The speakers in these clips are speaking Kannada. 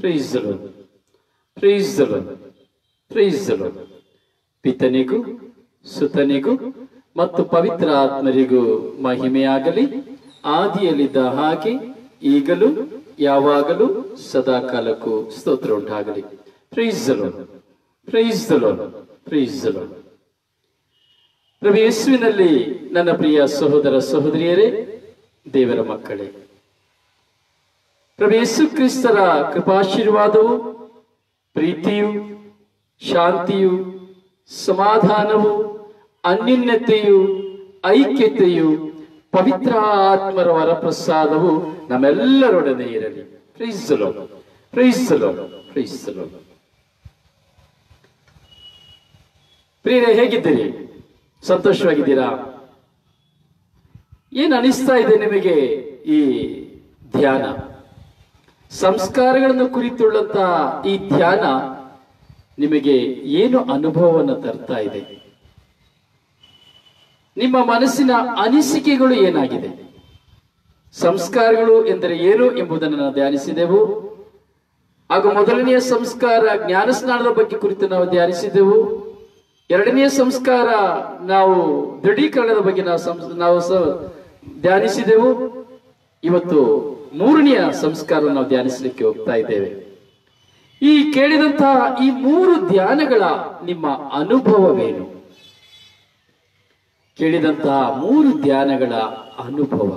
Price the lord, praise the lord, praise the Lord. ಪಿತನಿಗೂ ಸುತನಿಗೂ ಮತ್ತು ಪವಿತ್ರ ಆತ್ಮರಿಗೂ ಮಹಿಮೆಯಾಗಲಿ, ಆದಿಯಲ್ಲಿದ್ದ ಹಾಗೆ ಈಗಲೂ ಯಾವಾಗಲೂ ಸದಾ ಕಾಲಕ್ಕೂ ಸ್ತೋತ್ರ ಉಂಟಾಗಲಿ. Praise the lord, praise the lord, praise the Lord. ಪ್ರಭು ಯೇಸುವಿನಲ್ಲಿ ನನ್ನ ಪ್ರಿಯ ಸಹೋದರ ಸಹೋದರಿಯರೇ, ದೇವರ ಮಕ್ಕಳೇ, ಪ್ರಭು ಯೇಸು ಕ್ರಿಸ್ತರ ಕೃಪಾಶೀರ್ವಾದವು, ಪ್ರೀತಿಯು, ಶಾಂತಿಯು, ಸಮಾಧಾನವು, ಅನ್ಯೋನ್ಯತೆಯು, ಐಕ್ಯತೆಯು, ಪವಿತ್ರ ಆತ್ಮರ ವರಪ್ರಸಾದವು ನಮ್ಮೆಲ್ಲರೊಡನೆ ಇರಲಿ. Praise the lord, praise the lord, praise the lord. ಪ್ರಿಯರೇ, ಹೇಗಿದ್ದೀರಿ? ಸಂತೋಷವಾಗಿದ್ದೀರಾ? ಏನು ಅನಿಸ್ತಾ ಇದೆ ನಿಮಗೆ ಈ ಧ್ಯಾನ? ಸಂಸ್ಕಾರಗಳನ್ನು ಕುರಿತುಳ್ಳಂತಹ ಈ ಧ್ಯಾನ ನಿಮಗೆ ಏನು ಅನುಭವವನ್ನು ತರ್ತಾ ಇದೆ? ನಿಮ್ಮ ಮನಸ್ಸಿನ ಅನಿಸಿಕೆಗಳು ಏನಾಗಿದೆ? ಸಂಸ್ಕಾರಗಳು ಎಂದರೆ ಏನು ಎಂಬುದನ್ನು ನಾವು ಧ್ಯಾನಿಸಿದೆವು. ಹಾಗೂ ಮೊದಲನೆಯ ಸಂಸ್ಕಾರ ಜ್ಞಾನಸ್ನಾನದ ಬಗ್ಗೆ ಕುರಿತು ನಾವು ಧ್ಯಾನಿಸಿದೆವು. ಎರಡನೆಯ ಸಂಸ್ಕಾರ ನಾವು ದೃಢೀಕರಣದ ಬಗ್ಗೆ ನಾವು ಧ್ಯಾನಿಸಿದೆವು. ಇವತ್ತು ಮೂರನೆಯ ಸಂಸ್ಕಾರವನ್ನು ನಾವು ಧ್ಯಾನಿಸಲಿಕ್ಕೆ ಹೋಗ್ತಾ ಇದ್ದೇವೆ. ಈ ಕೇಳಿದಂತಹ ಈ ಮೂರು ಧ್ಯಾನಗಳ ನಿಮ್ಮ ಅನುಭವವೇನು? ಕೇಳಿದಂತಹ ಮೂರು ಧ್ಯಾನಗಳ ಅನುಭವ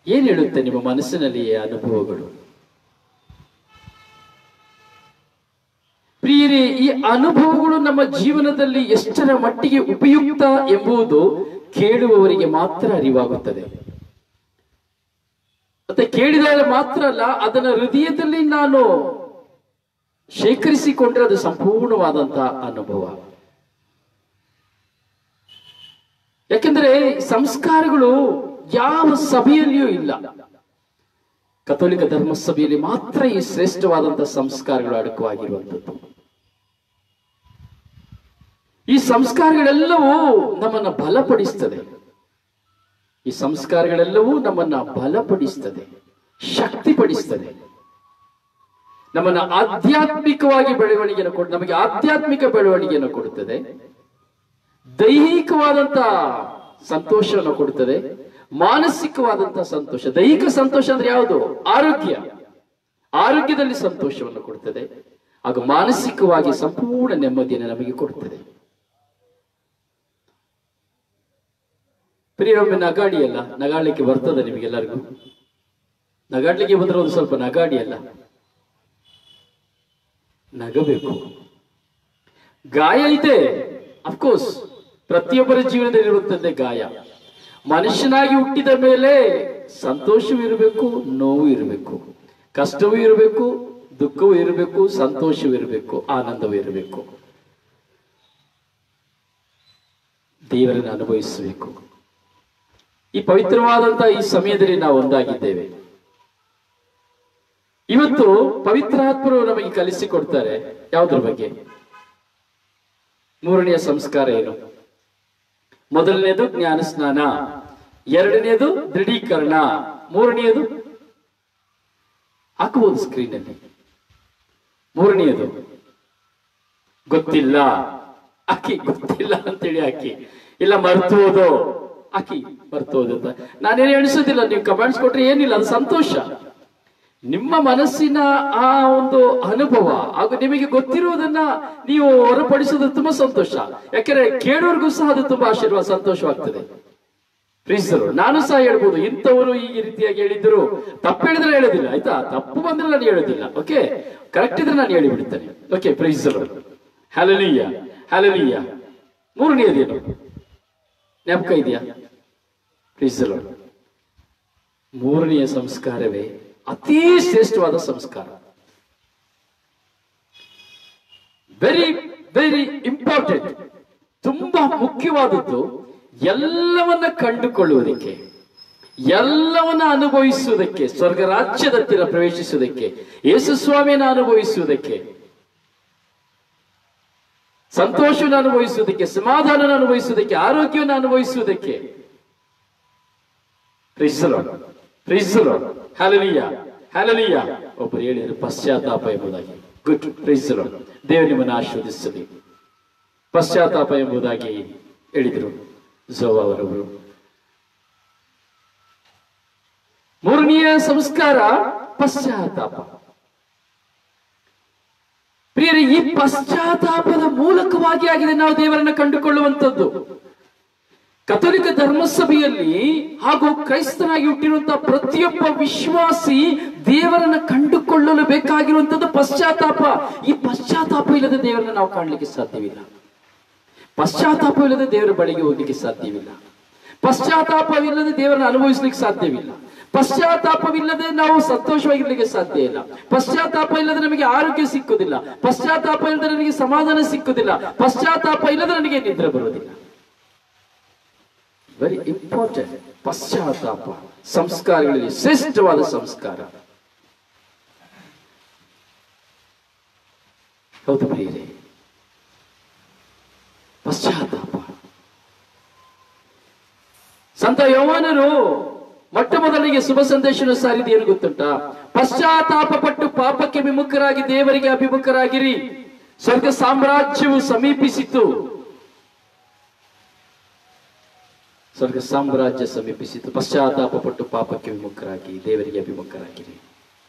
ಏನ್ ಹೇಳುತ್ತೆ? ನಿಮ್ಮ ಮನಸ್ಸಿನಲ್ಲಿ ಅನುಭವಗಳು. ಪ್ರಿಯರೇ, ಈ ಅನುಭವಗಳು ನಮ್ಮ ಜೀವನದಲ್ಲಿ ಎಷ್ಟರ ಮಟ್ಟಿಗೆ ಉಪಯುಕ್ತ ಎಂಬುದು ಕೇಳುವವರಿಗೆ ಮಾತ್ರ ಅರಿವಾಗುತ್ತದೆ. ಮತ್ತೆ ಕೇಳಿದಾಗ ಮಾತ್ರ ಅಲ್ಲ, ಅದನ್ನ ಹೃದಯದಲ್ಲಿ ನಾನು ಶೇಖರಿಸಿಕೊಂಡ್ರೆ ಅದು ಸಂಪೂರ್ಣವಾದಂತಹ ಅನುಭವ. ಯಾಕೆಂದ್ರೆ ಸಂಸ್ಕಾರಗಳು ಯಾವ ಸಭೆಯಲ್ಲಿಯೂ ಇಲ್ಲ. ಕಥೋಲಿಕ ಧರ್ಮ ಸಭೆಯಲ್ಲಿ ಮಾತ್ರ ಈ ಶ್ರೇಷ್ಠವಾದಂತಹ ಸಂಸ್ಕಾರಗಳು ಅಡಕವಾಗಿರುವಂಥದ್ದು. ಈ ಸಂಸ್ಕಾರಗಳೆಲ್ಲವೂ ನಮ್ಮನ್ನ ಬಲಪಡಿಸ್ತದೆ. ಈ ಸಂಸ್ಕಾರಗಳೆಲ್ಲವೂ ನಮ್ಮನ್ನ ಬಲಪಡಿಸ್ತದೆ, ಶಕ್ತಿಪಡಿಸ್ತದೆ, ನಮ್ಮನ್ನ ಆಧ್ಯಾತ್ಮಿಕವಾಗಿ ಬೆಳವಣಿಗೆಯನ್ನು ಕೊಟ್ಟು ನಮಗೆ ಆಧ್ಯಾತ್ಮಿಕ ಬೆಳವಣಿಗೆಯನ್ನು ಕೊಡುತ್ತದೆ, ದೈಹಿಕವಾದಂತಹ ಸಂತೋಷವನ್ನು ಕೊಡುತ್ತದೆ, ಮಾನಸಿಕವಾದಂತಹ ಸಂತೋಷ. ದೈಹಿಕ ಸಂತೋಷ ಅಂದ್ರೆ ಯಾವುದು? ಆರೋಗ್ಯ. ಆರೋಗ್ಯದಲ್ಲಿ ಸಂತೋಷವನ್ನು ಕೊಡುತ್ತದೆ, ಹಾಗೂ ಮಾನಸಿಕವಾಗಿ ಸಂಪೂರ್ಣ ನೆಮ್ಮದಿಯನ್ನು ನಮಗೆ ಕೊಡುತ್ತದೆ. ಪ್ರಿಯರೊಮ್ಮೆ ನಗಾಡಿ ಅಲ್ಲ, ನಗಾಡ್ಲಿಕ್ಕೆ ಬರ್ತದೆ ನಿಮಗೆಲ್ಲರಿಗೂ? ನಗಾಡ್ಲಿಕ್ಕೆ ಬಂದ್ರೆ ಒಂದು ಸ್ವಲ್ಪ ನಗಾಡಿ ಅಲ್ಲ, ನಗಬೇಕು. ಗಾಯ ಇದೆ, ಅಫ್ಕೋರ್ಸ್, ಪ್ರತಿಯೊಬ್ಬರ ಜೀವನದಲ್ಲಿ ಇರುವಂತದ್ದೇ ಗಾಯ. ಮನುಷ್ಯನಾಗಿ ಹುಟ್ಟಿದ ಮೇಲೆ ಸಂತೋಷವೂ ಇರಬೇಕು, ನೋವು ಇರಬೇಕು, ಕಷ್ಟವೂ ಇರಬೇಕು, ದುಃಖವೂ ಇರಬೇಕು, ಸಂತೋಷವೂ ಇರಬೇಕು, ಆನಂದವೂ ಇರಬೇಕು. ದೇವರನ್ನು ಅನುಭವಿಸಬೇಕು. ಈ ಪವಿತ್ರವಾದಂತಹ ಈ ಸಮಯದಲ್ಲಿ ನಾವು ಒಂದಾಗಿದ್ದೇವೆ. ಇವತ್ತು ಪವಿತ್ರಾತ್ಮರು ನಮಗೆ ಕಲಿಸಿಕೊಡ್ತಾರೆ ಯಾವುದ್ರ ಬಗ್ಗೆ? ಮೂರನೆಯ ಸಂಸ್ಕಾರ ಏನು? ಮೊದಲನೇದು ಜ್ಞಾನ ಸ್ನಾನ, ಎರಡನೇದು ದೃಢೀಕರಣ, ಮೂರನೆಯದು ಹಾಕಬಹುದು ಸ್ಕ್ರೀನ್ ಅಲ್ಲಿ. ಮೂರನೆಯದು ಗೊತ್ತಿಲ್ಲ, ಅಕ್ಕಿ ಗೊತ್ತಿಲ್ಲ ಅಂತೇಳಿ ಹಾಕಿ, ಇಲ್ಲ ಮರ್ತೋದು ಹಾಕಿ, ಮರ್ತೋದು ಅಂತ ನಾನೇನು ಎಣಿಸೋದಿಲ್ಲ. ನೀವು ಕಮೆಂಟ್ಸ್ ಕೊಟ್ರೆ ಏನಿಲ್ಲ, ಅದು ಸಂತೋಷ. ನಿಮ್ಮ ಮನಸ್ಸಿನ ಆ ಒಂದು ಅನುಭವ ಹಾಗೂ ನಿಮಗೆ ಗೊತ್ತಿರುವುದನ್ನ ನೀವು ಹೊರಪಡಿಸೋದು ತುಂಬಾ ಸಂತೋಷ. ಯಾಕೆಂದ್ರೆ ಕೇಳೋರ್ಗೂ ಸಹ ಅದು ತುಂಬಾ ಆಶೀರ್ವಾದ, ಸಂತೋಷವಾಗ್ತದೆ. ಪ್ರೀಸರು ನಾನು ಸಹ ಹೇಳ್ಬೋದು, ಇಂಥವರು ಈ ರೀತಿಯಾಗಿ ಹೇಳಿದ್ರು, ತಪ್ಪು ಹೇಳಿದ್ರೆ ಹೇಳೋದಿಲ್ಲ, ಆಯ್ತಾ? ತಪ್ಪು ಬಂದ್ರೆ ನಾನು ಹೇಳೋದಿಲ್ಲ, ಓಕೆ? ಕರೆಕ್ಟ್ ಇದ್ರೆ ನಾನು ಹೇಳಿಬಿಡ್ತೇನೆ, ಓಕೆ? ಪ್ರೀಸರು, ಹಲ್ಲೆಲೂಯಾ, ಹಲ್ಲೆಲೂಯಾ. ಮೂರನೆಯದೇನು ಜ್ಞಾಪಕ ಇದೆಯಾ? ಪ್ರೀಸರು, ಮೂರನೆಯ ಸಂಸ್ಕಾರವೇ ಅತಿ ಶ್ರೇಷ್ಠವಾದ ಸಂಸ್ಕಾರ. ವೆರಿ ವೆರಿ ಇಂಪಾರ್ಟೆಂಟ್, ತುಂಬಾ ಮುಖ್ಯವಾದದ್ದು. ಎಲ್ಲವನ್ನ ಕಂಡುಕೊಳ್ಳುವುದಕ್ಕೆ, ಎಲ್ಲವನ್ನ ಅನುಭವಿಸುವುದಕ್ಕೆ, ಸ್ವರ್ಗ ರಾಜ್ಯದ ಹತ್ತಿರ ಪ್ರವೇಶಿಸುವುದಕ್ಕೆ, ಯೇಸು ಸ್ವಾಮಿಯನ್ನು ಅನುಭವಿಸುವುದಕ್ಕೆ, ಸಂತೋಷವನ್ನು ಅನುಭವಿಸುವುದಕ್ಕೆ, ಸಮಾಧಾನವನ್ನು ಅನುಭವಿಸುವುದಕ್ಕೆ, ಆರೋಗ್ಯವನ್ನು ಅನುಭವಿಸುವುದಕ್ಕೆ. Praise the lord, praise the lord, hallelujah, hallelujah. ಒಬ್ಬರು ಹೇಳಿದರು ಪಶ್ಚಾತ್ತಾಪ ಎಂಬುದಾಗಿ. Good, praise the lord. ದೇವರು ನಿಮ್ಮನ್ನು ಆಶೀರ್ವದಿಸಲಿ. ಪಶ್ಚಾತ್ತಾಪ ಎಂಬುದಾಗಿ ಹೇಳಿದರು ಜೋವಾ ಅವರವರು. ಮೂರನೆಯ ಸಂಸ್ಕಾರ ಪಶ್ಚಾತ್ತಾಪ. ಪ್ರಿಯರೇ, ಈ ಪಶ್ಚಾತ್ತಾಪದ ಮೂಲಕವಾಗಿ ಆಗಿದೆ ನಾವು ದೇವರನ್ನು ಕಂಡುಕೊಳ್ಳುವಂಥದ್ದು. ಕಥೋಲಿಕ ಧರ್ಮಸಭೆಯಲ್ಲಿ ಹಾಗೂ ಕ್ರೈಸ್ತನಾಗಿ ಹುಟ್ಟಿರುವಂತಹ ಪ್ರತಿಯೊಬ್ಬ ವಿಶ್ವಾಸಿ ದೇವರನ್ನು ಕಂಡುಕೊಳ್ಳಲು ಬೇಕಾಗಿರುವಂತದ್ದು ಪಶ್ಚಾತ್ತಾಪ. ಈ ಪಶ್ಚಾತ್ತಾಪ ಇಲ್ಲದೆ ದೇವರನ್ನು ನಾವು ಕಾಣಲಿಕ್ಕೆ ಸಾಧ್ಯವಿಲ್ಲ. ಪಶ್ಚಾತ್ತಾಪ ಇಲ್ಲದೆ ದೇವರ ಬಳಿಗೆ ಹೋಗ್ಲಿಕ್ಕೆ ಸಾಧ್ಯವಿಲ್ಲ. ಪಶ್ಚಾತ್ತಾಪವಿಲ್ಲದೆ ದೇವರನ್ನು ಅನುಭವಿಸ್ಲಿಕ್ಕೆ ಸಾಧ್ಯವಿಲ್ಲ. ಪಶ್ಚಾತ್ತಾಪವಿಲ್ಲದೆ ನಾವು ಸಂತೋಷವಾಗಿರ್ಲಿಕ್ಕೆ ಸಾಧ್ಯ ಇಲ್ಲ. ಪಶ್ಚಾತ್ತಾಪ ಇಲ್ಲದೆ ನಮಗೆ ಆರೋಗ್ಯ ಸಿಕ್ಕುದಿಲ್ಲ. ಪಶ್ಚಾತ್ತಾಪ ಇಲ್ಲದೆ ನನಗೆ ಸಮಾಧಾನ ಸಿಕ್ಕುದಿಲ್ಲ. ಪಶ್ಚಾತ್ತಾಪ ಇಲ್ಲದೆ ನನಗೆ ನಿದ್ರೆ ಬರುವುದಿಲ್ಲ. Very important. ಪಶ್ಚಾತ್ತಾಪ ಸಂಸ್ಕಾರಗಳಲ್ಲಿ ಶ್ರೇಷ್ಠವಾದ ಸಂಸ್ಕಾರ. ಹೌದು ಪ್ರಿಯರೇ, ಪಶ್ಚಾತ್ತಾಪ. ಸಂತ ಯೋಹಾನರು ಮೊಟ್ಟ ಮೊದಲಿಗೆ ಶುಭ ಸಂದೇಶವನ್ನು ಸಾರಿದ ಏನು ಗೊತ್ತುಂಟ? ಪಶ್ಚಾತ್ತಾಪ ಪಟ್ಟು ಪಾಪಕ್ಕೆ ವಿಮುಖರಾಗಿ ದೇವರಿಗೆ ಅಭಿಮುಖರಾಗಿರಿ, ಸ್ವರ್ಗ ಸಾಮ್ರಾಜ್ಯವು ಸಮೀಪಿಸಿತು. ಸ್ವರ್ಗ ಸಾಮ್ರಾಜ್ಯ ಸಮೀಪಿಸಿತು. ಪಶ್ಚಾತ್ತಾಪ ಪಟ್ಟು ಪಾಪಕ್ಕೆ ವಿಮುಖರಾಗಿ ದೇವರಿಗೆ ಅಭಿಮುಖರಾಗಿರಿ.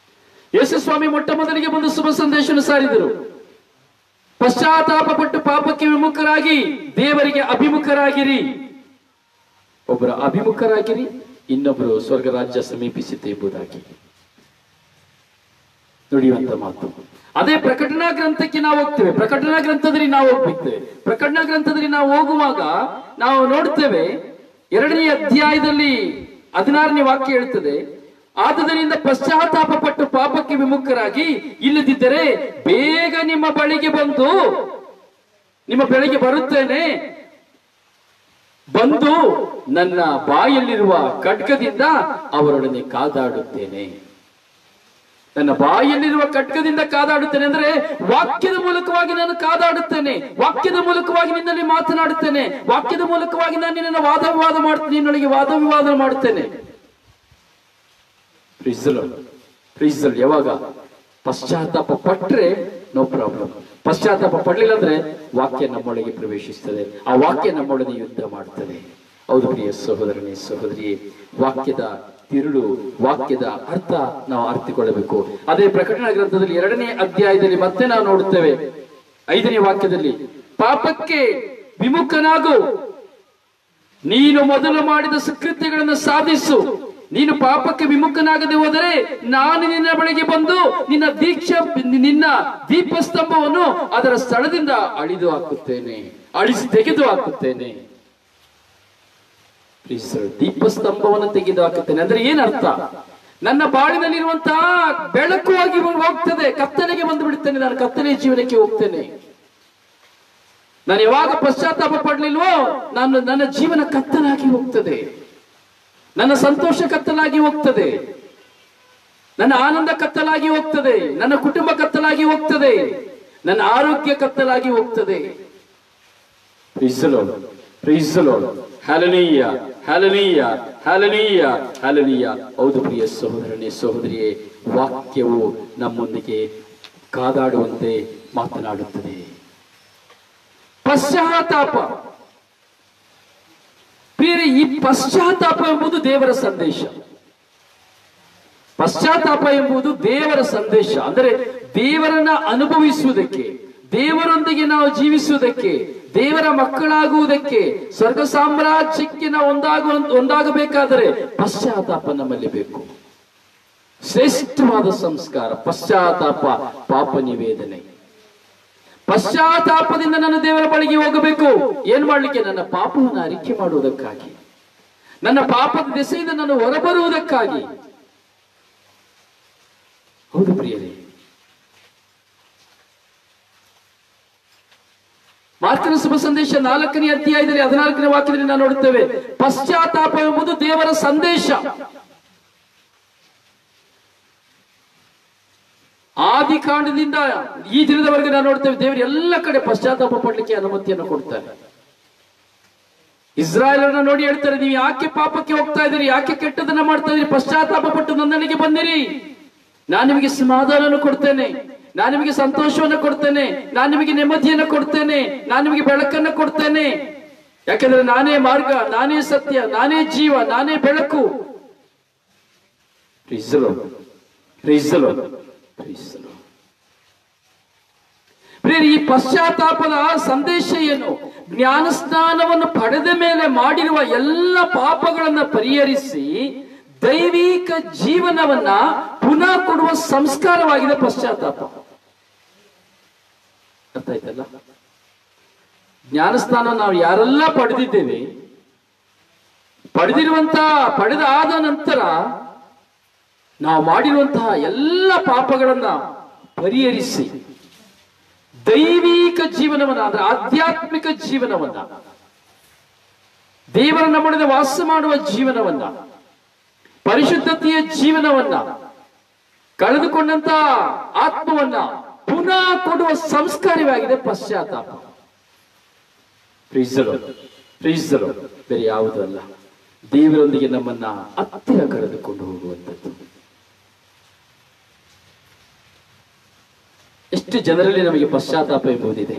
ಯೇಸು ಸ್ವಾಮಿ ಮೊಟ್ಟ ಮೊದಲಿಗೆ ಬಂದು ಶುಭ ಸಂದೇಶವನ್ನು ಸಾರಿದರು. ಪಶ್ಚಾತ್ತಾಪ ಪಟ್ಟು ಪಾಪಕ್ಕೆ ವಿಮುಖರಾಗಿ ದೇವರಿಗೆ ಅಭಿಮುಖರಾಗಿರಿ. ಒಬ್ಬರ ಅಭಿಮುಖರಾಗಿರಿ, ಇನ್ನೊಬ್ಬರು ಸ್ವರ್ಗ ರಾಜ್ಯ ಸಮೀಪಿಸಿತು ಎಂಬುದಾಗಿ ನುಡಿಯುವಂತ ಮಾತು. ಅದೇ ಪ್ರಕಟಣಾ ಗ್ರಂಥಕ್ಕೆ ನಾವು ಹೋಗ್ತೇವೆ. ಪ್ರಕಟಣಾ ಗ್ರಂಥದಲ್ಲಿ ನಾವು ಹೋಗ್ಬಿಡ್ತೇವೆ. ಪ್ರಕಟಣಾ ಗ್ರಂಥದಲ್ಲಿ ನಾವು ಹೋಗುವಾಗ ನಾವು ನೋಡ್ತೇವೆ, 2ನೇ ಅಧ್ಯಾಯದಲ್ಲಿ 16ನೇ ವಾಕ್ಯ ಹೇಳ್ತದೆ, ಆದುದರಿಂದ ಪಶ್ಚಾತ್ತಾಪ ಪಟ್ಟು ಪಾಪಕ್ಕೆ ವಿಮುಖರಾಗಿ ಇಲ್ಲದಿದ್ದರೆ ಬೇಗ ನಿಮ್ಮ ಬಳಿಗೆ ಬರುತ್ತೇನೆ, ಬಂದು ನನ್ನ ಬಾಯಲ್ಲಿರುವ ಖಡ್ಗದಿಂದ ಅವರೊಡನೆ ಕಾದಾಡುತ್ತೇನೆ. ನನ್ನ ಬಾಯಲ್ಲಿರುವ ಖಡ್ಗದಿಂದ ಕಾದಾಡುತ್ತೇನೆ ಅಂದ್ರೆ ವಾಕ್ಯದ ಮೂಲಕವಾಗಿ ನಾನು ಕಾದಾಡುತ್ತೇನೆ. ವಾಕ್ಯದ ಮೂಲಕವಾಗಿ ನಿನ್ನಲ್ಲಿ ಮಾತನಾಡುತ್ತೇನೆ. ವಾಕ್ಯದ ಮೂಲಕವಾಗಿ ನಾನು ನಿನ್ನನ್ನು ವಾದ ವಿವಾದ ಮಾಡ್ತೇನೆ, ನಿನ್ನೊಳಗೆ ವಾದ ವಿವಾದ ಮಾಡುತ್ತೇನೆ. ಯಾವಾಗ ಪಶ್ಚಾತ್ತಾಪ ಪಟ್ರೆ ನೋ ಪ್ರಾಬ್ಲಮ್. ಪಶ್ಚಾತ್ತಾಪ ಪಡಲಿಲ್ಲ ಅಂದ್ರೆ ವಾಕ್ಯ ನಮ್ಮೊಳಗೆ ಪ್ರವೇಶಿಸ್ತದೆ. ಆ ವಾಕ್ಯ ನಮ್ಮೊಳಗೆ ಯುದ್ಧ ಮಾಡ್ತದೆ. ಹೌದು ಪ್ರಿಯ ಸಹೋದರನೇ ಸಹೋದರಿಯೇ, ವಾಕ್ಯದ ತಿರುಳು, ವಾಕ್ಯದ ಅರ್ಥ ನಾವು ಅರ್ಥಿಕೊಳ್ಳಬೇಕು. ಅದೇ ಪ್ರಕಟಣಾ ಗ್ರಂಥದಲ್ಲಿ 2ನೇ ಅಧ್ಯಾಯದಲ್ಲಿ ಮತ್ತೆ ನಾವು ನೋಡುತ್ತೇವೆ, 5ನೇ ವಾಕ್ಯದಲ್ಲಿ, ಪಾಪಕ್ಕೆ ವಿಮುಖನಾಗು, ನೀನು ಮೊದಲು ಮಾಡಿದ ಸುಕೃತ್ಯಗಳನ್ನು ಸಾಧಿಸು. ನೀನು ಪಾಪಕ್ಕೆ ವಿಮುಖನಾಗದೆ ಹೋದರೆ ನಾನು ನಿನ್ನ ಬಳಿಗೆ ಬಂದು ನಿನ್ನ ದೀಪಸ್ತಂಭವನ್ನು ಅದರ ಸ್ಥಳದಿಂದ ಅಳಿಸಿ ತೆಗೆದು ಹಾಕುತ್ತೇನೆ. ದೀಪಸ್ತಂಭವನ್ನು ತೆಗೆದು ಹಾಕುತ್ತೇನೆ ಅಂದ್ರೆ ಏನರ್ಥ? ನನ್ನ ಬಾಳಿನಲ್ಲಿರುವಂತಹ ಬೆಳಕು ಆಗಿ ಹೋಗ್ತದೆ, ಕತ್ತಲೆಗೆ ಬಂದು ಬಿಡುತ್ತೇನೆ. ನಾನು ಕತ್ತಲೆಯ ಜೀವನಕ್ಕೆ ಹೋಗ್ತೇನೆ. ನಾನು ಯಾವಾಗ ಪಶ್ಚಾತ್ತಾಪ ಪಡಲಿಲ್ವೋ ನನ್ನ ಜೀವನ ಕತ್ತಲಾಗಿ ಹೋಗ್ತದೆ. ನನ್ನ ಸಂತೋಷ ಕತ್ತಲಾಗಿ ಹೋಗ್ತದೆ. ನನ್ನ ಆನಂದ ಕತ್ತಲಾಗಿ ಹೋಗ್ತದೆ. ನನ್ನ ಕುಟುಂಬ ಕತ್ತಲಾಗಿ ಹೋಗ್ತದೆ. ನನ್ನ ಆರೋಗ್ಯ ಕತ್ತಲಾಗಿ ಹೋಗ್ತದೆ. Hallelujah, hallelujah, hallelujah, hallelujah. ಹೌದು ಪ್ರಿಯ ಸಹೋದರನೇ ಸಹೋದರಿಯೇ, ವಾಕ್ಯವು ನಮ್ಮೊಂದಿಗೆ ಕಾದಾಡುವಂತೆ ಮಾತನಾಡುತ್ತದೆ. ಪಶ್ಚಾತ್ತಾಪ ಪ್ರಿಯರೇ, ಈ ಪಶ್ಚಾತ್ತಾಪ ಎಂಬುದು ದೇವರ ಸಂದೇಶ. ಪಶ್ಚಾತ್ತಾಪ ಎಂಬುದು ದೇವರ ಸಂದೇಶ. ಅಂದರೆ ದೇವರನ್ನ ಅನುಭವಿಸುವುದಕ್ಕೆ, ದೇವರೊಂದಿಗೆ ನಾವು ಜೀವಿಸುವುದಕ್ಕೆ, ದೇವರ ಮಕ್ಕಳಾಗುವುದಕ್ಕೆ, ಸ್ವರ್ಗ ಸಾಮ್ರಾಜ್ಯಕ್ಕೆ ನಾವು ಒಂದಾಗಬೇಕಾದರೆ ಪಶ್ಚಾತ್ತಾಪ ನಮ್ಮಲ್ಲಿ ಬೇಕು. ಶ್ರೇಷ್ಠವಾದ ಸಂಸ್ಕಾರ ಪಶ್ಚಾತ್ತಾಪ, ಪಾಪ ನಿವೇದನೆ. ಪಶ್ಚಾತ್ತಾಪದಿಂದ ನಾನು ದೇವರ ಬಳಿಗೆ ಹೋಗಬೇಕು. ಏನ್ ಮಾಡ್ಲಿಕ್ಕೆ? ನನ್ನ ಪಾಪವನ್ನು ಅರಿಕೆ ಮಾಡುವುದಕ್ಕಾಗಿ, ನನ್ನ ಪಾಪದ ದೆಸೆಯಿಂದ ನಾನು ಹೊರಬರುವುದಕ್ಕಾಗಿ. ಹೌದು ಪ್ರಿಯರೇ, ಮಾರ್ಕನ ಶುಭ ಸಂದೇಶ 4ನೇ ಅಧ್ಯಾಯದಲ್ಲಿ 14ನೇ ವಾಕ್ಯದಲ್ಲಿ ನಾವು ನೋಡುತ್ತೇವೆ, ಪಶ್ಚಾತ್ತಾಪ ಎಂಬುದು ದೇವರ ಸಂದೇಶ. ಆದಿ ಕಾಂಡದಿಂದ ಈ ದಿನದವರೆಗೆ ನಾವು ನೋಡ್ತೇವೆ, ದೇವರು ಎಲ್ಲ ಕಡೆ ಪಶ್ಚಾತ್ತಾಪ ಪಡಲಿಕ್ಕೆ ಅನುಮತಿಯನ್ನು ಕೊಡ್ತಾರೆ. ಇಸ್ರಾಯೇಲರನ್ನ ನೋಡಿ ಹೇಳ್ತಾರೆ, ನೀವು ಯಾಕೆ ಪಾಪಕ್ಕೆ ಹೋಗ್ತಾ ಇದ್ದೀರಿ? ಯಾಕೆ ಕೆಟ್ಟದನ್ನ ಮಾಡ್ತಾ ಇದ್ದೀರಿ? ಪಶ್ಚಾತ್ತಾಪ ಪಟ್ಟು ನನ್ನಲ್ಲಿಗೆ ಬಂದಿರಿ. ನಾನು ನಿಮಗೆ ಸಮಾಧಾನವನ್ನು ಕೊಡ್ತೇನೆ, ನಾನು ನಿಮಗೆ ಸಂತೋಷವನ್ನು ಕೊಡ್ತೇನೆ, ನಾನು ನಿಮಗೆ ನೆಮ್ಮದಿಯನ್ನು ಕೊಡ್ತೇನೆ, ನಾನು ನಿಮಗೆ ಬೆಳಕನ್ನು ಕೊಡ್ತೇನೆ. ಯಾಕಂದ್ರೆ ನಾನೇ ಮಾರ್ಗ, ನಾನೇ ಸತ್ಯ, ನಾನೇ ಜೀವ, ನಾನೇ ಬೆಳಕು. Praise the Lord. Praise the Lord. Praise the Lord. ಪ್ರಿಯರೇ, ಈ ಪಶ್ಚಾತ್ತಾಪದ ಸಂದೇಶ ಏನು? ಜ್ಞಾನಸ್ನಾನವನ್ನು ಪಡೆದ ಮೇಲೆ ಮಾಡಿರುವ ಎಲ್ಲ ಪಾಪಗಳನ್ನ ಪರಿಹರಿಸಿ ದೈವಿಕ ಜೀವನವನ್ನ ಪುನಃ ಕೊಡುವ ಸಂಸ್ಕಾರವಾಗಿದೆ ಪಶ್ಚಾತ್ತಾಪ. ಅರ್ಥ ಆಯ್ತಲ್ಲ? ಜ್ಞಾನಸ್ನಾನ ನಾವು ಯಾರೆಲ್ಲ ಪಡೆದಿದ್ದೇವೆ, ಪಡೆದಾದ ನಂತರ ನಾವು ಮಾಡಿರುವಂತಹ ಎಲ್ಲ ಪಾಪಗಳನ್ನ ಪರಿಹರಿಸಿ ದೈವಿಕ ಜೀವನವನ್ನ, ಅಂದ್ರೆ ಆಧ್ಯಾತ್ಮಿಕ ಜೀವನವನ್ನ, ದೇವರ ನಮ್ಮೊಡನೆ ವಾಸ ಮಾಡುವ ಜೀವನವನ್ನ, ಪರಿಶುದ್ಧತೆಯ ಜೀವನವನ್ನ, ಕಳೆದುಕೊಂಡಂತ ಆತ್ಮವನ್ನ ಪುನಃ ಕೊಡುವ ಸಂಸ್ಕಾರವಾಗಿದೆ ಪಶ್ಚಾತ್ತಾಪ. ಪ್ರೀಸ್ ದಿ ಲಾರ್ಡ್, ಪ್ರೀಸ್ ದಿ ಲಾರ್ಡ್. ಬೇರೆ ಯಾವುದೂ ಅಲ್ಲ, ದೇವರೊಂದಿಗೆ ನಮ್ಮನ್ನ ಹತ್ತಿರ ಕರೆದುಕೊಂಡು ಹೋಗುವಂಥದ್ದು. ಎಷ್ಟು ಜನರಲ್ಲಿ ನಮಗೆ ಪಶ್ಚಾತ್ತಾಪ ಎಂಬುದಿದೆ?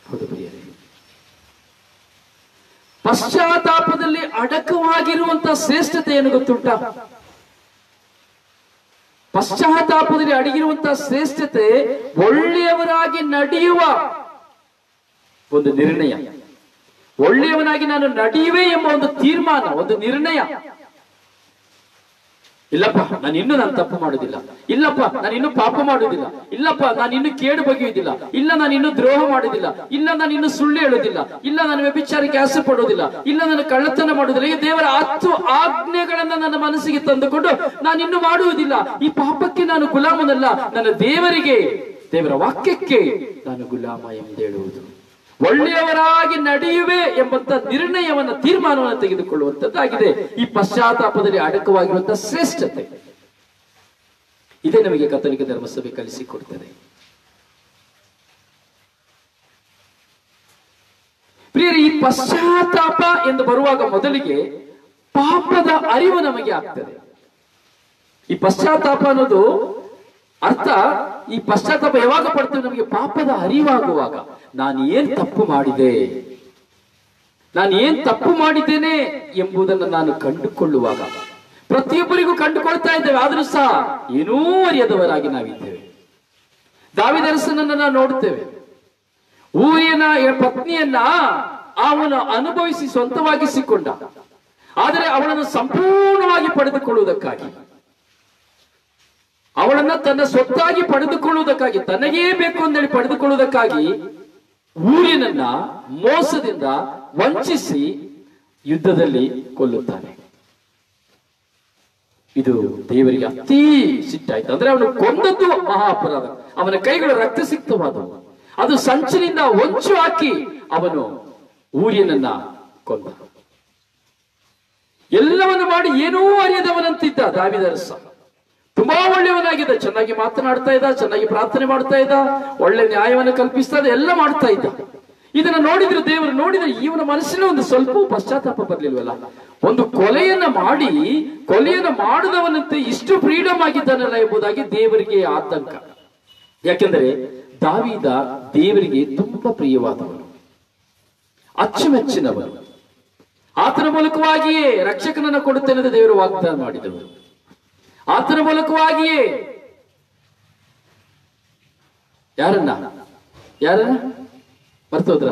ಹೌದು ಪ್ರಿಯರೇ, ಪಶ್ಚಾತ್ತಾಪದಲ್ಲಿ ಅಡಕವಾಗಿರುವಂತಹ ಶ್ರೇಷ್ಠತೆ ಏನು ಗೊತ್ತುಂಟ? ಪಶ್ಚಾತ್ತಾಪದಲ್ಲಿ ಅಡಗಿರುವಂತಹ ಶ್ರೇಷ್ಠತೆ ಒಳ್ಳೆಯವರಾಗಿ ನಡೆಯುವ ಒಂದು ನಿರ್ಣಯ. ಒಳ್ಳೆಯವನಾಗಿ ನಾನು ನಡೆಯುವೆ ಎಂಬ ಒಂದು ತೀರ್ಮಾನ, ಒಂದು ನಿರ್ಣಯ. ಇಲ್ಲಪ್ಪ, ನಾನು ತಪ್ಪು ಮಾಡುವುದಿಲ್ಲ. ಇಲ್ಲಪ್ಪ, ನಾನು ಇನ್ನು ಪಾಪ ಮಾಡುವುದಿಲ್ಲ. ಇಲ್ಲಪ್ಪ, ನಾನು ಇನ್ನು ಕೇಡು ಬಗೆಯುವುದಿಲ್ಲ. ಇಲ್ಲ, ನಾನು ಇನ್ನು ದ್ರೋಹ ಮಾಡುವುದಿಲ್ಲ. ಇಲ್ಲ, ನಾನು ಇನ್ನು ಸುಳ್ಳು ಹೇಳುವುದಿಲ್ಲ. ಇಲ್ಲ, ನಾನು ವ್ಯಭಿಚಾರಕ್ಕೆ ಆಸೆ ಪಡುವುದಿಲ್ಲ. ಇಲ್ಲ, ನಾನು ಕಳ್ಳತನ ಮಾಡುವುದಿಲ್ಲ. ಈ ದೇವರ 10 ಆಜ್ಞೆಗಳನ್ನ ನನ್ನ ಮನಸ್ಸಿಗೆ ತಂದುಕೊಂಡು ನಾನು ಇನ್ನು ಮಾಡುವುದಿಲ್ಲ. ಈ ಪಾಪಕ್ಕೆ ನಾನು ಗುಲಾಮನಲ್ಲ, ನನ್ನ ದೇವರಿಗೆ, ದೇವರ ವಾಕ್ಯಕ್ಕೆ ನಾನು ಗುಲಾಮ ಎಂದೇಳುವುದು. ಒಳ್ಳೆಯವರಾಗಿ ನಡೆಯುವೆ ಎಂಬಂತ ನಿರ್ಣಯವನ್ನ, ತೀರ್ಮಾನವನ್ನು ತೆಗೆದುಕೊಳ್ಳುವಂತದ್ದಾಗಿದೆ ಈ ಪಶ್ಚಾತ್ತಾಪದಲ್ಲಿ ಅಡಕವಾಗಿರುವಂತಹ ಶ್ರೇಷ್ಠತೆ. ಇದೇ ನಮಗೆ ಕಥೋಲಿಕ ಧರ್ಮಸಭೆ ಕಲಿಸಿಕೊಡ್ತದೆ. ಪ್ರಿಯರೇ, ಈ ಪಶ್ಚಾತ್ತಾಪ ಎಂದು ಬರುವಾಗ ಮೊದಲಿಗೆ ಪಾಪದ ಅರಿವು ನಮಗೆ ಆಗ್ತದೆ. ಈ ಪಶ್ಚಾತ್ತಾಪ ಅನ್ನೋದು ಅರ್ಥ, ಈ ಪಶ್ಚಾತ್ತಾಪ ಯಾವಾಗ ಪಡ್ತೇವೆ? ನಮಗೆ ಪಾಪದ ಅರಿವಾಗುವಾಗ, ನಾನು ಏನ್ ತಪ್ಪು ಮಾಡಿದೆ, ನಾನು ಏನ್ ತಪ್ಪು ಮಾಡಿದ್ದೇನೆ ಎಂಬುದನ್ನು ನಾನು ಕಂಡುಕೊಳ್ಳುವಾಗ. ಪ್ರತಿಯೊಬ್ಬರಿಗೂ ಕಂಡುಕೊಳ್ತಾ ಇದ್ದೇವೆ, ಆದರೂ ಸಹ ಏನೂ ಅರಿಯದವರಾಗಿ ನಾವಿದ್ದೇವೆ. ದಾವೀದ ಅರಸನನ್ನ ನಾವು ನೋಡ್ತೇವೆ. ಊರಿನ ಪತ್ನಿಯನ್ನ ಅವನು ಅನುಭವಿಸಿ ಸ್ವಂತವಾಗಿಸಿಕೊಂಡ, ಆದರೆ ಅವಳನ್ನು ಸಂಪೂರ್ಣವಾಗಿ ಪಡೆದುಕೊಳ್ಳುವುದಕ್ಕಾಗಿ, ಅವಳನ್ನ ತನ್ನ ಸ್ವತ್ತಾಗಿ ಪಡೆದುಕೊಳ್ಳುವುದಕ್ಕಾಗಿ, ತನಗೇ ಬೇಕು ಅಂತೇಳಿ ಪಡೆದುಕೊಳ್ಳುವುದಕ್ಕಾಗಿ ಊರಿನನ್ನ ಮೋಸದಿಂದ ವಂಚಿಸಿ ಯುದ್ಧದಲ್ಲಿ ಕೊಲ್ಲುತ್ತಾನೆ. ಇದು ದೇವರಿಗೆ ಅತೀ ಸಿಟ್ಟಾಯ್ತು. ಅಂದ್ರೆ ಅವನು ಕೊಂದದ್ದು ಮಹಾ ಅಪರಾಧ, ಅವನ ಕೈಗಳು ರಕ್ತಸಿಕ್ತವಾದವು. ಅದು ಸಂಚಿನಿಂದ ಹೊಂಚು ಹಾಕಿ ಅವನು ಊರಿನನ್ನ ಕೊಂದ. ಎಲ್ಲವನ್ನು ಮಾಡಿ ಏನೂ ಅರಿಯದವನಂತಿದ್ದ ದಾವೀದ ಅರಸ. ತುಂಬಾ ಒಳ್ಳೆಯವನಾಗಿದ್ದ, ಚೆನ್ನಾಗಿ ಮಾತನಾಡ್ತಾ ಇದ್ದ, ಚೆನ್ನಾಗಿ ಪ್ರಾರ್ಥನೆ ಮಾಡ್ತಾ ಇದ್ದ, ಒಳ್ಳೆ ನ್ಯಾಯವನ್ನು ಕಲ್ಪಿಸ್ತಾ ಇದ್ದ, ಎಲ್ಲ ಮಾಡ್ತಾ ಇದ್ದ. ಇದನ್ನ ನೋಡಿದ್ರೆ, ದೇವರು ನೋಡಿದ್ರೆ ಇವನ ಮನಸ್ಸಿನ ಒಂದು ಸ್ವಲ್ಪ ಪಶ್ಚಾತ್ತಾಪ ಬರ್ಲಿಲ್ವಲ್ಲ. ಒಂದು ಕೊಲೆಯನ್ನ ಮಾಡಿದವನಂತೆ ಇಷ್ಟು ಫ್ರೀಡಮ್ ಆಗಿದ್ದಾನಲ್ಲ ಎಂಬುದಾಗಿ ದೇವರಿಗೆ ಆತಂಕ. ಯಾಕೆಂದರೆ ದಾವೀದ ದೇವರಿಗೆ ತುಂಬಾ ಪ್ರಿಯವಾದವನು, ಅಚ್ಚುಮೆಚ್ಚಿನವನು. ಆತನ ಮೂಲಕವಾಗಿಯೇ ರಕ್ಷಕನನ್ನ ಕೊಡುತ್ತೇನೆ ಎಂದು ದೇವರು ವಾಗ್ದಾನ ಮಾಡಿದವರು. ಆತನ ಮೂಲಕವಾಗಿಯೇ ಯಾರನ್ನ ಬರ್ತೋದ್ರ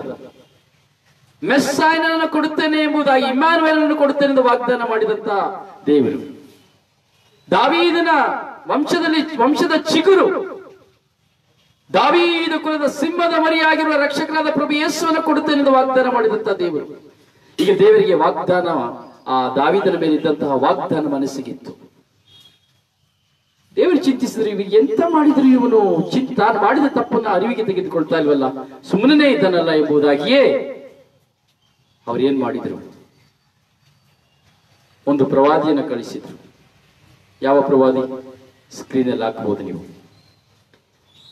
ಮೆಸ್ಸಾಯನನ್ನು ಕೊಡುತ್ತೇನೆ ಎಂಬುದಾಗಿ, ಇಮ್ಯಾನುವೇಲನನ್ನು ಕೊಡುತ್ತೇನೆ ಎಂದು ವಾಗ್ದಾನ ಮಾಡಿದಂತ ದೇವರು. ದಾವೀದನ ವಂಶದ ಚಿಗುರು, ದಾವೀದ ಕುಲದ ಸಿಂಹದ ಮರಿಯಾಗಿರುವ ರಕ್ಷಕರಾದ ಪ್ರಭು ಯೇಸುವನ್ನು ಕೊಡುತ್ತೇನೆ ಎಂದು ವಾಗ್ದಾನ ಮಾಡಿದಂತ ದೇವರು. ಈಗ ದೇವರಿಗೆ ವಾಗ್ದಾನ, ಆ ದಾವೀದನ ಮೇಲೆ ಇದ್ದಂತಹ ವಾಗ್ದಾನ ಮನಸ್ಸಿಗಿತ್ತು. ದೇವರು ಚಿಂತಿಸಿದ್ರು, ಇವಿಗೆ ಎಂತ ಮಾಡಿದ್ರು ಇವನು, ತಾನು ಮಾಡಿದ ತಪ್ಪನ್ನ ಅರಿವಿಗೆ ತೆಗೆದುಕೊಳ್ತಾ ಇಲ್ವಲ್ಲ, ಸುಮ್ಮನೆ ಇದ್ದಾನಲ್ಲ ಎಂಬುದಾಗಿಯೇ ಅವ್ರು ಏನ್ ಮಾಡಿದ್ರು? ಒಂದು ಪ್ರವಾದಿಯನ್ನು ಕಳಿಸಿದ್ರು. ಯಾವ ಪ್ರವಾದಿ? ಸ್ಕ್ರೀನ್ ಅಲ್ಲಿ ಹಾಕಬಹುದು ನೀವು.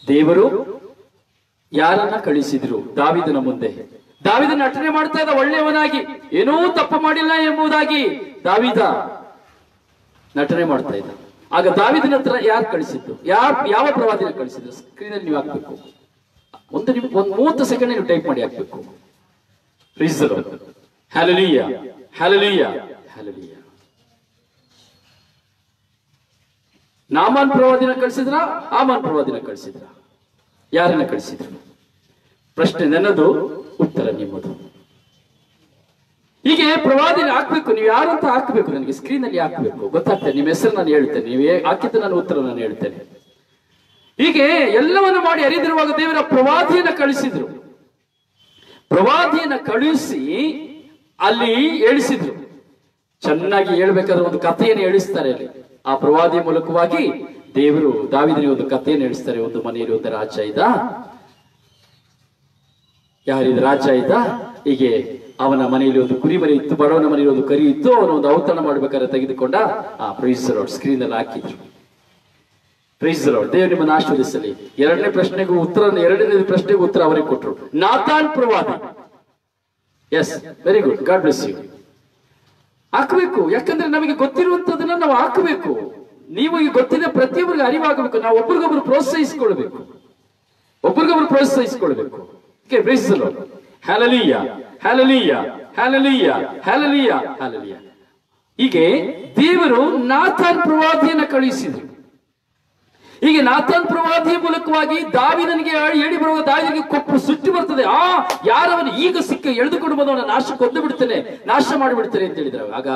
ದೇವರು ಯಾರನ್ನ ಕಳಿಸಿದ್ರು? ದಾವೀದನ ಮುಂದೆ. ದಾವೀದನ ನಟನೆ ಮಾಡ್ತಾ ಇದ್ದ ಒಳ್ಳೆಯವನಾಗಿ, ಏನೂ ತಪ್ಪು ಮಾಡಿಲ್ಲ ಎಂಬುದಾಗಿ ದಾವೀದ ನಟನೆ ಮಾಡ್ತಾ ಇದ್ದ. ಆಗ ದಾವೀದನ ಹತ್ರ ಯಾರು ಕಳಿಸಿದ್ದು, ಯಾವ ಪ್ರವಾದಿನ ಕಳಿಸಿದ್ರು? ಸ್ಕ್ರೀನಲ್ಲಿ ನೀವು ಹಾಕ್ಬೇಕು. ಒಂದು 30 ಸೆಕೆಂಡ್ ನೀವು ಟೈಪ್ ಮಾಡಿ ಹಾಕ್ಬೇಕು. Praise the lord. Hallelujah, hallelujah, hallelujah. Naaman ಪ್ರವಾದಿನ ಕಳಿಸಿದ್ರ, ಆಮಾನ್ ಪ್ರವಾದಿನ ಕಳಿಸಿದ್ರ? ಯಾರನ್ನ ಕಳಿಸಿದ್ರು? ಪ್ರಶ್ನೆ ನನ್ನದು, ಉತ್ತರ ನಿಮ್ಮದು. ಹೀಗೆ ಪ್ರವಾದಿನ ಹಾಕ್ಬೇಕು. ನೀವು ಯಾರು ಅಂತ ಹಾಕ್ಬೇಕು, ನನಗೆ ಸ್ಕ್ರೀನ್ ಅಲ್ಲಿ ಹಾಕ್ಬೇಕು, ಗೊತ್ತಾಗ್ತದೆ. ನಿಮ್ಮ ಹೆಸರು ನಾನು ಹೇಳ್ತೇನೆ, ನೀವು ಹಾಕಿದ್ದು ನಾನು ಉತ್ತರ ನಾನು ಹೇಳ್ತೇನೆ. ಹೀಗೆ ಎಲ್ಲವನ್ನು ಮಾಡಿ ಅರಿದಿರುವಾಗ ದೇವರ ಪ್ರವಾದಿಯನ್ನ ಕಳಿಸಿದ್ರು. ಪ್ರವಾದಿಯನ್ನ ಕಳುಹಿಸಿ ಅಲ್ಲಿ ಹೇಳಿಸಿದ್ರು. ಚೆನ್ನಾಗಿ ಹೇಳ್ಬೇಕಾದ್ರೆ ಒಂದು ಕಥೆಯನ್ನು ಹೇಳಿಸ್ತಾರೆ ಅಲ್ಲಿ. ಆ ಪ್ರವಾದಿಯ ಮೂಲಕವಾಗಿ ದೇವರು ದಾವೀದನಿಗೆ ಒಂದು ಕಥೆಯನ್ನು ಹೇಳಿಸ್ತಾರೆ. ಒಂದು ಮನೆಯಲ್ಲಿ ಒಂದು ರಾಜ ಇದ್ದ. ಯಾರಿದ ರಾಜ ಇದ್ದ? ಹೀಗೆ ಅವನ ಮನೆಯಲ್ಲಿ ಒಂದು ಕುರಿ ಮರಿ ಇತ್ತು, ಬಡವನ ಮನೆಯಲ್ಲಿ ಒಂದು ಕರಿ ಇತ್ತು. ಅವನು ಒಂದು ಔತಣ ಮಾಡ್ಬೇಕಾದ್ರೆ ತೆಗೆದುಕೊಂಡ ಪ್ರೈಸ್ ದಿ ಲಾರ್ಡ್ ಸ್ಕ್ರೀನ್ ಅಲ್ಲಿ ಹಾಕಿದ್ರು. Praise the lord. ದೇವರು ನಿಮ್ಮನ್ನು ಆಶೀರ್ವದಿಸಲಿ. ಎರಡನೇ ಪ್ರಶ್ನೆಗೆ ಉತ್ತರ ಅವರಿಗೆ ಕೊಟ್ಟರು. ನಾತಾನ್ ಪ್ರವಾದಿ. Yes, very good, God bless you. ಹಾಕಬೇಕು, ಯಾಕಂದ್ರೆ ನಮಗೆ ಗೊತ್ತಿರುವಂತದನ್ನ ನಾವು ಹಾಕಬೇಕು. ನೀವು ಈಗ ಗೊತ್ತಿದೆ, ಪ್ರತಿಯೊಬ್ಬರಿಗೆ ಅರಿವಾಗಬೇಕು. ನಾವು ಒಬ್ರಿಗೊಬ್ರು ಪ್ರೋತ್ಸಾಹಿಸಿಕೊಳ್ಬೇಕು, okay, praise the lord. Hallelujah, hallelujah, hallelujah, hallelujah, hallelujah. ಹೀಗೆ ದೇವರು ನಾತಾನ್ ಪ್ರವಾದಿಯನ್ನ ಕಳುಹಿಸಿದ್ರು. ಹೀಗೆ ನಾತಾನ್ ಪ್ರವಾದಿಯ ಮೂಲಕವಾಗಿ ದಾವೀದನಿಗೆ ಹೇಳಿ ಬರುವ ದಾವೀದನಿಗೆ ಕೊಪ್ಪು ಸುಟ್ಟಿ ಬರ್ತದೆ. ಯಾರವನು ಈಗ ಸಿಕ್ಕ ಎಳೆದುಕೊಂಡು ಬಂದವನ ನಾಶ ಕೊಂದು ಬಿಡ್ತೇನೆ, ನಾಶ ಮಾಡಿಬಿಡ್ತೇನೆ ಅಂತ ಹೇಳಿದ್ರು. ಆಗ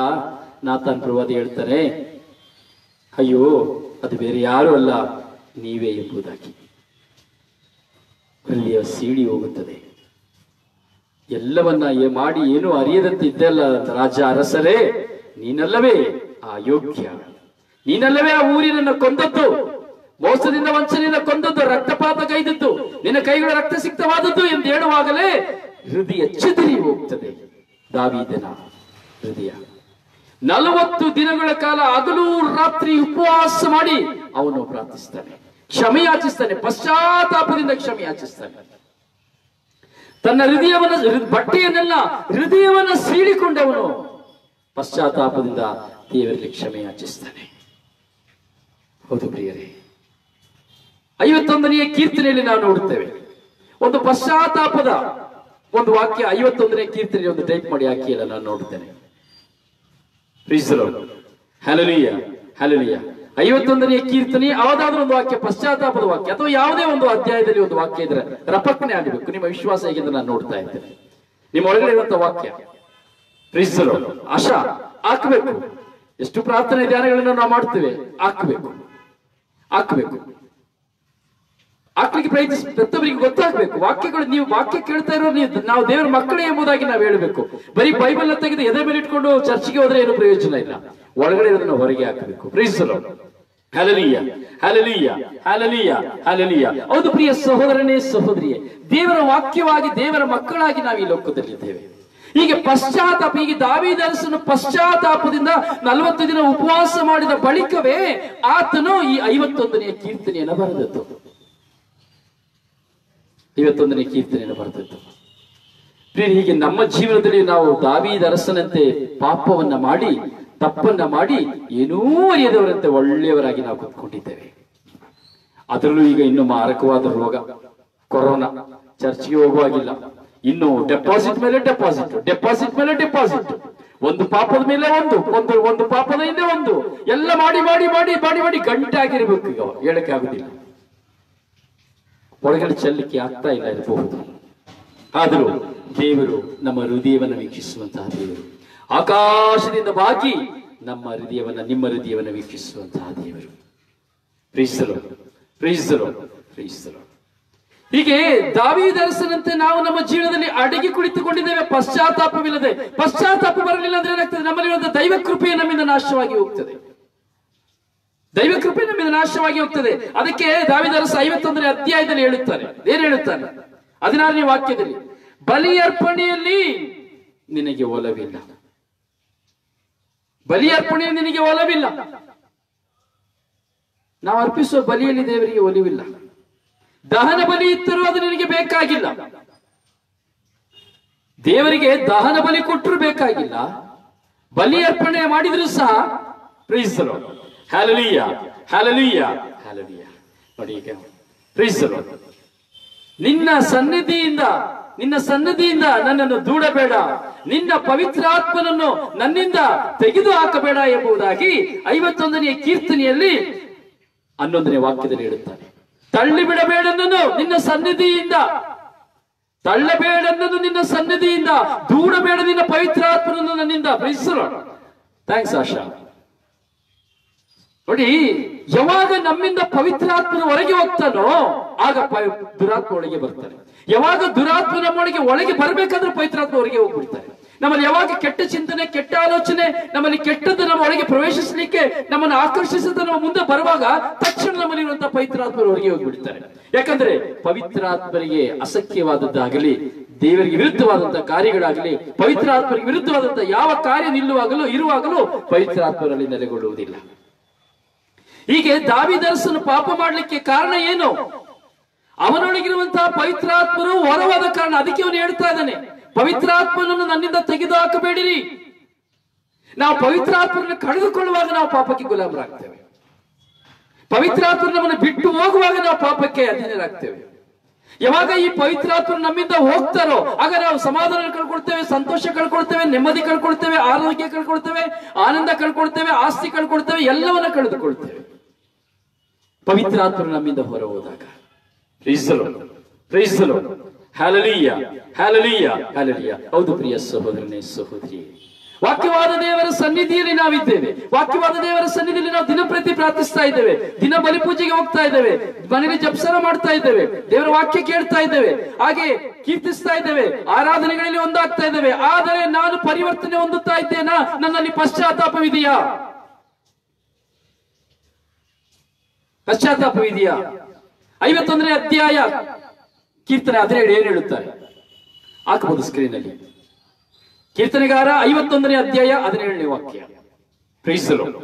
ನಾತಾನ್ ಪ್ರವಾದಿ ಹೇಳ್ತಾರೆ, ಅಯ್ಯೋ ಅದು ಬೇರೆ ಯಾರು ಅಲ್ಲ, ನೀವೇ ಎಂಬುದಾಗಿ. ಹೃದಯ ಸೀಳಿ ಹೋಗುತ್ತದೆ. ಎಲ್ಲವನ್ನ ಮಾಡಿ ಏನು ಅರಿಯದಂತೆ ಇದ್ದಲ್ಲ ರಾಜ, ಅರಸರೇ, ನೀನಲ್ಲವೇ ಆ ಯೋಗ್ಯ, ನೀನಲ್ಲವೇ ಆ ಊರಿನನ್ನ ಕೊಂದದ್ದು, ಮೋಸದಿಂದ ವಂಚನೆಯಿಂದ ಕೊಂದದ್ದು, ರಕ್ತಪಾತ ಕೈದದ್ದು, ನಿನ್ನ ಕೈಗಳ ರಕ್ತ ಸಿಕ್ತವಾದದ್ದು ಎಂದು ಹೇಳುವಾಗಲೇ ಹೃದಯ ಚದುರಿ ಹೋಗ್ತದೆ. ದಾವೀದನ ಹೃದಯ 40 ದಿನಗಳ ಕಾಲ ಹಗಲು ರಾತ್ರಿ ಉಪವಾಸ ಮಾಡಿ ಅವನು ಪ್ರಾರ್ಥಿಸ್ತಾನೆ, ಕ್ಷಮೆ ಯಾಚಿಸ್ತಾನೆ, ಪಶ್ಚಾತ್ತಾಪದಿಂದ ಕ್ಷಮೆ ಯಾಚಿಸ್ತಾನೆ. ತನ್ನ ಬಟ್ಟೆಯನ್ನೆಲ್ಲ ಹೃದಯವನ್ನ ಸೀಳಿಕೊಂಡವನು ಪಶ್ಚಾತ್ತಾಪದಿಂದ ದೇವರಲ್ಲಿ ಕ್ಷಮೆ ಯಾಚಿಸ್ತಾನೆ. ಹೌದು ಪ್ರಿಯರೇ, 51ನೇ ಕೀರ್ತನೆಯಲ್ಲಿ ನಾವು ನೋಡುತ್ತೇವೆ ಒಂದು ಪಶ್ಚಾತ್ತಾಪದ ಒಂದು ವಾಕ್ಯ. 51ನೇ ಕೀರ್ತನೆ ಒಂದು ಟೈಪ್ ಮಾಡಿ ಹಾಕಿಯಲ್ಲ, ನಾನು ನೋಡುತ್ತೇನೆ. Praise the lord, hallelujah, hallelujah. 51ನೇ ಕೀರ್ತನೆ ಯಾವುದಾದ್ರೂ ಒಂದು ವಾಕ್ಯ, ಪಶ್ಚಾತ್ತಾಪದ ವಾಕ್ಯ ಅಥವಾ ಯಾವುದೇ ಒಂದು ಅಧ್ಯಾಯದಲ್ಲಿ ಒಂದು ವಾಕ್ಯ ಇದ್ರೆ ರಪಕ್ಕನೆ ಆಗಬೇಕು. ನಿಮ್ಮ ವಿಶ್ವಾಸ ಹೇಗೆಂದ್ರೆ ನಾನು ನೋಡ್ತಾ ಇದ್ದೇನೆ, ನಿಮ್ಮ ಒಳಗಡೆ ಇರುವಂತಹ ವಾಕ್ಯ. Praise the lord. ಆಶಾ ಹಾಕಬೇಕು. ಎಷ್ಟು ಪ್ರಾರ್ಥನೆ ಧ್ಯಾನಗಳನ್ನು ನಾವು ಮಾಡ್ತೇವೆ, ಹಾಕಬೇಕು, ಹಾಕ್ಲಿಕ್ಕೆ ಪ್ರಯತ್ನಿಸಿ. ಮತ್ತೊಬ್ಬರಿಗೆ ಗೊತ್ತಾಗಬೇಕು ವಾಕ್ಯಗಳು. ನೀವು ವಾಕ್ಯ ಕೇಳ್ತಾ ಇರೋ ನಾವು ದೇವರ ಮಕ್ಕಳೇ ಎಂಬುದಾಗಿ ನಾವು ಹೇಳಬೇಕು. ಬರೀ ಬೈಬಲ್ ತೆಗೆದು ಎದೆ ಮೇಲೆ ಇಟ್ಕೊಂಡು ಚರ್ಚಿಗೆ ಹೋದ್ರೆ ಏನು ಪ್ರಯೋಜನ ಇಲ್ಲ. ಒಳಗಡೆ ಇರೋದನ್ನ ಹೊರಗೆ ಹಾಕಬೇಕು. Praise the lord, hallelujah, hallelujah, hallelujah, hallelujah. ಹೌದು ಪ್ರಿಯ ಸಹೋದರನೇ ಸಹೋದರಿಯೇ, ದೇವರ ವಾಕ್ಯವಾಗಿ ದೇವರ ಮಕ್ಕಳಾಗಿ ನಾವು ಈ ಲೋಕದಲ್ಲಿದ್ದೇವೆ. ಹೀಗೆ ಪಶ್ಚಾತ್ತಾಪ, ಹೀಗೆ ದಾವೀದ ಅರಸನು ಪಶ್ಚಾತ್ತಾಪದಿಂದ 40 ದಿನ ಉಪವಾಸ ಮಾಡಿದ ಬಳಿಕವೇ ಆತನು ಈ 51ನೇ ಕೀರ್ತನೆಯನ್ನು ಬರೆದದ್ದು. 51ನೇ ಕೀರ್ತನೆಯನ್ನು ಬರೆದದ್ದು. ಹೀಗೆ ನಮ್ಮ ಜೀವನದಲ್ಲಿ ನಾವು ದಾವೀದ ಅರಸನಂತೆ ಪಾಪವನ್ನ ಮಾಡಿ, ತಪ್ಪನ್ನ ಮಾಡಿ, ಏನೂ ಅರಿಯದವರಂತೆ ಒಳ್ಳೆಯವರಾಗಿ ನಾವು ಕೂತ್ಕೊಂಡಿದ್ದೇವೆ. ಅದರಲ್ಲೂ ಈಗ ಇನ್ನು ಮಾರಕವಾದ ರೋಗ ಕೊರೋನಾ. ಚರ್ಚ್ಗೆ ಹೋಗುವಾಗಿಲ್ಲ, ಇನ್ನು ಡೆಪಾಸಿಟ್ ಮೇಲೆ ಡೆಪಾಸಿಟ್, ಡೆಪಾಸಿಟ್ ಮೇಲೆ ಡೆಪಾಸಿಟ್, ಒಂದು ಪಾಪದ ಮೇಲೆ ಒಂದು ಪಾಪದ ಹಿಂದೆ ಒಂದು, ಎಲ್ಲ ಮಾಡಿ ಮಾಡಿ ಮಾಡಿ ಮಾಡಿ ಮಾಡಿ ಗಂಟೆ ಆಗಿರ್ಬೇಕು. ಈಗ ಹೇಳಕ್ಕೆ ಆಗುದಿಲ್ಲ, ಒಳಗಡೆ ಚೆಲ್ಲಕ್ಕೆ ಆಗ್ತಾ ಇಲ್ಲ ಇರಬಹುದು. ಆದರೂ ದೇವರು ನಮ್ಮ ಹೃದಯವನ್ನು ವೀಕ್ಷಿಸುವಂತಹ ದೇವರು, ಆಕಾಶದಿಂದ ಬಾಗಿ ನಮ್ಮ ಹೃದಯವನ್ನ, ನಿಮ್ಮ ಹೃದಯವನ್ನು ವೀಕ್ಷಿಸುವಂತಹ ದೇವರು. Praise the lord, praise the lord, praise the lord. ಹೀಗೆ ದಾವೀದ ಅರಸನಂತೆ ನಾವು ನಮ್ಮ ಜೀವನದಲ್ಲಿ ಅಡಗಿ ಕುಳಿತುಕೊಂಡಿದ್ದೇವೆ ಪಶ್ಚಾತ್ತಾಪವಿಲ್ಲದೆ. ಪಶ್ಚಾತ್ತಾಪ ಬರಲಿಲ್ಲ ಅಂದ್ರೆ ಏನಾಗ್ತದೆ? ನಮ್ಮಲ್ಲಿರುವಂತಹ ದೈವ ಕೃಪೆ ನಮ್ಮಿಂದ ನಾಶವಾಗಿ ಹೋಗ್ತದೆ. ದೈವ ಕೃಪೆ ನಮ್ಮಿಂದ ನಾಶವಾಗಿ ಹೋಗ್ತದೆ. ಅದಕ್ಕೆ ದಾವೀದ ಅರಸ 51ನೇ ಅಧ್ಯಾಯದಲ್ಲಿ ಹೇಳುತ್ತಾರೆ. ಏನ್ ಹೇಳುತ್ತಾನೆ? 16ನೇ ವಾಕ್ಯದಲ್ಲಿ, ಬಲಿಯರ್ಪಣೆಯಲ್ಲಿ ನಿನಗೆ ಒಲವಿಲ್ಲ, ಬಲಿಯರ್ಪಣೆಯಲ್ಲಿ ನಿನಗೆ ಒಲವಿಲ್ಲ. ನಾವು ಅರ್ಪಿಸುವ ಬಲಿಯಲ್ಲಿ ದೇವರಿಗೆ ಒಲವಿಲ್ಲ. ದಹನ ಬಲಿ ಇತ್ತರೂ ಅದು ನಿನಗೆ ಬೇಕಾಗಿಲ್ಲ. ದೇವರಿಗೆ ದಹನ ಬಲಿ ಕೊಟ್ಟರು ಬೇಕಾಗಿಲ್ಲ, ಬಲಿ ಅರ್ಪಣೆ ಮಾಡಿದ್ರು ಸಹ praise the lord. Hallelujah, hallelujah, hallelujah. ನೋಡಿ ಈಗ ಪ್ರೈಸ್ ದಿ ಲಾರ್ಡ್. ನಿನ್ನ ಸನ್ನಿಧಿಯಿಂದ ನನ್ನನ್ನು ದೂಡಬೇಡ, ನಿನ್ನ ಪವಿತ್ರಾತ್ಮನನ್ನು ನನ್ನಿಂದ ತೆಗೆದು ಹಾಕಬೇಡ ಎಂಬುದಾಗಿ 51ನೇ ಕೀರ್ತನೆಯಲ್ಲಿ 11ನೇ ವಾಕ್ಯದಲ್ಲಿ ಹೇಳುತ್ತಾನೆ. ತಳ್ಳಿಬಿಡಬೇಡ ನನ್ನನ್ನು ನಿನ್ನ ಸನ್ನಿಧಿಯಿಂದ, ತಳ್ಳಬೇಡ ನನ್ನನ್ನು ನಿನ್ನ ಸನ್ನಿಧಿಯಿಂದ, ದೂಡಬೇಡ ನಿನ್ನ ಪವಿತ್ರಾತ್ಮನನ್ನು ನನ್ನಿಂದ. Praise the lord. Thanks Asha. ನೋಡಿ, ಯಾವಾಗ ನಮ್ಮಿಂದ ಪವಿತ್ರಾತ್ಮನ ಹೊರಗೆ ಹೋಗ್ತಾನೋ ಆಗ ದುರಾತ್ಮ ಒಳಗೆ ಬರ್ತಾನೆ. ಯಾವಾಗ ದುರಾತ್ಮ ನಮ್ಮೊಳಗೆ ಒಳಗೆ ಬರ್ಬೇಕಾದ್ರೆ ಪವಿತ್ರಾತ್ಮ ಹೊರಗೆ ಹೋಗ್ಬಿಡ್ತಾರೆ. ನಮ್ಮಲ್ಲಿ ಯಾವಾಗ ಕೆಟ್ಟ ಚಿಂತನೆ, ಕೆಟ್ಟ ಆಲೋಚನೆ, ನಮ್ಮಲ್ಲಿ ಕೆಟ್ಟದ್ದು ನಮ್ಮ ಒಳಗೆ ಪ್ರವೇಶಿಸಲಿಕ್ಕೆ ನಮ್ಮನ್ನು ಆಕರ್ಷಿಸುತ್ತೆ, ನಮ್ಮ ಮುಂದೆ ಬರುವಾಗ ತಕ್ಷಣ ನಮ್ಮಲ್ಲಿರುವಂತಹ ಪವಿತ್ರಾತ್ಮರು ಹೊರಗೆ ಹೋಗ್ಬಿಡ್ತಾರೆ. ಯಾಕಂದ್ರೆ ಪವಿತ್ರಾತ್ಮರಿಗೆ ಅಸಖ್ಯವಾದದ್ದಾಗಲಿ, ದೇವರಿಗೆ ವಿರುದ್ಧವಾದಂತಹ ಕಾರ್ಯಗಳಾಗಲಿ, ಪವಿತ್ರಾತ್ಮರಿಗೆ ವಿರುದ್ಧವಾದಂತಹ ಯಾವ ಕಾರ್ಯ ನಿಲ್ಲುವಾಗಲೂ ಇರುವಾಗಲೂ ಪವಿತ್ರಾತ್ಮರಲ್ಲಿ ನೆಲೆಗೊಳ್ಳುವುದಿಲ್ಲ. ಹೀಗೆ ದಾವೀದರಸನು ಪಾಪ ಮಾಡಲಿಕ್ಕೆ ಕಾರಣ ಏನು? ಅವನೊಳಗಿರುವಂತಹ ಪವಿತ್ರಾತ್ಮರು ಹೊರವಾದ ಕಾರಣ. ಅದಕ್ಕೆ ಅವನು ಹೇಳ್ತಾ ಇದ್ದಾನೆ, ಪವಿತ್ರಾತ್ಮನನ್ನು ನನ್ನಿಂದ ತೆಗೆದು ಹಾಕಬೇಡಿರಿ. ನಾವು ಪವಿತ್ರಾತ್ಮರನ್ನು ಕಳೆದುಕೊಳ್ಳುವಾಗ ನಾವು ಪಾಪಕ್ಕೆ ಗುಲಾಮರಾಗ್ತೇವೆ. ಪವಿತ್ರಾತ್ಮ ನಮ್ಮನ್ನು ಬಿಟ್ಟು ಹೋಗುವಾಗ ನಾವು ಪಾಪಕ್ಕೆ ಅಧೀನರಾಗ್ತೇವೆ. ಯಾವಾಗ ಈ ಪವಿತ್ರಾತ್ಮ ನಮ್ಮಿಂದ ಹೋಗ್ತಾರೋ ಆಗ ನಾವು ಸಮಾಧಾನ ಕಳ್ಕೊಳ್ತೇವೆ, ಸಂತೋಷ ಕಳ್ಕೊಳ್ತೇವೆ, ನೆಮ್ಮದಿ ಕಳ್ಕೊಳ್ತೇವೆ, ಆರೋಗ್ಯ ಕಳ್ಕೊಳ್ತೇವೆ, ಆನಂದ ಕಳ್ಕೊಳ್ತೇವೆ, ಆಸ್ತಿ ಕಳ್ಕೊಳ್ತೇವೆ, ಎಲ್ಲವನ್ನ ಕಳೆದುಕೊಳ್ತೇವೆ ಪವಿತ್ರಾತ್ಮ ನಮ್ಮಿಂದ ಹೊರ ಹೋದಾಗ. Praise the lord, praise the lord, hallelujah, hallelujah, hallelujah. ಹೌದು ಪ್ರಿಯ ಸಹೋದರನೇ, ಸಹೋದರಿ, ವಾಕ್ಯವಾದ ದೇವರ ಸನ್ನಿಧಿಯಲ್ಲಿ ನಾವಿದ್ದೇವೆ. ವಾಕ್ಯವಾದ ದೇವರ ಸನ್ನಿಧಿಯಲ್ಲಿ ನಾವು ದಿನಪ್ರತಿ ಪ್ರಾರ್ಥಿಸ್ತಾ ಇದ್ದೇವೆ, ದಿನ ಬಲಿಪೂಜೆಗೆ ಹೋಗ್ತಾ ಇದ್ದೇವೆ, ಮನೆಯಲ್ಲಿ ಜಪಸರ ಮಾಡ್ತಾ ಇದ್ದೇವೆ, ದೇವರ ವಾಕ್ಯ ಕೇಳ್ತಾ ಇದ್ದೇವೆ, ಹಾಗೆ ಕೀರ್ತಿಸ್ತಾ ಇದ್ದೇವೆ, ಆರಾಧನೆಗಳಲ್ಲಿ ಒಂದಾಗ್ತಾ ಇದ್ದೇವೆ. ಆದರೆ ನಾನು ಪರಿವರ್ತನೆ ಹೊಂದುತ್ತಾ ಇದ್ದೇನಾ? ನನ್ನಲ್ಲಿ ಪಶ್ಚಾತ್ತಾಪವಿದೆಯಾ? ಪಶ್ಚಾತ್ತಾಪವಿದೆಯಾ? 51ನೇ ಅಧ್ಯಾಯ ಕೀರ್ತನೆ 17 ಏನು ಹೇಳುತ್ತಾರೆ? ಹಾಕಬಹುದು ಸ್ಕ್ರೀನ್ ಅಲ್ಲಿ. ಕೀರ್ತನೆಗಾರ 51ನೇ ಅಧ್ಯಾಯ 17ನೇ ವಾಕ್ಯ. Praise the lord,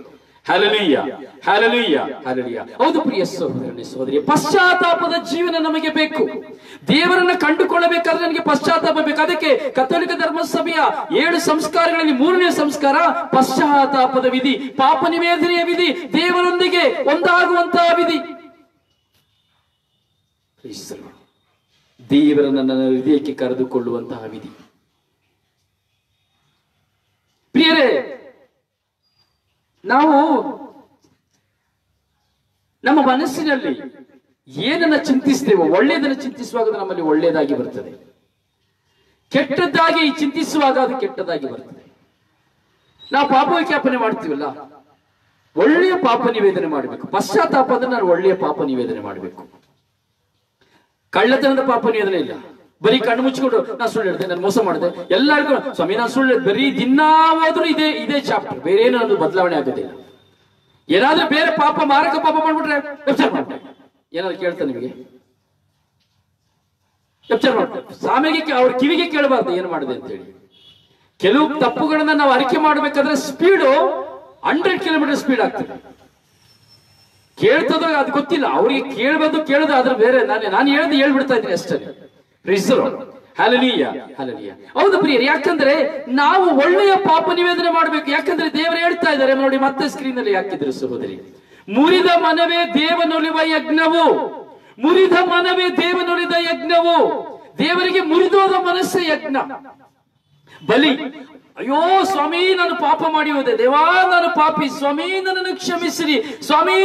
hallelujah, hallelujah, hallelujah. ಹೌದು ಪ್ರಿಯ ಸಹೋದರನೇ, ಸಹೋದರಿ, ಪಶ್ಚಾತ್ತಾಪದ ಜೀವನ ನಮಗೆ ಬೇಕು. ದೇವರನ್ನ ಕಂಡುಕೊಳ್ಳಬೇಕಾದ್ರೆ ನನಗೆ ಪಶ್ಚಾತ್ತಾಪ ಬೇಕು. ಅದಕ್ಕೆ ಕಥೋಲಿಕ ಧರ್ಮಸಭೆಯ 7 ಸಂಸ್ಕಾರಗಳಲ್ಲಿ 3ನೇ ಸಂಸ್ಕಾರ ಪಶ್ಚಾತ್ತಾಪದ ವಿಧಿ, ಪಾಪ ನಿವೇದನೆಯ ವಿಧಿ, ದೇವರೊಂದಿಗೆ ಒಂದಾಗುವಂತಹ ವಿಧಿ. ದೇವರನ್ನ ನನ್ನ ಹೃದಯಕ್ಕೆ ಕರೆದುಕೊಳ್ಳುವಂತಹ ವಿಧಿ. ಪ್ರಿಯರೇ, ನಾವು ನಮ್ಮ ಮನಸ್ಸಿನಲ್ಲಿ ಏನನ್ನ ಚಿಂತಿಸ್ತೇವೋ, ಒಳ್ಳೆಯದನ್ನು ಚಿಂತಿಸುವಾಗ ನಮ್ಮಲ್ಲಿ ಒಳ್ಳೆಯದಾಗಿ ಬರ್ತದೆ, ಕೆಟ್ಟದ್ದಾಗಿ ಚಿಂತಿಸುವಾಗ ಅದು ಕೆಟ್ಟದಾಗಿ ಬರ್ತದೆ. ನಾವು ಪಾಪ ವಿಜ್ಞಾಪನೆ ಮಾಡ್ತೀವಲ್ಲ, ಒಳ್ಳೆಯ ಪಾಪ ನಿವೇದನೆ ಮಾಡಬೇಕು. ಪಶ್ಚಾತ್ತಾಪ ಅಂದ್ರೆ ನಾನು ಒಳ್ಳೆಯ ಪಾಪ ನಿವೇದನೆ ಮಾಡಬೇಕು. ಕಳ್ಳತನದ ಪಾಪ ನಿವೇದನೆ ಇಲ್ಲ. ಬರೀ ಕಣ್ಣು ಮುಚ್ಚಿಕೊಂಡು ನಾನು ಸುಳ್ಳು ಹೇಳಿದೆ, ನಾನು ಮೋಸ ಮಾಡಿದೆ, ಎಲ್ಲರಿಗೂ ಸ್ವಾಮಿ ನಾನು ಸುಳ್ಳು, ಬರೀ ದಿನ ಹೋದ್ರು ಇದೇ ಚಾಪ್ಟರ್, ಬೇರೆ ಏನು ಅದು ಬದಲಾವಣೆ ಆಗೋದಿಲ್ಲ. ಏನಾದ್ರೂ ಬೇರೆ ಪಾಪ, ಮಾರಕ ಪಾಪ ಮಾಡ್ಬಿಟ್ರೆ ವೆಬ್ಸೈಟ್ ಮಾಡ್ತಾರೆ, ಏನಾದ್ರು ಕೇಳ್ತಾರೆ ನಿಮಗೆ? ವೆಬ್ಸೈಟ್ ಮಾಡ್ತಾರೆ. ಸಾಮಿಗೆ ಅವ್ರ ಕಿವಿಗೆ ಕೇಳಬಾರ್ದು ಏನು ಮಾಡಿದೆ ಅಂತ ಹೇಳಿ. ಕೆಲವು ತಪ್ಪುಗಳನ್ನ ನಾವು ಅರಿಕೆ ಮಾಡಬೇಕಾದ್ರೆ ಸ್ಪೀಡು 100 ಕಿಲೋಮೀಟರ್ ಸ್ಪೀಡ್ ಆಗ್ತದೆ. ಕೇಳ್ತದ ಅದು ಗೊತ್ತಿಲ್ಲ ಅವ್ರಿಗೆ, ಕೇಳಬಾರ್ದು, ಕೇಳೋದು ಅದ್ರ ಬೇರೆ. ನಾನು ಹೇಳ್ಬಿಡ್ತಾ ಇದ್ದೀನಿ ಅಷ್ಟೇ. Praise the lord, hallelujah, hallelujah. ಹೌದು ಪ್ರಿಯರೇ, ಯಾಕಂದ್ರೆ ನಾವು ಒಳ್ಳೆಯ ಪಾಪ ನಿವೇದನೆ ಮಾಡಬೇಕು. ಯಾಕಂದ್ರೆ ದೇವರು ಹೇಳ್ತಾ ಇದ್ದಾರೆ ನೋಡಿ, ಮತ್ತೆ ಸ್ಕ್ರೀನ್ ಅಲ್ಲಿ ಹಾಕಿದ್ರು ಸಹೋದರಿ, ಮುರಿದ ಮನವೇ ದೇವನೊಲಿವ ಯಜ್ಞವು, ಮುರಿದ ಮನವೇ ದೇವನೊಲಿದ ಯಜ್ಞವು. ದೇವರಿಗೆ ಮುರಿದೋದ ಮನಸ್ಸೇ ಯಜ್ಞ, ಬಲಿ. ಅಯ್ಯೋ ಸ್ವಾಮಿ ನಾನು ಪಾಪ ಮಾಡಿ ಹೋದೆ, ದೇವಾ ನಾನು ಪಾಪಿ, ಸ್ವಾಮಿ ನನ್ನನ್ನು ಕ್ಷಮಿಸಿರಿ ಸ್ವಾಮಿ.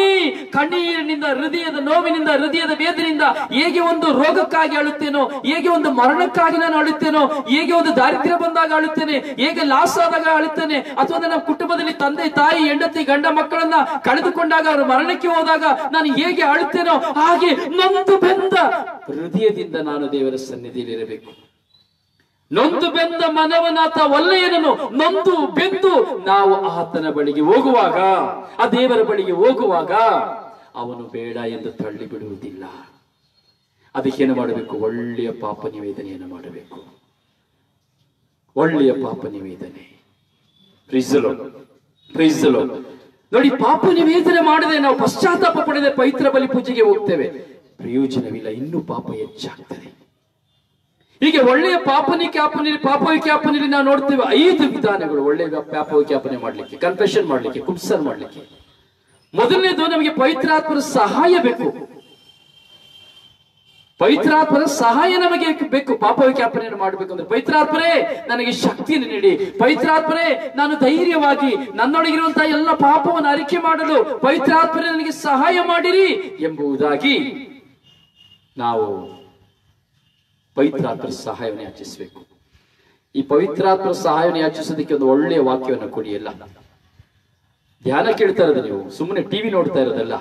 ಕಣ್ಣೀರಿನಿಂದ, ಹೃದಯದ ನೋವಿನಿಂದ, ಹೃದಯದ ವೇದನೆಯಿಂದ ಹೇಗೆ ಒಂದು ರೋಗಕ್ಕಾಗಿ ಅಳುತ್ತೇನೋ, ಹೇಗೆ ಒಂದು ಮರಣಕ್ಕಾಗಿ ನಾನು ಅಳುತ್ತೇನೋ, ಹೇಗೆ ಒಂದು ದಾರಿದ್ರ್ಯ ಬಂದಾಗ ಅಳುತ್ತೇನೆ, ಹೇಗೆ ಲಾಸ್ ಆದಾಗ ಅಳುತ್ತೇನೆ, ಅಥವಾ ನನ್ನ ಕುಟುಂಬದಲ್ಲಿ ತಂದೆ ತಾಯಿ ಹೆಂಡತಿ ಗಂಡ ಮಕ್ಕಳನ್ನ ಕಳೆದುಕೊಂಡಾಗ, ಅವರು ಮರಣಕ್ಕೆ ಹೋದಾಗ ನಾನು ಹೇಗೆ ಅಳುತ್ತೇನೋ, ಹಾಗೆ ನೊಂದು ಬೆಂದ ಹೃದಯದಿಂದ ನಾನು ದೇವರ ಸನ್ನಿಧಿಯಲ್ಲಿ ಇರಬೇಕು. ನೊಂದು ಬೆಂದ ಮನವನಾಥ ಒಳ್ಳೆಯನನು. ನೊಂದು ಬೆಂದು ನಾವು ಆತನ ಬಳಿಗೆ ಹೋಗುವಾಗ, ಆ ದೇವರ ಬಳಿಗೆ ಹೋಗುವಾಗ ಅವನು ಬೇಡ ಎಂದು ತಳ್ಳಿ ಬಿಡುವುದಿಲ್ಲ. ಅದಕ್ಕೇನು ಮಾಡಬೇಕು? ಒಳ್ಳೆಯ ಪಾಪ ನಿವೇದನೆಯನ್ನು ಮಾಡಬೇಕು. ಒಳ್ಳೆಯ ಪಾಪ ನಿವೇದನೆ. Praise the lord, praise the Lord. ನೋಡಿ, ಪಾಪ ನಿವೇದನೆ ಮಾಡದೆ ನಾವು ಪಶ್ಚಾತ್ತಾಪ ಪಡೆದ ಪವಿತ್ರ ಬಲಿ ಪೂಜೆಗೆ ಹೋಗ್ತೇವೆ, ಪ್ರಯೋಜನವಿಲ್ಲ, ಇನ್ನೂ ಪಾಪ ಹೆಚ್ಚಾಗ್ತದೆ. ಹೀಗೆ ಒಳ್ಳೆಯ ಪಾಪವಿಜ್ಞಾಪನೆಯಲ್ಲಿ ನಾವು ನೋಡ್ತೇವೆ 5 ವಿಧಾನಗಳು ಒಳ್ಳೆಯ ಪಾಪವಿಜ್ಞಾಪನೆ ಮಾಡ್ಲಿಕ್ಕೆ, ಕನ್ಫೆಷನ್ ಮಾಡ್ಲಿಕ್ಕೆ, ಕುಂಸರ್ ಮಾಡ್ಲಿಕ್ಕೆ. ಮೊದಲನೇದು, ನಮಗೆ ಪವಿತ್ರಾತ್ಮರ ಸಹಾಯ ಬೇಕು. ಪವಿತ್ರಾತ್ಮರ ಸಹಾಯ ನಮಗೆ ಬೇಕು. ಪಾಪವಿಜ್ಞಾಪನೆಯನ್ನು ಮಾಡಬೇಕು ಅಂದ್ರೆ, ಪವಿತ್ರಾತ್ಮರೇ ನನಗೆ ಶಕ್ತಿಯನ್ನು ನೀಡಿ, ಪವಿತ್ರಾತ್ಮರೇ ನಾನು ಧೈರ್ಯವಾಗಿ ನನ್ನೊಳಗಿರುವಂತಹ ಎಲ್ಲ ಪಾಪವನ್ನು ಅರಿಕೆ ಮಾಡಲು ಪವಿತ್ರಾತ್ಮರೇ ನನಗೆ ಸಹಾಯ ಮಾಡಿರಿ ಎಂಬುದಾಗಿ ನಾವು ಪವಿತ್ರಾತ್ಮರ ಸಹಾಯವನ್ನು ಯಾಚಿಸಬೇಕು. ಈ ಪವಿತ್ರಾತ್ಮರ ಸಹಾಯವನ್ನು ಯಾಚಿಸೋದಕ್ಕೆ ಒಂದು ಒಳ್ಳೆಯ ವಾಕ್ಯವನ್ನು ಕೊಡಿ. ಎಲ್ಲ ಧ್ಯಾನ ಕೇಳ್ತಾ ಇರೋದು, ನೀವು ಸುಮ್ಮನೆ ಟಿವಿ ನೋಡ್ತಾ ಇರೋದಲ್ಲ.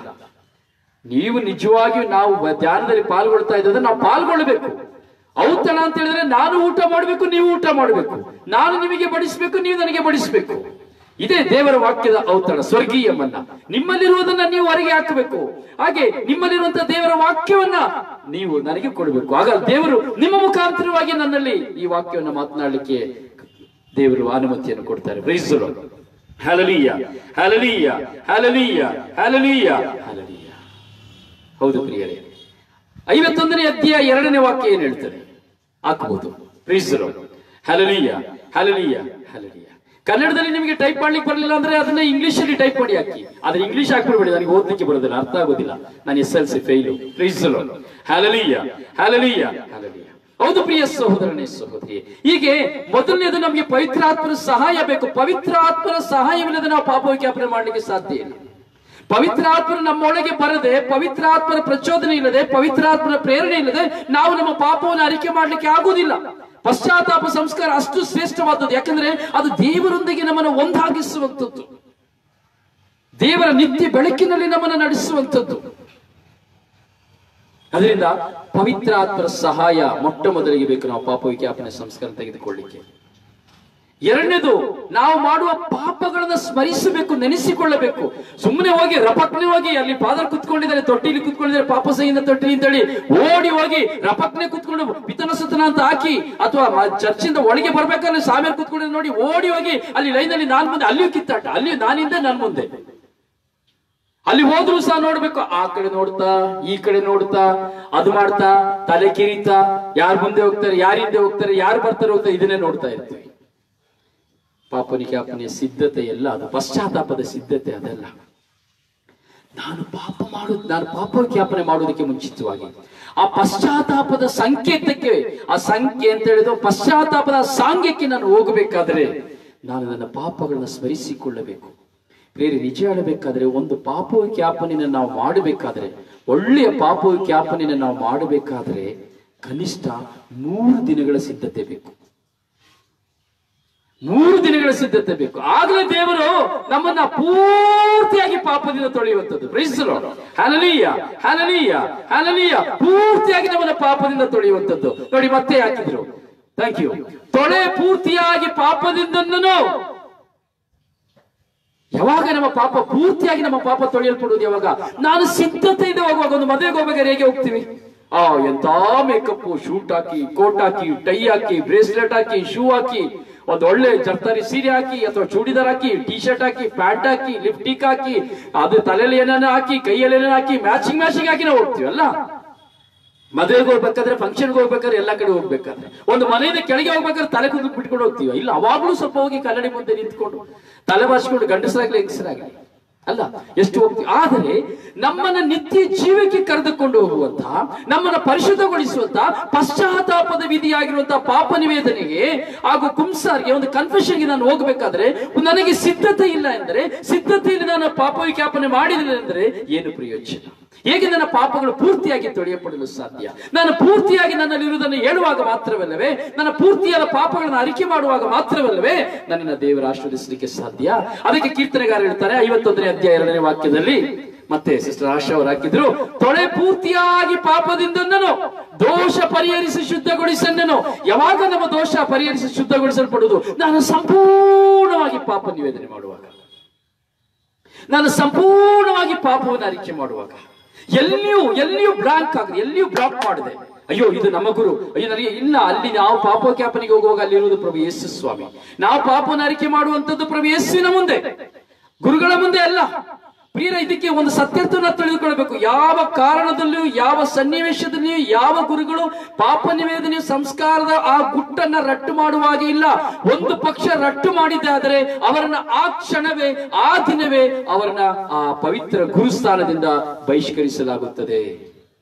ನೀವು ನಿಜವಾಗಿಯೂ ನಾವು ಧ್ಯಾನದಲ್ಲಿ ಪಾಲ್ಗೊಳ್ತಾ ಇದ್ದದ್ರೆ ನಾವು ಪಾಲ್ಗೊಳ್ಬೇಕು. ಔತಣ ಅಂತ ಹೇಳಿದ್ರೆ ನಾನು ಊಟ ಮಾಡಬೇಕು, ನೀವು ಊಟ ಮಾಡಬೇಕು, ನಾನು ನಿಮಗೆ ಬಡಿಸಬೇಕು, ನೀವು ನನಗೆ ಬಡಿಸಬೇಕು. ಇದೇ ದೇವರ ವಾಕ್ಯದ ಔತಣ, ಸ್ವರ್ಗೀಯ ಮನ್ನ. ನಿಮ್ಮಲ್ಲಿರುವುದನ್ನ ನೀವು ಹೊರಗೆ ಹಾಕಬೇಕು. ಹಾಗೆ ನಿಮ್ಮಲ್ಲಿರುವಂತಹ ದೇವರ ವಾಕ್ಯವನ್ನ ನೀವು ನನಗೆ ಕೊಡಬೇಕು. ಆಗ ದೇವರು ನಿಮ್ಮ ಮುಖಾಂತರವಾಗಿ ನನ್ನಲ್ಲಿ ಈ ವಾಕ್ಯವನ್ನು ಮಾತನಾಡಲಿಕ್ಕೆ ದೇವರು ಅನುಮತಿಯನ್ನು ಕೊಡ್ತಾರೆ. Praise the lord. Hallelujah, hallelujah, hallelujah, hallelujah, hallelujah. ಹೌದು ಪ್ರಿಯರೇ, 51ನೇ ಅಧ್ಯಾಯ 2ನೇ ವಾಕ್ಯ ಏನ್ ಹೇಳ್ತಾರೆ ಹಾಕಬಹುದು. Praise the lord. Hallelujah, hallelujah, hallelujah. ಕನ್ನಡದಲ್ಲಿ ನಿಮಗೆ ಟೈಪ್ ಮಾಡ್ಲಿಕ್ಕೆ ಬರಲಿಲ್ಲ ಅಂದ್ರೆ ಅದನ್ನ ಇಂಗ್ಲಿಷ್ ಅಲ್ಲಿ ಟೈಪ್ ಮಾಡಿ ಹಾಕಿ. ಆದ್ರೆ ಇಂಗ್ಲಿಷ್ ಹಾಕ್ಬಿಡ್ಬೇಡಿ, ನನಗೆ ಓದ್ಲಿಕ್ಕೆ ಬರೋದಿಲ್ಲ, ಅರ್ಥ ಆಗೋದಿಲ್ಲ, ನಾನು SLC fail. Praise the lord. Hallelujah, hallelujah, hallelujah. ಹೌದು ಪ್ರಿಯ ಸಹೋದರನೇ ಸಹೋದರಿ, ಹೀಗೆ ಮೊದಲನೇದು ನಮಗೆ ಪವಿತ್ರಾತ್ಮರ ಸಹಾಯ ಬೇಕು. ಪವಿತ್ರಾತ್ಮರ ಸಹಾಯವಿಲ್ಲದೆ ನಾವು ಪಾಪವಿಜ್ಞಾಪನೆ ಮಾಡ್ಲಿಕ್ಕೆ ಸಾಧ್ಯ ಇಲ್ಲ. ಪವಿತ್ರಾತ್ಮರು ನಮ್ಮೊಳಗೆ ಬರದೆ, ಪವಿತ್ರಾತ್ಮರ ಪ್ರಚೋದನೆ ಇಲ್ಲದೆ, ಪವಿತ್ರಾತ್ಮರ ಪ್ರೇರಣೆ ಇಲ್ಲದೆ ನಾವು ನಮ್ಮ ಪಾಪವನ್ನು ಅರಿಕೆ ಮಾಡ್ಲಿಕ್ಕೆ ಆಗುವುದಿಲ್ಲ. ಪಶ್ಚಾತ್ತಾಪ ಸಂಸ್ಕಾರ ಅಷ್ಟು ಶ್ರೇಷ್ಠವಾದದ್ದು. ಯಾಕಂದ್ರೆ ಅದು ದೇವರೊಂದಿಗೆ ನಮ್ಮನ್ನು ಒಂದಾಗಿಸುವಂಥದ್ದು, ದೇವರ ನಿತ್ಯ ಬೆಳಕಿನಲ್ಲಿ ನಮ್ಮನ್ನು ನಡೆಸುವಂಥದ್ದು. ಅದರಿಂದ ಪವಿತ್ರಾತ್ಮರ ಸಹಾಯ ಮೊಟ್ಟ ಮೊದಲಿಗೆ ಬೇಕು ನಾವು ಪಾಪವಿಜ್ಞಾಪನೆ ಸಂಸ್ಕಾರ ತೆಗೆದುಕೊಳ್ಳಿಕ್ಕೆ. ಎರಡನೇದು, ನಾವು ಮಾಡುವ ಪಾಪಗಳನ್ನ ಸ್ಮರಿಸಬೇಕು, ನೆನೆಸಿಕೊಳ್ಳಬೇಕು. ಸುಮ್ಮನೆ ಹೋಗಿ ರಪಕ್ನೆ ಹೋಗಿ ಅಲ್ಲಿ ಫಾದರ್ ಕುತ್ಕೊಂಡಿದ್ದಾರೆ, ತೊಟ್ಟಿಲಿ ಕುತ್ಕೊಂಡಿದ್ದಾರೆ, ಪಾಪ ಸಂಗೀತ ತೊಟ್ಟಿಲಿ ಅಂತೇಳಿ ಓಡಿ ಹೋಗಿ ರಪಕ್ನೆ ಕುತ್ಕೊಂಡು ಪಿತನ ಸುತನ ಅಂತ ಹಾಕಿ, ಅಥವಾ ಚರ್ಚಿಂದ ಒಳಗೆ ಬರ್ಬೇಕಾದ್ರೆ ಸಾಮೇಲೆ ಕುತ್ಕೊಂಡಿದ್ರೆ ನೋಡಿ ಓಡಿ ಹೋಗಿ ಅಲ್ಲಿ ಲೈನಲ್ಲಿ ನಾನ್ ಮುಂದೆ, ಅಲ್ಲಿಯೂ ಕಿತ್ತಾಟ, ಅಲ್ಲಿ ನಾನಿಂದ ನಾನ್ ಮುಂದೆ. ಅಲ್ಲಿ ಹೋದ್ರು ಸಹ ನೋಡ್ಬೇಕು, ಆ ಕಡೆ ನೋಡ್ತಾ ಈ ಕಡೆ ನೋಡ್ತಾ ಅದು ಮಾಡ್ತಾ ತಲೆ ಕಿರಿತಾ, ಯಾರು ಮುಂದೆ ಹೋಗ್ತಾರೆ, ಯಾರು ಹಿಂದೆ ಹೋಗ್ತಾರೆ, ಯಾರು ಬರ್ತಾರೆ ಹೋಗ್ತಾರೆ, ಇದನ್ನೇ ನೋಡ್ತಾ ಇರ್ತೀವಿ. ಪಾಪವಿಜ್ಞಾಪನೆಯ ಸಿದ್ಧತೆ ಎಲ್ಲ ಅದು, ಪಶ್ಚಾತ್ತಾಪದ ಸಿದ್ಧತೆ ಅದೆಲ್ಲ. ನಾನು ಪಾಪವಿಜ್ಞಾಪನೆ ಮಾಡುವುದಕ್ಕೆ ಮುಂಚಿತವಾಗಿ ಆ ಪಶ್ಚಾತ್ತಾಪದ ಸಂಕೇತಕ್ಕೆ, ಆ ಸಂಖ್ಯೆ ಅಂತ ಹೇಳಿದ್ರು ಪಶ್ಚಾತ್ತಾಪದ ಸಾಂಗ್ಯಕ್ಕೆ ನಾನು ಹೋಗಬೇಕಾದ್ರೆ ನಾನು ನನ್ನ ಪಾಪಗಳನ್ನ ಸ್ಮರಿಸಿಕೊಳ್ಳಬೇಕು. ಬೇರೆ ನಿಜ ಹೇಳಬೇಕಾದ್ರೆ, ಒಂದು ಪಾಪವಿಜ್ಞಾಪನೆಯನ್ನು ನಾವು ಮಾಡಬೇಕಾದ್ರೆ, ಒಳ್ಳೆಯ ಪಾಪವಿಜ್ಞಾಪನೆಯನ್ನು ನಾವು ಮಾಡಬೇಕಾದ್ರೆ ಕನಿಷ್ಠ 3 ದಿನಗಳ ಸಿದ್ಧತೆ ಬೇಕು. 3 ದಿನಗಳ ಸಿದ್ಧತೆ ಬೇಕು. ಆಗಲೇ ದೇವರು ನಮ್ಮನ್ನ ಪೂರ್ತಿಯಾಗಿ ಪಾಪದಿಂದ ತೊಳೆಯುವಂಥದ್ದು. Praise the lord. Hallelujah, hallelujah, hallelujah. ಪೂರ್ತಿಯಾಗಿ ನಮ್ಮನ್ನ ಪಾಪದಿಂದ ತೊಳೆಯುವಂಥದ್ದು. ನೋಡಿ ಮತ್ತೆ ಹಾಕಿದ್ರು, ಥ್ಯಾಂಕ್ ಯು. ತೊಳೆ ಪೂರ್ತಿಯಾಗಿ ಪಾಪದಿಂದನೂ. ಯಾವಾಗ ನಮ್ಮ ಪಾಪ ಪೂರ್ತಿಯಾಗಿ ನಮ್ಮ ಪಾಪ ತೊಳೆಯಲ್ಪಡುವುದು ಯಾವಾಗ? ನಾನು ಸಿದ್ಧತೆಯಿಂದ ಹೋಗುವಾಗ. ಒಂದು ಮದುವೆಗೆ ಹೋಗ್ಬೇಕಾದ್ರೆ ಹೇಗೆ ಹೋಗ್ತೀವಿ? ಎಂತ ಮೇಕಪ್, ಶೂಟ್ ಹಾಕಿ, ಕೋಟ್ ಹಾಕಿ, ಟೈ ಹಾಕಿ, ಬ್ರೇಸ್ಲೆಟ್ ಹಾಕಿ, ಶೂ ಹಾಕಿ, ಒಂದು ಒಳ್ಳೆ ಜರ್ತಾರಿ ಸೀರೆ ಹಾಕಿ ಅಥವಾ ಚೂಡಿದಾರ್ ಹಾಕಿ, ಟಿ ಶರ್ಟ್ ಹಾಕಿ, ಪ್ಯಾಂಟ್ ಹಾಕಿ, ಲಿಪ್ಟಿಕ್ ಹಾಕಿ, ಅದು ತಲೆಯಲ್ಲಿ ಏನೇನೋ ಹಾಕಿ, ಕೈಯಲ್ಲಿ ಏನೇನೋ ಹಾಕಿ, ಮ್ಯಾಚಿಂಗ್ ಹಾಕಿ ನಾವು ಹೋಗ್ತೀವಲ್ಲ. ಮದುವೆಗೆ ಹೋಗ್ಬೇಕಾದ್ರೆ, ಫಂಕ್ಷನ್ಗೆ ಹೋಗ್ಬೇಕಾದ್ರೆ, ಎಲ್ಲಾ ಕಡೆ ಹೋಗ್ಬೇಕಾದ್ರೆ, ಒಂದು ಮನೆಯಿಂದ ಕೆಳಗೆ ಹೋಗ್ಬೇಕಾದ್ರೆ ತಲೆ ಕೂದಲು ಬಿಟ್ಕೊಂಡು ಹೋಗ್ತೀವಿ. ಇಲ್ಲ, ಅವಾಗ್ಲೂ ಸ್ವಲ್ಪ ಹೋಗಿ ಕನ್ನಡಿ ಮುಂದೆ ನಿಂತ್ಕೊಂಡು ತಲೆ ಬಾಚಿಕೊಂಡು, ಗಂಡಸರಾಗ್ಲಿ ಹೆಂಗಸರಾಗ್ಲಿ ಅಲ್ಲ, ಎಷ್ಟು ಹೋಗ್ತೀವಿ. ಆದರೆ ನಮ್ಮನ್ನ ನಿತ್ಯ ಜೀವಕ್ಕೆ ಕರೆದುಕೊಂಡು ಹೋಗುವಂತಹ, ನಮ್ಮನ್ನ ಪರಿಶುದ್ಧಗೊಳಿಸುವಂತಹ, ಪಶ್ಚಾತ್ತಾಪದ ವಿಧಿಯಾಗಿರುವಂತಹ ಪಾಪ ನಿವೇದನೆಗೆ ಹಾಗೂ ಕುಂಸಾರ್ಗೆ, ಒಂದು ಕನ್ಫೆಷನ್ಗೆ ನಾನು ಹೋಗ್ಬೇಕಾದ್ರೆ ನನಗೆ ಸಿದ್ಧತೆ ಇಲ್ಲ ಎಂದರೆ, ಸಿದ್ಧತೆಯಲ್ಲಿ ನಾನು ಪಾಪವಿಜ್ಞಾಪನೆ ಮಾಡಿದರೆ ಅಂದರೆ ಏನು ಪ್ರಯೋಜನ? ಹೇಗೆ ನನ್ನ ಪಾಪಗಳು ಪೂರ್ತಿಯಾಗಿ ತೊಳೆಯಪಡಲು ಸಾಧ್ಯ? ನಾನು ಪೂರ್ತಿಯಾಗಿ ನನ್ನಲ್ಲಿರುವುದನ್ನು ಹೇಳುವಾಗ ಮಾತ್ರವಲ್ಲವೇ, ನನ್ನ ಪೂರ್ತಿಯಾದ ಪಾಪಗಳನ್ನು ಅರಿಕೆ ಮಾಡುವಾಗ ಮಾತ್ರವಲ್ಲವೇ ನನ್ನನ್ನು ದೇವರು ಆಶೀರ್ವದಿಸಲಿಕ್ಕೆ ಸಾಧ್ಯ. ಅದಕ್ಕೆ ಕೀರ್ತನೆಗಾರ ಹೇಳ್ತಾರೆ 51ನೇ ಅಧ್ಯಾಯ 2ನೇ ವಾಕ್ಯದಲ್ಲಿ, ಮತ್ತೆ ಸಿಸ್ಟರ್ ಆಶಾ ಅವರು ಹಾಕಿದ್ರು, ತೊಳೆ ಪೂರ್ತಿಯಾಗಿ ಪಾಪದಿಂದನೂ ದೋಷ ಪರಿಹರಿಸಿ ಶುದ್ಧಗೊಳಿಸನ್ನು. ಯಾವಾಗ ನಮ್ಮ ದೋಷ ಪರಿಹರಿಸಿ ಶುದ್ಧಗೊಳಿಸಲ್ಪಡುವುದು? ನಾನು ಸಂಪೂರ್ಣವಾಗಿ ಪಾಪ ನಿವೇದನೆ ಮಾಡುವಾಗ, ನಾನು ಸಂಪೂರ್ಣವಾಗಿ ಪಾಪವನ್ನು ಅರಿಕೆ ಮಾಡುವಾಗ, ಎಲ್ಲಿಯೂ ಬ್ಲಾಂಕ್ ಆಗಿದೆ, ಎಲ್ಲಿಯೂ ಬ್ಲಾಕ್ ಮಾಡಿದೆ. ಅಯ್ಯೋ ಇದು ನಮ್ಮ ಗುರು, ಅಯ್ಯೋ ನನಗೆ ಇಲ್ಲ. ಅಲ್ಲಿ ನಾವು ಪಾಪವಿಜ್ಞಾಪನೆಗೆ ಹೋಗುವಾಗ ಅಲ್ಲಿರುವುದು ಪ್ರಭು ಯೇಸು ಸ್ವಾಮಿ. ನಾವು ಪಾಪವನ್ನು ಅರಿಕೆ ಮಾಡುವಂತದ್ದು ಪ್ರಭು ಯೇಸುವಿನ ಮುಂದೆ, ಗುರುಗಳ ಮುಂದೆ ಅಲ್ಲ. ಪ್ರಿಯರ, ಇದಕ್ಕೆ ಒಂದು ಸತ್ಯತ್ವನ ತಿಳಿದುಕೊಳ್ಳಬೇಕು. ಯಾವ ಕಾರಣದಲ್ಲಿಯೂ, ಯಾವ ಸನ್ನಿವೇಶದಲ್ಲಿಯೂ, ಯಾವ ಗುರುಗಳು ಪಾಪ ನಿವೇದನೆ ಸಂಸ್ಕಾರದ ಆ ಗುಟ್ಟನ್ನ ರಟ್ಟು ಮಾಡುವಾಗೆ ಇಲ್ಲ. ಒಂದು ಪಕ್ಷ ರಟ್ಟು ಮಾಡಿದ್ದಾದರೆ ಅವರನ್ನ ಆ ಕ್ಷಣವೇ, ಆ ದಿನವೇ ಅವರನ್ನ ಆ ಪವಿತ್ರ ಗುರುಸ್ಥಾನದಿಂದ ಬಹಿಷ್ಕರಿಸಲಾಗುತ್ತದೆ,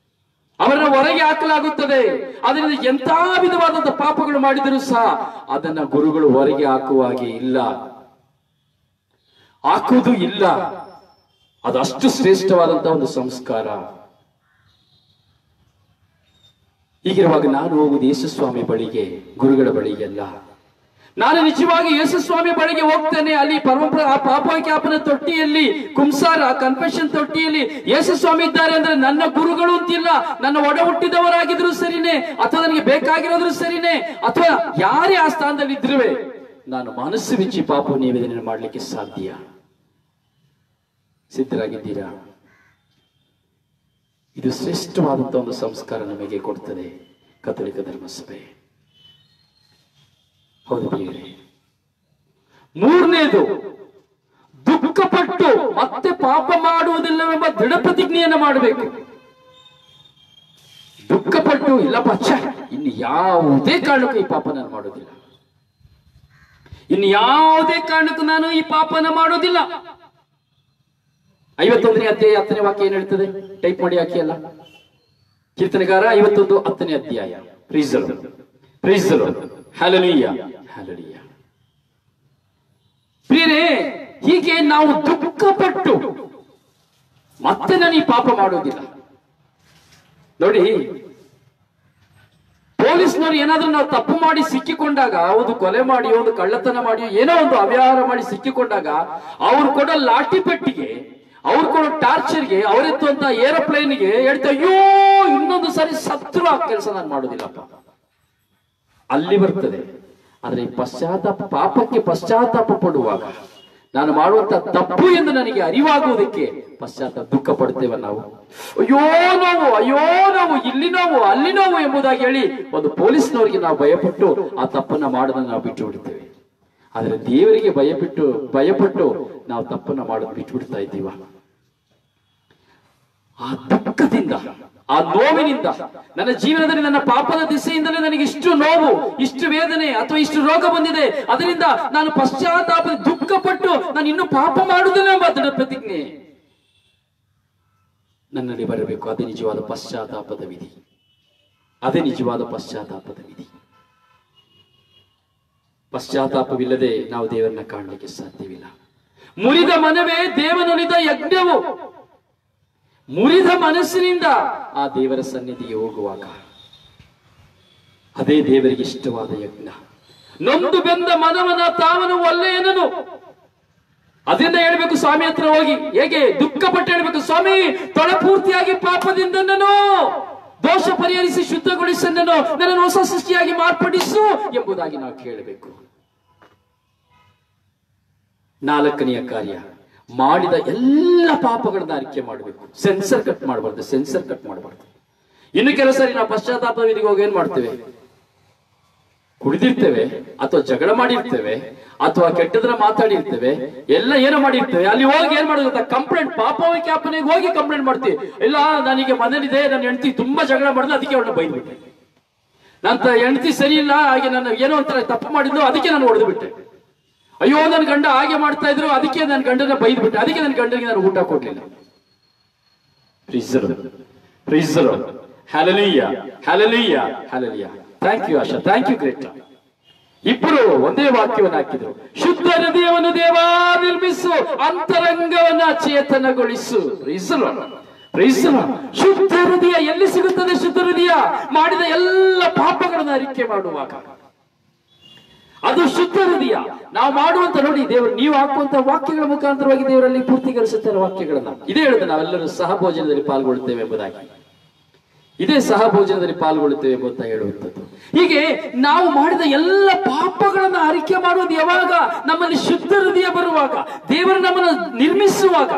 ಅವರನ್ನ ಹೊರಗೆ ಹಾಕಲಾಗುತ್ತದೆ. ಅದರಿಂದ ಎಂಥ ವಿಧವಾದಂತಹ ಪಾಪಗಳು ಮಾಡಿದರೂ ಸಹ ಅದನ್ನ ಗುರುಗಳು ಹೊರಗೆ ಹಾಕುವಾಗೆ ಇಲ್ಲ, ಹಾಕುವುದು ಇಲ್ಲ. ಅದು ಅಷ್ಟು ಶ್ರೇಷ್ಠವಾದಂತಹ ಒಂದು ಸಂಸ್ಕಾರ. ಹೀಗಿರುವಾಗ ನಾನು ಹೋಗುವುದು ಯೇಸುಸ್ವಾಮಿ ಬಳಿಗೆ, ಗುರುಗಳ ಬಳಿಗೆ ಅಲ್ಲ. ನಾನು ನಿಜವಾಗಿ ಯೇಸುಸ್ವಾಮಿ ಬಳಿಗೆ ಹೋಗ್ತೇನೆ. ಅಲ್ಲಿ ಆ ಪಾಪವಿಜ್ಞಾಪನ ತೊಟ್ಟಿಯಲ್ಲಿ, ಕುಂಸಾರ ಕನ್ಫೆಷನ್ ತೊಟ್ಟಿಯಲ್ಲಿ ಯೇಸುಸ್ವಾಮಿ ಇದ್ದಾರೆ ಅಂದ್ರೆ ನನ್ನ ಗುರುಗಳು ಅಂತಿಲ್ಲ, ನನ್ನ ಒಡ ಹುಟ್ಟಿದವರಾಗಿದ್ರು ಸರಿನೇ, ಅಥವಾ ನನಗೆ ಬೇಕಾಗಿರೋದ್ರು ಸರಿನೇ, ಅಥವಾ ಯಾರೇ ಆ ಸ್ಥಾನದಲ್ಲಿ ಇದ್ರುವೆ ನಾನು ಮನಸ್ಸು ಬಿಚ್ಚಿ ಪಾಪ ನಿವೇದನೆ ಮಾಡಲಿಕ್ಕೆ ಸಾಧ್ಯ. ಸಿದ್ಧರಾಗಿದ್ದೀರಾ? ಇದು ಶ್ರೇಷ್ಠವಾದಂತಹ ಒಂದು ಸಂಸ್ಕಾರ ನಮಗೆ ಕೊಡ್ತದೆ ಕಥೋಲಿಕ ಧರ್ಮಸಭೆ. ಹೌದು ಪ್ರಿಯರೇ. ಮೂರನೇದು, ದುಃಖಪಟ್ಟು ಮತ್ತೆ ಪಾಪ ಮಾಡುವುದಿಲ್ಲವೆಂಬ ದೃಢ ಪ್ರತಿಜ್ಞೆಯನ್ನು ಮಾಡಬೇಕು. ದುಃಖಪಟ್ಟು ಇಲ್ಲಪ್ಪ, ಇನ್ನು ಯಾವುದೇ ಕಾರಣಕ್ಕೂ ಈ ಪಾಪ ನಾನು ಮಾಡೋದಿಲ್ಲ, ಇನ್ನು ಯಾವುದೇ ಕಾರಣಕ್ಕೂ ನಾನು ಈ ಪಾಪನ ಮಾಡೋದಿಲ್ಲ. 51ನೇ ಅಧ್ಯಾಯ 10ನೇ ವಾಕ್ಯ ಏನ್ ಹೇಳ್ತದೆ? ಟೈಪ್ ಮಾಡಿ ಹಾಕಿ ಅಲ್ಲ, ಕೀರ್ತನೆಗಾರ 51 10ನೇ ಅಧ್ಯಾಯ. Praise the lord, praise the lord, hallelujah, hallelujah. ಪ್ರಿಯರೇ, ಹೀಗೆ ನಾವು ದುಃಖಪಟ್ಟು ಮತ್ತೆ ನಾನು ಈ ಪಾಪ ಮಾಡೋದಿಲ್ಲ. ನೋಡಿ, ಪೊಲೀಸ್ನವರು ಏನಾದ್ರೂ ನಾವು ತಪ್ಪು ಮಾಡಿ ಸಿಕ್ಕಿಕೊಂಡಾಗ, ಒಂದು ಕೊಲೆ ಮಾಡಿಯೋ, ಒಂದು ಕಳ್ಳತನ ಮಾಡಿಯೋ, ಏನೋ ಒಂದು ಅವ್ಯವಹಾರ ಮಾಡಿ ಸಿಕ್ಕಿಕೊಂಡಾಗ ಅವ್ರು ಕೊಡೋ ಲಾಠಿ ಪೆಟ್ಟಿಗೆ, ಅವ್ರು ಕೊಡೋ ಟಾರ್ಚರ್ಗೆ, ಅವರೆತ್ತುವಂತ ಏರೋಪ್ಲೇನ್ಗೆ ಹೇಳ್ತಾ, ಅಯ್ಯೋ ಇನ್ನೊಂದು ಸಾರಿ ಸತ್ರು ಆ ಕೆಲಸ ನಾನು ಮಾಡೋದಿಲ್ಲಪ್ಪ, ಅಲ್ಲಿ ಬರ್ತದೆ. ಆದ್ರೆ ಪಾಪಕ್ಕೆ ಪಶ್ಚಾತ್ತಾಪ ಪಡುವಾಗ, ನಾನು ಮಾಡುವಂತ ತಪ್ಪು ಎಂದು ನನಗೆ ಅರಿವಾಗುವುದಕ್ಕೆ ಪಶ್ಚಾತ್ತಾಪ, ದುಃಖ ಪಡ್ತೇವೆ ನಾವು. ಅಯ್ಯೋ ನೋವು, ಇಲ್ಲಿ ನೋವು, ಅಲ್ಲಿ ನೋವು ಎಂಬುದಾಗಿ ಹೇಳಿ ಒಂದು ಪೊಲೀಸ್ನವರಿಗೆ ನಾವು ಭಯಪಟ್ಟು ಆ ತಪ್ಪನ್ನ ಮಾಡೋದನ್ನ ನಾವು ಬಿಟ್ಟು ಬಿಡ್ತೇವೆ. ಆದ್ರೆ ದೇವರಿಗೆ ಭಯಪಟ್ಟು ನಾವು ತಪ್ಪನ್ನ ಮಾಡೋದು ಬಿಟ್ಟು ಬಿಡ್ತಾ ಇದ್ದೀವ. ಆ ದುಃಖದಿಂದ, ಆ ನೋವಿನಿಂದ, ನನ್ನ ಜೀವನದಲ್ಲಿ ನನ್ನ ಪಾಪದ ದಿಸೆಯಿಂದಲೇ ನನಗೆ ಇಷ್ಟು ನೋವು, ಇಷ್ಟು ವೇದನೆ ಅಥವಾ ಇಷ್ಟು ರೋಗ ಬಂದಿದೆ, ಅದರಿಂದ ನಾನು ಪಶ್ಚಾತ್ತಾಪ ದುಃಖಪಟ್ಟು ನಾನು ಇನ್ನು ಪಾಪ ಮಾಡುವುದಿಲ್ಲ ಎಂಬ ದೃಢ ಪ್ರತಿಜ್ಞೆ ನನ್ನಲ್ಲಿ ಬರಬೇಕು. ಅದೇ ನಿಜವಾದ ಪಶ್ಚಾತ್ತಾಪದ ವಿಧಿ, ಅದೇ ನಿಜವಾದ ಪಶ್ಚಾತ್ತಾಪದ ವಿಧಿ. ಪಶ್ಚಾತ್ತಾಪವಿಲ್ಲದೆ ನಾವು ದೇವರನ್ನ ಕಾಣಲಿಕ್ಕೆ ಸಾಧ್ಯವಿಲ್ಲ. ಮುರಿದ ಮನವೇ ದೇವನುಳಿದ ಯಜ್ಞವು. ಮುರಿದ ಮನಸ್ಸಿನಿಂದ ಆ ದೇವರ ಸನ್ನಿಧಿಗೆ ಹೋಗುವಾಗ ಅದೇ ದೇವರಿಗೆ ಇಷ್ಟವಾದ ಯಜ್ಞ. ನೊಂದು ಬೆಂದ ಮನವನ ತಾವನು ಒಳ್ಳೆಯನನು. ಅದರಿಂದ ಹೇಳ್ಬೇಕು ಸ್ವಾಮಿ ಹತ್ರ ಹೋಗಿ, ಹೇಗೆ ದುಃಖಪಟ್ಟು ಹೇಳ್ಬೇಕು, ಸ್ವಾಮಿ ತೊಳಪೂರ್ತಿಯಾಗಿ ಪಾಪದಿಂದ ನಾನು ದೋಷ ಪರಿಹರಿಸಿ ಶುದ್ಧಗೊಳಿಸಿ ನನ್ನನ್ನು ಹೊಸ ಸೃಷ್ಟಿಯಾಗಿ ಮಾರ್ಪಡಿಸು ಎಂಬುದಾಗಿ ನಾವು ಕೇಳಬೇಕು. 4ನೆಯ ಕಾರ್ಯ, ಮಾಡಿದ ಎಲ್ಲ ಪಾಪಗಳನ್ನ ಅರಿಕೆ ಮಾಡಬೇಕು. ಸೆನ್ಸರ್ ಕಟ್ ಮಾಡಬಾರ್ದು. ಇನ್ನು ಕೆಲವು ಸಾರಿ ನಾವು ಪಶ್ಚಾತ್ತಾಪ ವಿಧಿಗೆ ಹೋಗಿ ಏನ್ ಮಾಡ್ತೇವೆ? ಕುಡಿದಿರ್ತೇವೆ, ಅಥವಾ ಜಗಳ ಮಾಡಿರ್ತೇವೆ, ಅಥವಾ ಕೆಟ್ಟದನ್ನ ಮಾತಾಡಿರ್ತೇವೆ, ಎಲ್ಲ ಏನೋ ಮಾಡಿರ್ತೇವೆ. ಅಲ್ಲಿ ಹೋಗಿ ಏನ್ ಮಾಡೋದು ಗೊತ್ತಾ? ಕಂಪ್ಲೇಂಟ್, ಪಾಪವಿಜ್ಞಾಪನೆಗೆ ಹೋಗಿ ಕಂಪ್ಲೇಂಟ್ ಮಾಡ್ತೀವಿ. ಇಲ್ಲ, ನನಗೆ ಮನೇಲಿದೆ, ನನ್ನ ಹೆಂಡತಿ ತುಂಬಾ ಜಗಳ ಮಾಡಿದ್ಲು, ಅದಕ್ಕೆ ಅವಳನ್ನ ಬೈದ್ಬಿಟ್ಟೆ. ನನ್ನ ಹೆಂಡತಿ ಸರಿ ಇಲ್ಲ, ಹಾಗೆ ನನ್ನ ಏನೋ ಒಂಥರ ತಪ್ಪು ಮಾಡಿದ್ಲು, ಅದಕ್ಕೆ ನಾನು ಹೊಡೆದು ಬಿಟ್ಟೆ. ಅಯ್ಯೋ, ನನ್ನ ಗಂಡ ಹಾಗೆ ಮಾಡ್ತಾ ಇದ್ರು, ಅದಕ್ಕೆ ನನ್ನ ಗಂಡನ ಬೈದ್ಬಿಟ್ಟೆ, ಅದಕ್ಕೆ ನನ್ನ ಗಂಡನಿಗೆ ನಾನು ಊಟ ಕೊಡ್ಲಿಲ್ಲ. Praise the lord, hallelujah, hallelujah, hallelujah. Thank you Asha, thank you great. ಇಬ್ಬರು ಒಂದೇ ವಾಕ್ಯವನ್ನು ಹಾಕಿದ್ರು. ಶುದ್ಧ ಹೃದಯವನ್ನು ದೇವಾ ನಿರ್ಮಿಸು, ಅಂತರಂಗವನ್ನ ಚೇತನಗೊಳಿಸು. Praise the lord, praise the Lord. ಶುದ್ಧ ಹೃದಯ ಎಲ್ಲಿ ಸಿಗುತ್ತದೆ? ಶುದ್ಧ ಹೃದಯ ಮಾಡಿದ ಎಲ್ಲ ಪಾಪಗಳನ್ನು ಅರಿಕೆ ಮಾಡುವಾಗ, ಅದು ಶುದ್ಧ ಹೃದಯ. ನಾವು ಮಾಡುವಂತ ನೋಡಿ, ದೇವರು ನೀವು ಹಾಕುವಂತ ವಾಕ್ಯಗಳ ಮುಖಾಂತರವಾಗಿ ದೇವರಲ್ಲಿ ಪೂರ್ತಿಗೊಳಿಸುತ್ತಾರೆ ವಾಕ್ಯಗಳನ್ನ. ಇದೇ ಹೇಳುದು, ನಾವೆಲ್ಲರೂ ಸಹಭೋಜನದಲ್ಲಿ ಪಾಲ್ಗೊಳ್ಳುತ್ತೇವೆ ಎಂಬುದಾಗಿ. ಇದೇ ಸಹಭೋಜನದಲ್ಲಿ ಪಾಲ್ಗೊಳ್ಳುತ್ತೇವೆ ಎಂಬುತ್ತ ಹೇಳುವಂಥದ್ದು. ಹೀಗೆ ನಾವು ಮಾಡಿದ ಎಲ್ಲ ಪಾಪಗಳನ್ನ ಅರಿಕೆ ಮಾಡುವುದು ಯಾವಾಗ? ನಮ್ಮಲ್ಲಿ ಶುದ್ಧ ಹೃದಯ ಬರುವಾಗ, ದೇವರು ನಮ್ಮನ್ನು ನಿರ್ಮಿಸುವಾಗ,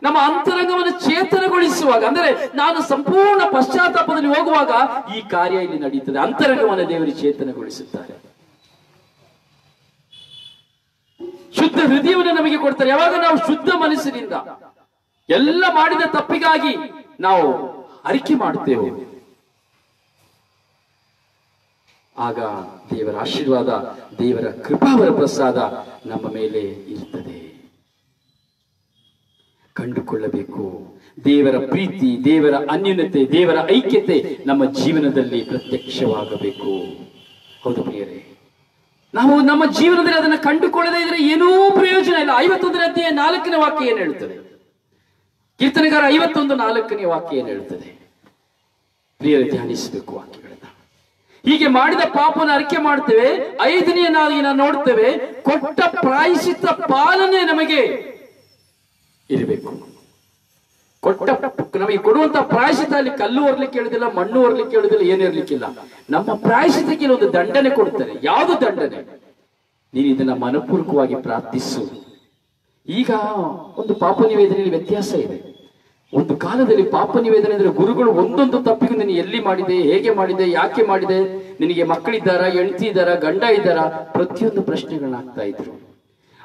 ನಮ್ಮ ಅಂತರಂಗವನ್ನು ಚೇತನಗೊಳಿಸುವಾಗ, ಅಂದರೆ ನಾನು ಸಂಪೂರ್ಣ ಪಶ್ಚಾತ್ತಾಪದಲ್ಲಿ ಹೋಗುವಾಗ ಈ ಕಾರ್ಯ ಇಲ್ಲಿ ನಡೆಯುತ್ತದೆ. ಅಂತರಂಗವನ್ನು ದೇವರಿಗೆ ಚೇತನಗೊಳಿಸುತ್ತಾರೆ. ಶುದ್ಧ ಹೃದಯವನ್ನು ನಮಗೆ ಕೊಡ್ತಾರೆ. ಯಾವಾಗ ನಾವು ಶುದ್ಧ ಮನಸ್ಸಿನಿಂದ ಎಲ್ಲ ಮಾಡಿದ ತಪ್ಪಿಗಾಗಿ ನಾವು ಅರಿಕೆ ಮಾಡುತ್ತೇವೆ. ಆಗ ದೇವರ ಆಶೀರ್ವಾದ, ದೇವರ ಕೃಪಾವರ ಪ್ರಸಾದ ನಮ್ಮ ಮೇಲೆ ಇರ್ತದೆ. ಕಂಡುಕೊಳ್ಳಬೇಕು ದೇವರ ಪ್ರೀತಿ, ದೇವರ ಅನ್ಯೋನ್ಯತೆ, ದೇವರ ಐಕ್ಯತೆ ನಮ್ಮ ಜೀವನದಲ್ಲಿ ಪ್ರತ್ಯಕ್ಷವಾಗಬೇಕು. ಹೌದು ಪ್ರಿಯರೇ, ನಾವು ನಮ್ಮ ಜೀವನದಲ್ಲಿ ಅದನ್ನು ಕಂಡುಕೊಳ್ಳದೇ ಇದ್ರೆ ಏನೂ ಪ್ರಯೋಜನ ಇಲ್ಲ. 51ನೇ ಅಧ್ಯಾಯ 4ನೇ ವಾಕ್ಯ ಏನ್ ಹೇಳ್ತದೆ? ಕೀರ್ತನೆಗಾರ 51:4 ವಾಕ್ಯ ಏನ್ ಹೇಳ್ತದೆ? ಪ್ರಿಯರೇ, ಧ್ಯಾನಿಸಬೇಕು ವಾಕ್ಯಗಳನ್ನ. ಹೀಗೆ ಮಾಡಿದ ಪಾಪನ ಅರಿಕೆ ಮಾಡ್ತೇವೆ. 5ನೇ ನಾವು ನೋಡ್ತೇವೆ, ಕೊಟ್ಟ ಪ್ರಾಯಶ್ಚಿತ್ತ ಪಾಲನೆ ನಮಗೆ ಇರಬೇಕು. ನಮಗೆ ಕೊಡುವಂತ ಪ್ರಾಯಶ್ಚಿತ್ತ ಅಲ್ಲಿ ಕಲ್ಲು ಹೊರ್ಲಿಕ್ಕೆ ಹೇಳುದಿಲ್ಲ, ಮಣ್ಣು ಹೊರ್ಲಿಕ್ಕೆ ಹೇಳುದಿಲ್ಲ, ಏನಿರ್ಲಿಕ್ಕಿಲ್ಲ. ನಮ್ಮ ಪ್ರಾಯಶ್ಚಿತ್ತಕ್ಕೆ ಒಂದು ದಂಡನೆ ಕೊಡ್ತಾರೆ. ಯಾವುದು ದಂಡನೆ? ನೀನು ಇದನ್ನ ಮನಪೂರ್ವಕವಾಗಿ ಪ್ರಾರ್ಥಿಸು. ಈಗ ಒಂದು ಪಾಪ ನಿವೇದನೆಯಲ್ಲಿ ವ್ಯತ್ಯಾಸ ಇದೆ. ಒಂದು ಕಾಲದಲ್ಲಿ ಪಾಪ ನಿವೇದನೆ ಅಂದ್ರೆ ಗುರುಗಳು ಒಂದೊಂದು ತಪ್ಪಿಗೂ ನೀನು ಎಲ್ಲಿ ಮಾಡಿದೆ, ಹೇಗೆ ಮಾಡಿದೆ, ಯಾಕೆ ಮಾಡಿದೆ, ನಿನಗೆ ಮಕ್ಕಳಿದ್ದಾರಾ, ಹೆಂಡತಿ ಇದ್ದಾರಾ, ಗಂಡ ಇದ್ದಾರಾ, ಪ್ರತಿಯೊಂದು ಪ್ರಶ್ನೆಗಳನ್ನ ಹಾಕ್ತಾ ಇದ್ರು.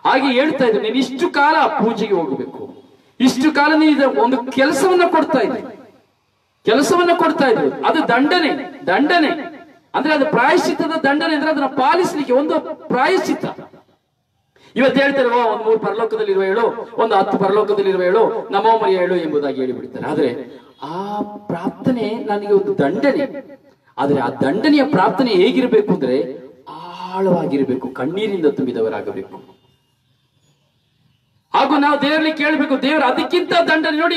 ಹಾಗೆ ಹೇಳ್ತಾ ಇದ್ರು, ನೀನು ಇಷ್ಟು ಕಾಲ ಪೂಜೆಗೆ ಹೋಗಬೇಕು, ಇಷ್ಟು ಕಾಲ ನೀನು ಒಂದು ಕೆಲಸವನ್ನ ಕೊಡ್ತಾ ಇದ್ರು. ಅದು ದಂಡನೆ ಅಂದ್ರೆ ಅದು ಪ್ರಾಯಶ್ಚಿತ್ತದ ದಂಡನೆ ಅಂದ್ರೆ ಅದನ್ನ ಪಾಲಿಸ್ಲಿಕ್ಕೆ ಒಂದು ಪ್ರಾಯಶ್ಚಿತ್ತ. ಇವತ್ತು ಹೇಳ್ತಾರೆ, ಒಂದು 3 ಪರಲೋಕದಲ್ಲಿರುವ ಹೇಳು, ಒಂದು 10 ಪರಲೋಕದಲ್ಲಿರುವ ಹೇಳು, ನಮೋ ಮರಿಯ ಹೇಳು ಎಂಬುದಾಗಿ ಹೇಳಿಬಿಡ್ತಾರೆ. ಆದ್ರೆ ಆ ಪ್ರಾರ್ಥನೆ ನನಗೆ ಒಂದು ದಂಡನೆ. ಆದ್ರೆ ಆ ದಂಡನೆಯ ಪ್ರಾರ್ಥನೆ ಹೇಗಿರ್ಬೇಕು ಅಂದ್ರೆ ಆಳವಾಗಿರ್ಬೇಕು, ಕಣ್ಣೀರಿಂದ ತುಂಬಿದವರಾಗಬೇಕು. ಹಾಗೂ ನಾವು ದೇವರಲ್ಲಿ ಕೇಳಬೇಕು, ದೇವರು ಅದಕ್ಕಿಂತ ದಂಡನೆ ನೋಡಿ.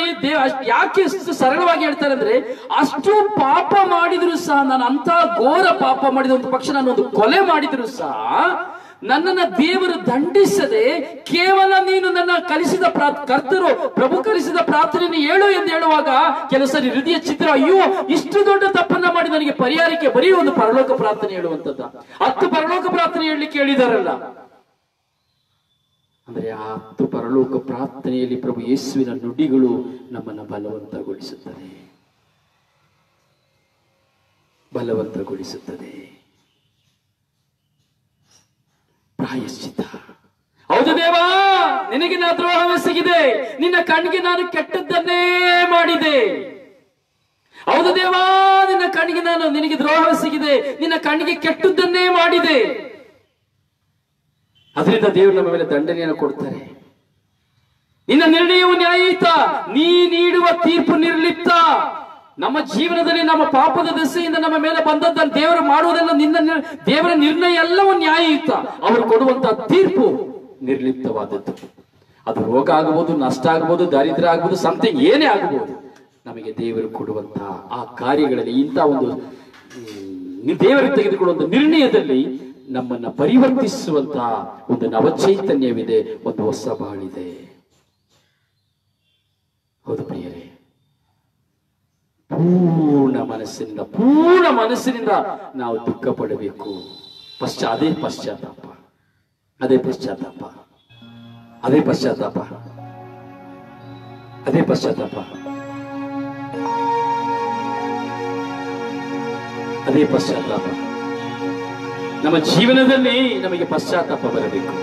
ಯಾಕೆ ಸರಳವಾಗಿ ಹೇಳ್ತಾರೆ ಅಂದ್ರೆ, ಅಷ್ಟು ಪಾಪ ಮಾಡಿದ್ರು ಸಹ, ನಾನು ಅಂತ ಘೋರ ಪಾಪ ಮಾಡಿದ, ಒಂದು ಪಕ್ಷ ನಾನು ಒಂದು ಕೊಲೆ ಮಾಡಿದ್ರು ಸಹ ನನ್ನನ್ನ ದೇವರು ದಂಡಿಸದೆ ಕೇವಲ ನೀನು ನನ್ನ ಕಲಿಸಿದ ಕರ್ತರು ಪ್ರಭು ಕಲಿಸಿದ ಪ್ರಾರ್ಥನೆ ಹೇಳು ಎಂದು ಹೇಳುವಾಗ ಕೆಲವು ಸರಿ ಹೃದಯ ಚಿತ್ರ, ಅಯ್ಯೋ ಇಷ್ಟು ದೊಡ್ಡ ತಪ್ಪನ್ನ ಮಾಡಿ ನನಗೆ ಪರಿಹಾರಕ್ಕೆ ಬರೀ ಒಂದು ಪರಲೋಕ ಪ್ರಾರ್ಥನೆ ಹೇಳುವಂತದ್ದ. 10 ಪರಲೋಕ ಪ್ರಾರ್ಥನೆ ಹೇಳಲಿಕ್ಕೆ ಹೇಳಿದಾರಲ್ಲ. ಅಂದ್ರೆ ಆ 10 ಪರಲೋಕ ಪ್ರಾರ್ಥನೆಯಲ್ಲಿ ಪ್ರಭು ಯೇಸುವಿನ ನುಡಿಗಳು ನಮ್ಮನ್ನ ಬಲವಂತಗೊಳಿಸುತ್ತದೆ. ಪ್ರಾಯಶ್ಚಿತ್ತ. ಹೌದು ದೇವಾ, ನಿನಗೆ ನಾ ದ್ರೋಹವೆಸಗಿದೆ, ನಿನ್ನ ಕಣ್ಣಿಗೆ ನಾನು ಕೆಟ್ಟದ್ದನ್ನೇ ಮಾಡಿದೆ. ಹೌದು ದೇವಾ, ನಿನ್ನ ಕಣ್ಣಿಗೆ ನಿನಗೆ ದ್ರೋಹವೆಸಗಿದೆ, ನಿನ್ನ ಕಣ್ಣಿಗೆ ಕೆಟ್ಟದ್ದನ್ನೇ ಮಾಡಿದೆ. ಅದರಿಂದ ದೇವರು ನಮ್ಮ ಮೇಲೆ ದಂಡನೆಯನ್ನು ಕೊಡ್ತಾರೆ. ನಿನ್ನ ನಿರ್ಣಯವು ನ್ಯಾಯಯುತ, ನೀ ನೀಡುವ ತೀರ್ಪು ನಿರ್ಲಿಪ್ತ. ನಮ್ಮ ಜೀವನದಲ್ಲಿ ನಮ್ಮ ಪಾಪದ ದೆಸೆಯಿಂದ ನಮ್ಮ ಮೇಲೆ ಬಂದದ್ದನ್ನು ದೇವರು ಮಾಡುವುದೆಲ್ಲ ದೇವರ ನಿರ್ಣಯ ಎಲ್ಲವೂ ನ್ಯಾಯಯುತ. ಅವರು ಕೊಡುವಂತಹ ತೀರ್ಪು ನಿರ್ಲಿಪ್ತವಾದದ್ದು. ಅದು ರೋಗ ಆಗಬಹುದು, ನಷ್ಟ ಆಗಬಹುದು, ದಾರಿದ್ರ್ಯ ಆಗಬಹುದು, ಸಮಥಿಂಗ್ ಏನೇ ಆಗಬಹುದು. ನಮಗೆ ದೇವರು ಕೊಡುವಂತಹ ಆ ಕಾರ್ಯಗಳಲ್ಲಿ ಇಂಥ ಒಂದು ದೇವರು ತೆಗೆದುಕೊಳ್ಳುವಂತಹ ನಿರ್ಣಯದಲ್ಲಿ ನಮ್ಮನ್ನ ಪರಿವರ್ತಿಸುವಂತಹ ಒಂದು ನವಚೈತನ್ಯವಿದೆ, ಒಂದು ಹೊಸ ಬಾಳಿದೆ. ಹೌದು ಪ್ರಿಯರೇ, ಪೂರ್ಣ ಮನಸ್ಸಿನಿಂದ ನಾವು ದುಃಖ ಪಡಬೇಕು. ಅದೇ ಪಶ್ಚಾತ್ತಾಪ. ನಮ್ಮ ಜೀವನದಲ್ಲಿ ನಮಗೆ ಪಶ್ಚಾತ್ತಾಪ ಬರಬೇಕು.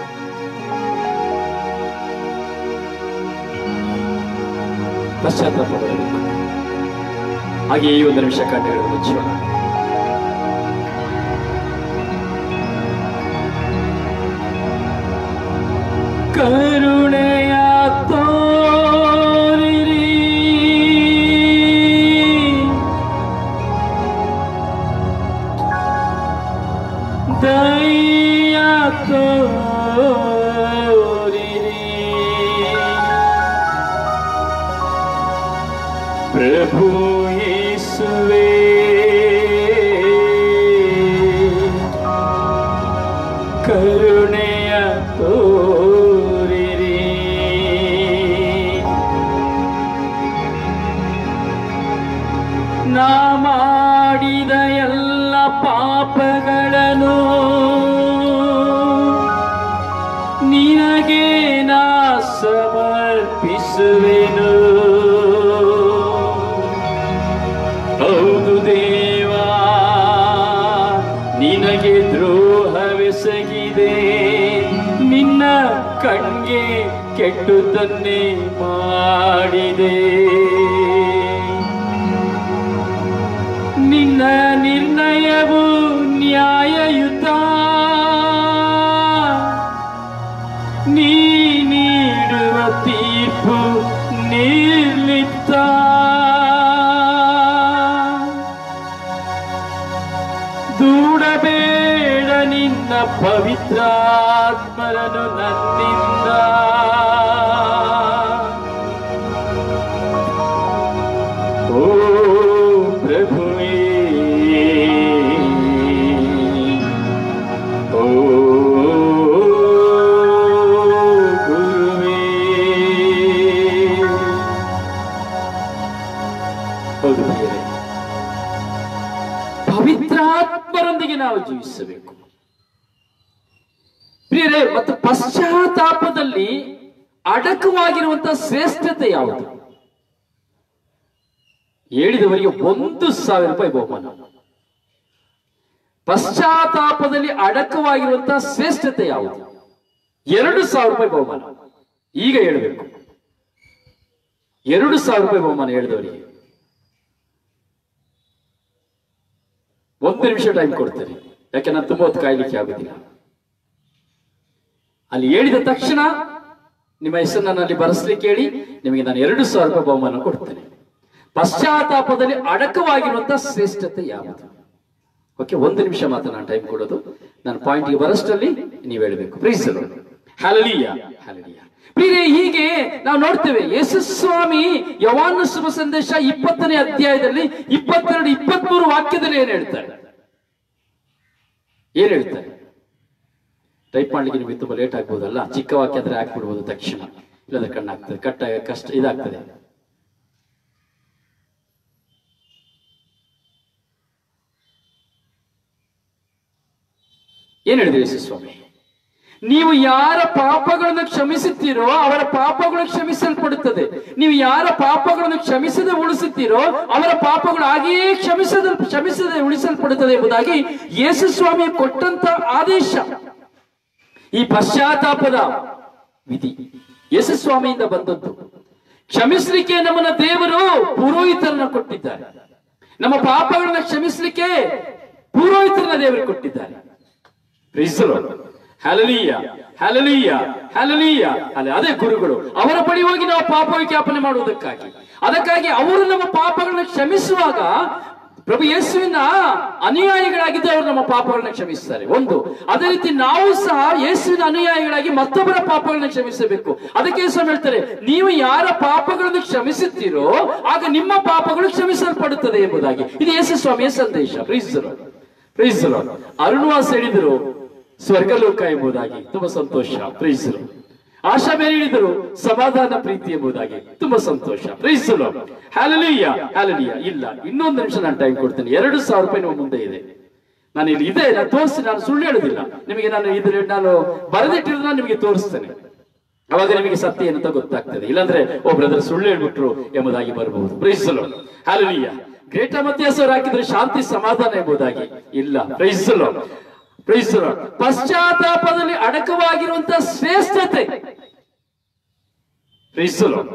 ಹಾಗೆ ಈ ಒಂದು ನಿಮಿಷ ಕಣ್ಣುಗಳನ್ನು ಮುಚ್ಚೋಣ. ಕರುಣೆಯ ತೋರಿರಿ, ದಯ ತೋರಿರಿ, ಪ್ರಭು ಯೇಸುವೇ ಕರುಣೆಯ ತೋರಿರಿ. ನಾ ಮಾಡಿದ ಎಲ್ಲ ಪಾಪಗಳನ್ನು ನಿನಗೆ ನಾ ಸಮರ್ಪಿಸುವೆನು. ಹೌದು ದೇವಾ, ನಿನಗೆ ದ್ರೋಹವೆಸಗಿದೆ, ನಿನ್ನ ಕಣ್ಗೆ ಕೆಟ್ಟುದನ್ನೇ ಮಾಡಿದೆ. ನಿನ್ನ ನಿರ್ಣಯವು ನ್ಯಾಯಯುತ, ನೀ ನೀಡುವ ತೀರ್ಪು ನಿರ್ಲಿಪ್ತ. ದೂಡಬೇಡ ನಿನ್ನ ಪವಿತ್ರಾತ್ಮರನು ನನ್ನಿಂದ. ಓ ಪ್ರಭುವೇ, ಓ ಗುರುವೇ. ಹೌದು ಪ್ರಿಯರೇ, ಪವಿತ್ರಾತ್ಮರೊಂದಿಗೆ ನಾವು ಜೀವಿಸಬೇಕು ಪ್ರಿಯರೇ. ಮತ್ತು ಪಶ್ಚಾತ್ತಾಪದಲ್ಲಿ ಅಡಕವಾಗಿರುವಂತಹ ಶ್ರೇಷ್ಠತೆ ಯಾವುದು? ಹೇಳಿದವರಿಗೆ 1,000 ರೂಪಾಯಿ ಬಹುಮಾನ. ಪಶ್ಚಾತ್ತಾಪದಲ್ಲಿ ಅಡಕವಾಗಿರುವಂತಹ ಶ್ರೇಷ್ಠತೆ ಯಾವುದು? 2,000 ರೂಪಾಯಿ ಬಹುಮಾನ. ಈಗ ಹೇಳಬೇಕು, 2,000 ರೂಪಾಯಿ ಬಹುಮಾನ ಹೇಳಿದವರಿಗೆ. 1 ನಿಮಿಷ ಟೈಮ್ ಕೊಡ್ತೇನೆ, ಯಾಕೆ ನಾನು ತುಂಬ ಹೊತ್ತು ಕಾಯ್ಲಿಕ್ಕೆ ಆಗುದಿಲ್ಲ. ಅಲ್ಲಿ ಹೇಳಿದ ತಕ್ಷಣ ನಿಮ್ಮ ಹೆಸರನ್ನು ಅಲ್ಲಿ ಬರೆಸ್ಲಿಕ್ಕೆ ಹೇಳಿ, ನಿಮಗೆ ನಾನು 2,000 ರೂಪಾಯಿ ಬಹುಮಾನ ಕೊಡ್ತೇನೆ. ಪಶ್ಚಾತ್ತಾಪದಲ್ಲಿ ಅಡಕವಾಗಿರುವಂತಹ ಶ್ರೇಷ್ಠತೆ ಯಾವುದು? ಓಕೆ, 1 ನಿಮಿಷ ಮಾತ್ರ ನಾನು ಟೈಮ್ ಕೊಡೋದು. ನಾನು ಪಾಯಿಂಟ್ಗೆ ಬರಷ್ಟಲ್ಲಿ ನೀವು ಹೇಳಬೇಕು. Praise the lord. Hallelujah, hallelujah. ಪ್ರಿಯರೇ, ಹೀಗೆ ನಾವು ನೋಡ್ತೇವೆ. ಯೇಸು ಸ್ವಾಮಿ ಯೋಹಾನ ಶುಭ ಸಂದೇಶ 20ನೇ ಅಧ್ಯಾಯದಲ್ಲಿ 22, 23 ವಾಕ್ಯದಲ್ಲಿ ಏನ್ ಹೇಳ್ತಾರೆ? ಟೈಪ್ ಮಾಡ್ಲಿಕ್ಕೆ ನಿಮಗೆ ತುಂಬಾ ಲೇಟ್ ಆಗ್ಬೋದಲ್ಲ. ಚಿಕ್ಕ ವಾಕ್ಯ ಆದ್ರೆ ಹಾಕ್ಬಿಡ್ಬೋದು ತಕ್ಷಣ, ಇಲ್ಲದ ಕಣ್ಣಾಗ್ತದೆ, ಕಷ್ಟ ಇದಾಗ್ತದೆ. ಏನ್ ಹೇಳಿದ್ರು ಯೇಸು ಸ್ವಾಮಿ? ನೀವು ಯಾರ ಪಾಪಗಳನ್ನು ಕ್ಷಮಿಸುತ್ತೀರೋ ಅವರ ಪಾಪಗಳು ಕ್ಷಮಿಸಲ್ಪಡುತ್ತದೆ. ನೀವು ಯಾರ ಪಾಪಗಳನ್ನು ಕ್ಷಮಿಸದೆ ಉಳಿಸುತ್ತೀರೋ ಅವರ ಪಾಪಗಳು ಹಾಗೆಯೇ ಕ್ಷಮಿಸದೆ ಉಳಿಸಲ್ಪಡುತ್ತದೆ ಎಂಬುದಾಗಿ ಯೇಸು ಸ್ವಾಮಿ ಕೊಟ್ಟಂತ ಆದೇಶ. ಈ ಪಶ್ಚಾತ್ತಾಪದ ವಿಧಿ ಯೇಸು ಸ್ವಾಮಿಯಿಂದ ಬಂದದ್ದು. ಕ್ಷಮಿಸಲಿಕ್ಕೆ ನಮ್ಮನ್ನ ದೇವರು ಪುರೋಹಿತರನ್ನ ಕೊಟ್ಟಿದ್ದಾರೆ. ನಮ್ಮ ಪಾಪಗಳನ್ನ ಕ್ಷಮಿಸಲಿಕ್ಕೆ ಪುರೋಹಿತರನ್ನ ದೇವರು ಕೊಟ್ಟಿದ್ದಾರೆ. Praise the lord. Hallelujah, hallelujah, hallelujah. ಅದೇ ಗುರುಗಳು ಅವರ ಬಳಿ ಹೋಗಿ ನಾವು ಪಾಪ ವಿಜ್ಞಾಪನೆ ಮಾಡುವುದಕ್ಕಾಗಿ, ಅದಕ್ಕಾಗಿ ಅವರು ನಮ್ಮ ಪಾಪಗಳನ್ನ ಕ್ಷಮಿಸುವಾಗ ಪ್ರಭು ಯೇಸುವಿನ ಅನುಯಾಯಿಗಳಾಗಿದ್ದು ಅವರು ನಮ್ಮ ಪಾಪಗಳನ್ನ ಕ್ಷಮಿಸ್ತಾರೆ. ಒಂದು, ಅದೇ ರೀತಿ ನಾವು ಸಹ ಯೇಸುವಿನ ಅನುಯಾಯಿಗಳಾಗಿ ಮತ್ತೊಬ್ಬರ ಪಾಪಗಳನ್ನ ಕ್ಷಮಿಸಬೇಕು. ಅದಕ್ಕೆ ಯೇಸು ಹೇಳ್ತಾರೆ, ನೀವು ಯಾರ ಪಾಪಗಳನ್ನು ಕ್ಷಮಿಸುತ್ತೀರೋ ಆಗ ನಿಮ್ಮ ಪಾಪಗಳು ಕ್ಷಮಿಸಲ್ಪಡುತ್ತದೆ ಎಂಬುದಾಗಿ. ಇದು ಯೇಸು ಸ್ವಾಮಿಯ ಸಂದೇಶ. Praise the lord, praise the lord. ಅರುಣವಾಸ ಹೇಳಿದರು ಸ್ವರ್ಗಲೋಕ ಎಂಬುದಾಗಿ, ತುಂಬಾ ಸಂತೋಷ. Praise the lord. ಆಶಾ ಬೇರೆ ಹೇಳಿದರು ಸಮಾಧಾನ ಪ್ರೀತಿ ಎಂಬುದಾಗಿ, ತುಂಬಾ ಸಂತೋಷ. Praise the lord. Hallelujah, hallelujah. ಇಲ್ಲ, ಇನ್ನೊಂದು ನಿಮಿಷ ನಾನು ಟೈಮ್ ಕೊಡ್ತೇನೆ. 2,000 ರೂಪಾಯಿ ನಿಮ್ಮ ಮುಂದೆ ಇದೆ. ನಾನು ಇಲ್ಲಿ ಇದೆ, ನಾನು ತೋರಿಸ್ತೀನಿ. ನಾನು ಸುಳ್ಳು ಹೇಳುದಿಲ್ಲ ನಿಮಗೆ. ನಾನು ಬರೆದಿಟ್ಟಿರೋದನ್ನ ನಿಮಗೆ ತೋರಿಸ್ತೇನೆ. ಅವಾಗ ನಿಮಗೆ ಸತ್ಯ ಏನಂತ ಗೊತ್ತಾಗ್ತದೆ. ಇಲ್ಲಾಂದ್ರೆ ಓ ಬ್ರದರ್ ಸುಳ್ಳು ಹೇಳ್ಬಿಟ್ರು ಎಂಬುದಾಗಿ ಬರಬಹುದು. Praise the lord. Hallelujah. Greta Matthias ಅವರು ಹಾಕಿದ್ರೆ ಶಾಂತಿ ಸಮಾಧಾನ ಎಂಬುದಾಗಿ. ಇಲ್ಲ. Praise the lord, praise the lord. ಪಶ್ಚಾತ್ತಾಪದಲ್ಲಿ ಅಡಕವಾಗಿರುವಂತಹ ಶ್ರೇಷ್ಠತೆ. Praise the lord.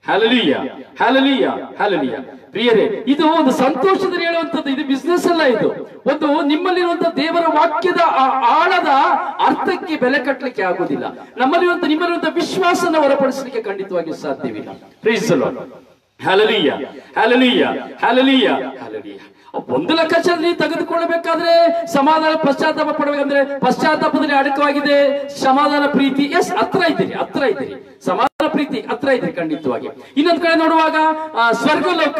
Hallelujah, hallelujah, hallelujah. ಪ್ರಿಯರೇ, ಇದು ಒಂದು ಸಂತೋಷದಲ್ಲಿ ಹೇಳುವಂಥದ್ದು. ಇದು ಬಿಸ್ನೆಸ್ ಅಲ್ಲ. ಇದು ಒಂದು ನಿಮ್ಮಲ್ಲಿರುವಂತಹ ದೇವರ ವಾಕ್ಯದ ಆಳದ ಅರ್ಥಕ್ಕೆ ಬೆಲೆ ಕಟ್ಟಲಿಕ್ಕೆ ಆಗುವುದಿಲ್ಲ. ನಿಮ್ಮಲ್ಲಿರುವಂತಹ ವಿಶ್ವಾಸನ ಹೊರಪಡಿಸಲಿಕ್ಕೆ ಖಂಡಿತವಾಗಿ ಸಾಧ್ಯವಿಲ್ಲ. Praise the lord. Hallelujah, hallelujah, hallelujah, hallelujah. 1 ಲಕ್ಷದಲ್ಲಿ ತೆಗೆದುಕೊಳ್ಳಬೇಕಾದ್ರೆ ಸಮಾಧಾನ, ಪಶ್ಚಾತ್ತಾಪ ಪಡಬೇಕಂದ್ರೆ ಪಶ್ಚಾತ್ತಾಪದಲ್ಲಿ ಅಡಕವಾಗಿದೆ ಸಮಾಧಾನ ಪ್ರೀತಿ. ಎಸ್, ಹತ್ರ ಇದ್ದೀರಿ, ಹತ್ರ ಇದ್ದೀರಿ. ಸಮಾಧಾನ ಪ್ರೀತಿ ಹತ್ರ ಇದ್ದೀರಿ ಖಂಡಿತವಾಗಿ. ಇನ್ನೊಂದ್ ಕಡೆ ನೋಡುವಾಗ ಸ್ವರ್ಗಲೋಕ,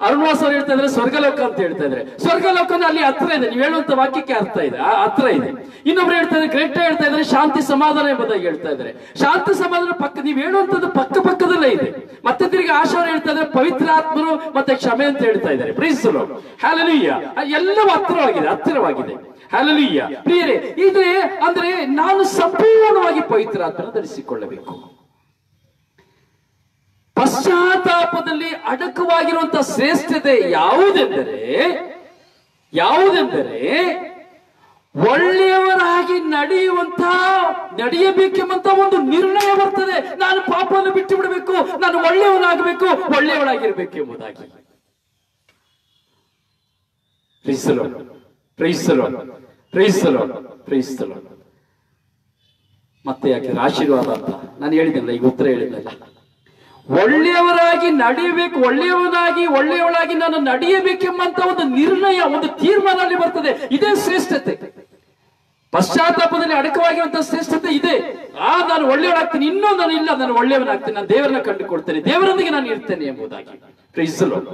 ಅರುಣವಾಸ ಅವರು ಹೇಳ್ತಾ ಇದ್ರೆ ಸ್ವರ್ಗಲೋಕ ಅಂತ ಹೇಳ್ತಾ ಇದ್ರೆ, ಸ್ವರ್ಗಲೋಕನ ಅಲ್ಲಿ ಹತ್ರ ಇದೆ. ನೀವು ಹೇಳುವಂತ ವಾಕ್ಯಕ್ಕೆ ಅರ್ಥ ಇದೆ, ಹತ್ರ ಇದೆ. ಇನ್ನೊಬ್ರು ಹೇಳ್ತಾ ಇದ್ರೆ, ಗ್ರೇಟ್ ಹೇಳ್ತಾ ಇದ್ರೆ ಶಾಂತಿ ಸಮಾಧಾನ ಎಂಬುದಾಗಿ ಹೇಳ್ತಾ ಇದ್ದಾರೆ. ಶಾಂತಿ ಸಮಾಧಾನ ನೀವು ಹೇಳುವಂತದ್ದು ಪಕ್ಕದಲ್ಲೇ ಇದೆ. ಮತ್ತೆ ತಿರುಗಿ ಆಶಾರು ಹೇಳ್ತಾ ಇದ್ರೆ ಪವಿತ್ರಾತ್ಮರು ಮತ್ತೆ ಕ್ಷಮೆ ಅಂತ ಹೇಳ್ತಾ ಇದ್ದಾರೆ. Praise the lord. ಹಲ್ಲೆಲೂಯಾ. ಎಲ್ಲವೂ ಹತ್ತಿರವಾಗಿದೆ. ಹಲ್ಲೆಲೂಯಾ. ಪ್ರಿಯರೇ, ಇದೆ ಅಂದ್ರೆ ನಾನು ಸಂಪೂರ್ಣವಾಗಿ ಪವಿತ್ರಾತ್ಮನ ಧರಿಸಿಕೊಳ್ಳಬೇಕು. ಪಶ್ಚಾತ್ತಾಪದಲ್ಲಿ ಅಡಕವಾಗಿರುವಂತಹ ಶ್ರೇಷ್ಠತೆ ಯಾವುದೆಂದರೆ ಒಳ್ಳೆಯವರಾಗಿ ನಡೆಯುವಂತಹ ನಡೆಯಬೇಕೆಂಬಂತ ಒಂದು ನಿರ್ಣಯ ಬರ್ತದೆ. ನಾನು ಪಾಪವನ್ನು ಬಿಟ್ಟು ಬಿಡಬೇಕು, ನಾನು ಒಳ್ಳೆಯವನಾಗಬೇಕು, ಒಳ್ಳೆಯವಳಾಗಿರ್ಬೇಕು ಎಂಬುದಾಗಿ. ಮತ್ತೆ ಯಾಕೆ ಆಶೀರ್ವಾದ ಅಂತ ನಾನು ಹೇಳಿದ್ನಲ್ಲ, ಈಗ ಉತ್ತರ ಹೇಳಿದ್ನಲ್ಲ. ಒಳ್ಳೆಯವರಾಗಿ ನಡೆಯಬೇಕು, ಒಳ್ಳೆಯವಳಾಗಿ ನಾನು ನಡೆಯಬೇಕೆಂಬಂತ ಒಂದು ನಿರ್ಣಯ, ಒಂದು ತೀರ್ಮಾನ ಅಲ್ಲಿ ಬರ್ತದೆ. ಇದೇ ಶ್ರೇಷ್ಠತೆ. ಪಶ್ಚಾತ್ತಾಪದಲ್ಲಿ ಅಡಕವಾಗಿರುವಂತಹ ಶ್ರೇಷ್ಠತೆ ಇದೆ. ನಾನು ಒಳ್ಳೆಯವನಾಗ್ತೀನಿ, ಇನ್ನೂ ನಾನು ಇಲ್ಲ, ನಾನು ಒಳ್ಳೆಯವನಾಗ್ತೀನಿ, ನಾನು ದೇವರನ್ನ ಕಂಡುಕೊಳ್ತೇನೆ, ದೇವರೊಂದಿಗೆ ನಾನು ಇರ್ತೇನೆ ಎಂಬುದಾಗಿ. Praise the lord.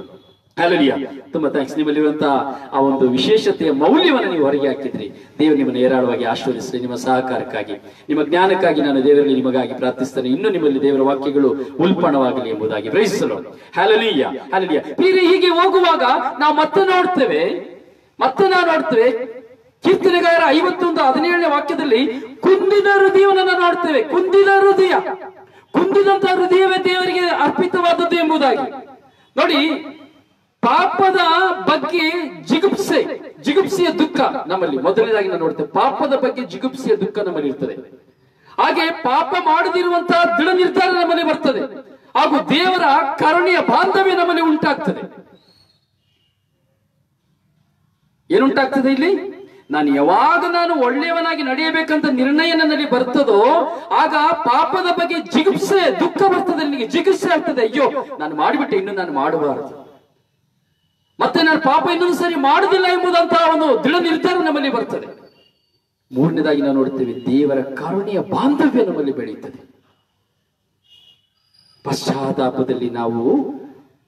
ಹಲ್ಲೆಲೂಯಾ. ತುಂಬಾ ಥ್ಯಾಂಕ್ಸ್. ನಿಮ್ಮಲ್ಲಿರುವಂತಹ ಆ ಒಂದು ವಿಶೇಷತೆಯ ಮೌಲ್ಯವನ್ನು ನೀವು ಹೊರಗೆ ಹಾಕಿದ್ರಿ. ದೇವರು ನಿಮ್ಮನ್ನು ಹೇರಾಳವಾಗಿ ಆಶೀರ್ವದಿಸಲಿ. ನಿಮ್ಮ ಸಹಕಾರಕ್ಕಾಗಿ, ನಿಮ್ಮ ಜ್ಞಾನಕ್ಕಾಗಿ ನಾನು ದೇವರಲ್ಲಿ ನಿಮಗಾಗಿ ಪ್ರಾರ್ಥಿಸ್ತೇನೆ. ಇನ್ನು ನಿಮ್ಮಲ್ಲಿ ದೇವರ ವಾಕ್ಯಗಳು ಉಲ್ಪಣವಾಗಲಿ ಎಂಬುದಾಗಿ. Praise the lord. Hallelujah, hallelujah. ಹೀಗೆ ಹೋಗುವಾಗ ನಾವು ಮತ್ತೆ ನೋಡ್ತೇವೆ ಕೀರ್ತನೆಗಾರ 51:17 ವಾಕ್ಯದಲ್ಲಿ ಕುಂದಿದ ಹೃದಯವನ್ನು ನೋಡ್ತೇವೆ. ಕುಂದಿದಂತಹ ಹೃದಯವೇ ದೇವರಿಗೆ ಅರ್ಪಿತವಾದದ್ದು ಎಂಬುದಾಗಿ. ನೋಡಿ, ಪಾಪದ ಬಗ್ಗೆ ಜಿಗುಪ್ಸೆಯ ದುಃಖ ನಮ್ಮಲ್ಲಿ ಮೊದಲನೇದಾಗಿ ನಾವು ನೋಡ್ತೇವೆ. ಪಾಪದ ಬಗ್ಗೆ ಜಿಗುಪ್ಸೆಯ ದುಃಖ ನಮ್ಮಲ್ಲಿ ಇರ್ತದೆ. ಹಾಗೆ ಪಾಪ ಮಾಡದಿರುವಂತಹ ದೃಢ ನಿರ್ಧಾರ ನಮ್ಮಲ್ಲಿ ಬರ್ತದೆ. ಹಾಗೂ ದೇವರ ಕರುಣೆಯ ಬಾಂಧವ್ಯ ನಮ್ಮಲ್ಲಿ ಉಂಟಾಗ್ತದೆ. ಏನುಂಟಾಗ್ತದೆ ಇಲ್ಲಿ? ಯಾವಾಗ ನಾನು ಒಳ್ಳೆಯವನಾಗಿ ನಡೆಯಬೇಕಂತ ನಿರ್ಣಯ ನನ್ನಲ್ಲಿ ಬರ್ತದೋ ಆಗ ಪಾಪದ ಬಗ್ಗೆ ಜಿಗುಪ್ಸೆ ದುಃಖ ಬರ್ತದೆ. ನನಗೆ ಜಿಗುಪ್ಸೆ ಆಗ್ತದೆ. ಅಯ್ಯೋ, ನಾನು ಮಾಡಿಬಿಟ್ಟೆ, ಇನ್ನು ನಾನು ಮಾಡಬಾರದು, ಮತ್ತೆ ನಾನು ಪಾಪ ಇನ್ನೊಂದು ಸರಿ ಮಾಡುದಿಲ್ಲ ಎಂಬುದಂತಹ ಒಂದು ದೃಢ ನಿರ್ಧಾರ ನಮ್ಮಲ್ಲಿ ಬರ್ತದೆ. ಮೂರನೇದಾಗಿ ನಾವು ನೋಡ್ತೇವೆ, ದೇವರ ಕರುಣೆಯ ಬಾಂಧವ್ಯ ನಮ್ಮಲ್ಲಿ ಬೆಳೆಯುತ್ತದೆ. ಪಶ್ಚಾತ್ತಾಪದಲ್ಲಿ ನಾವು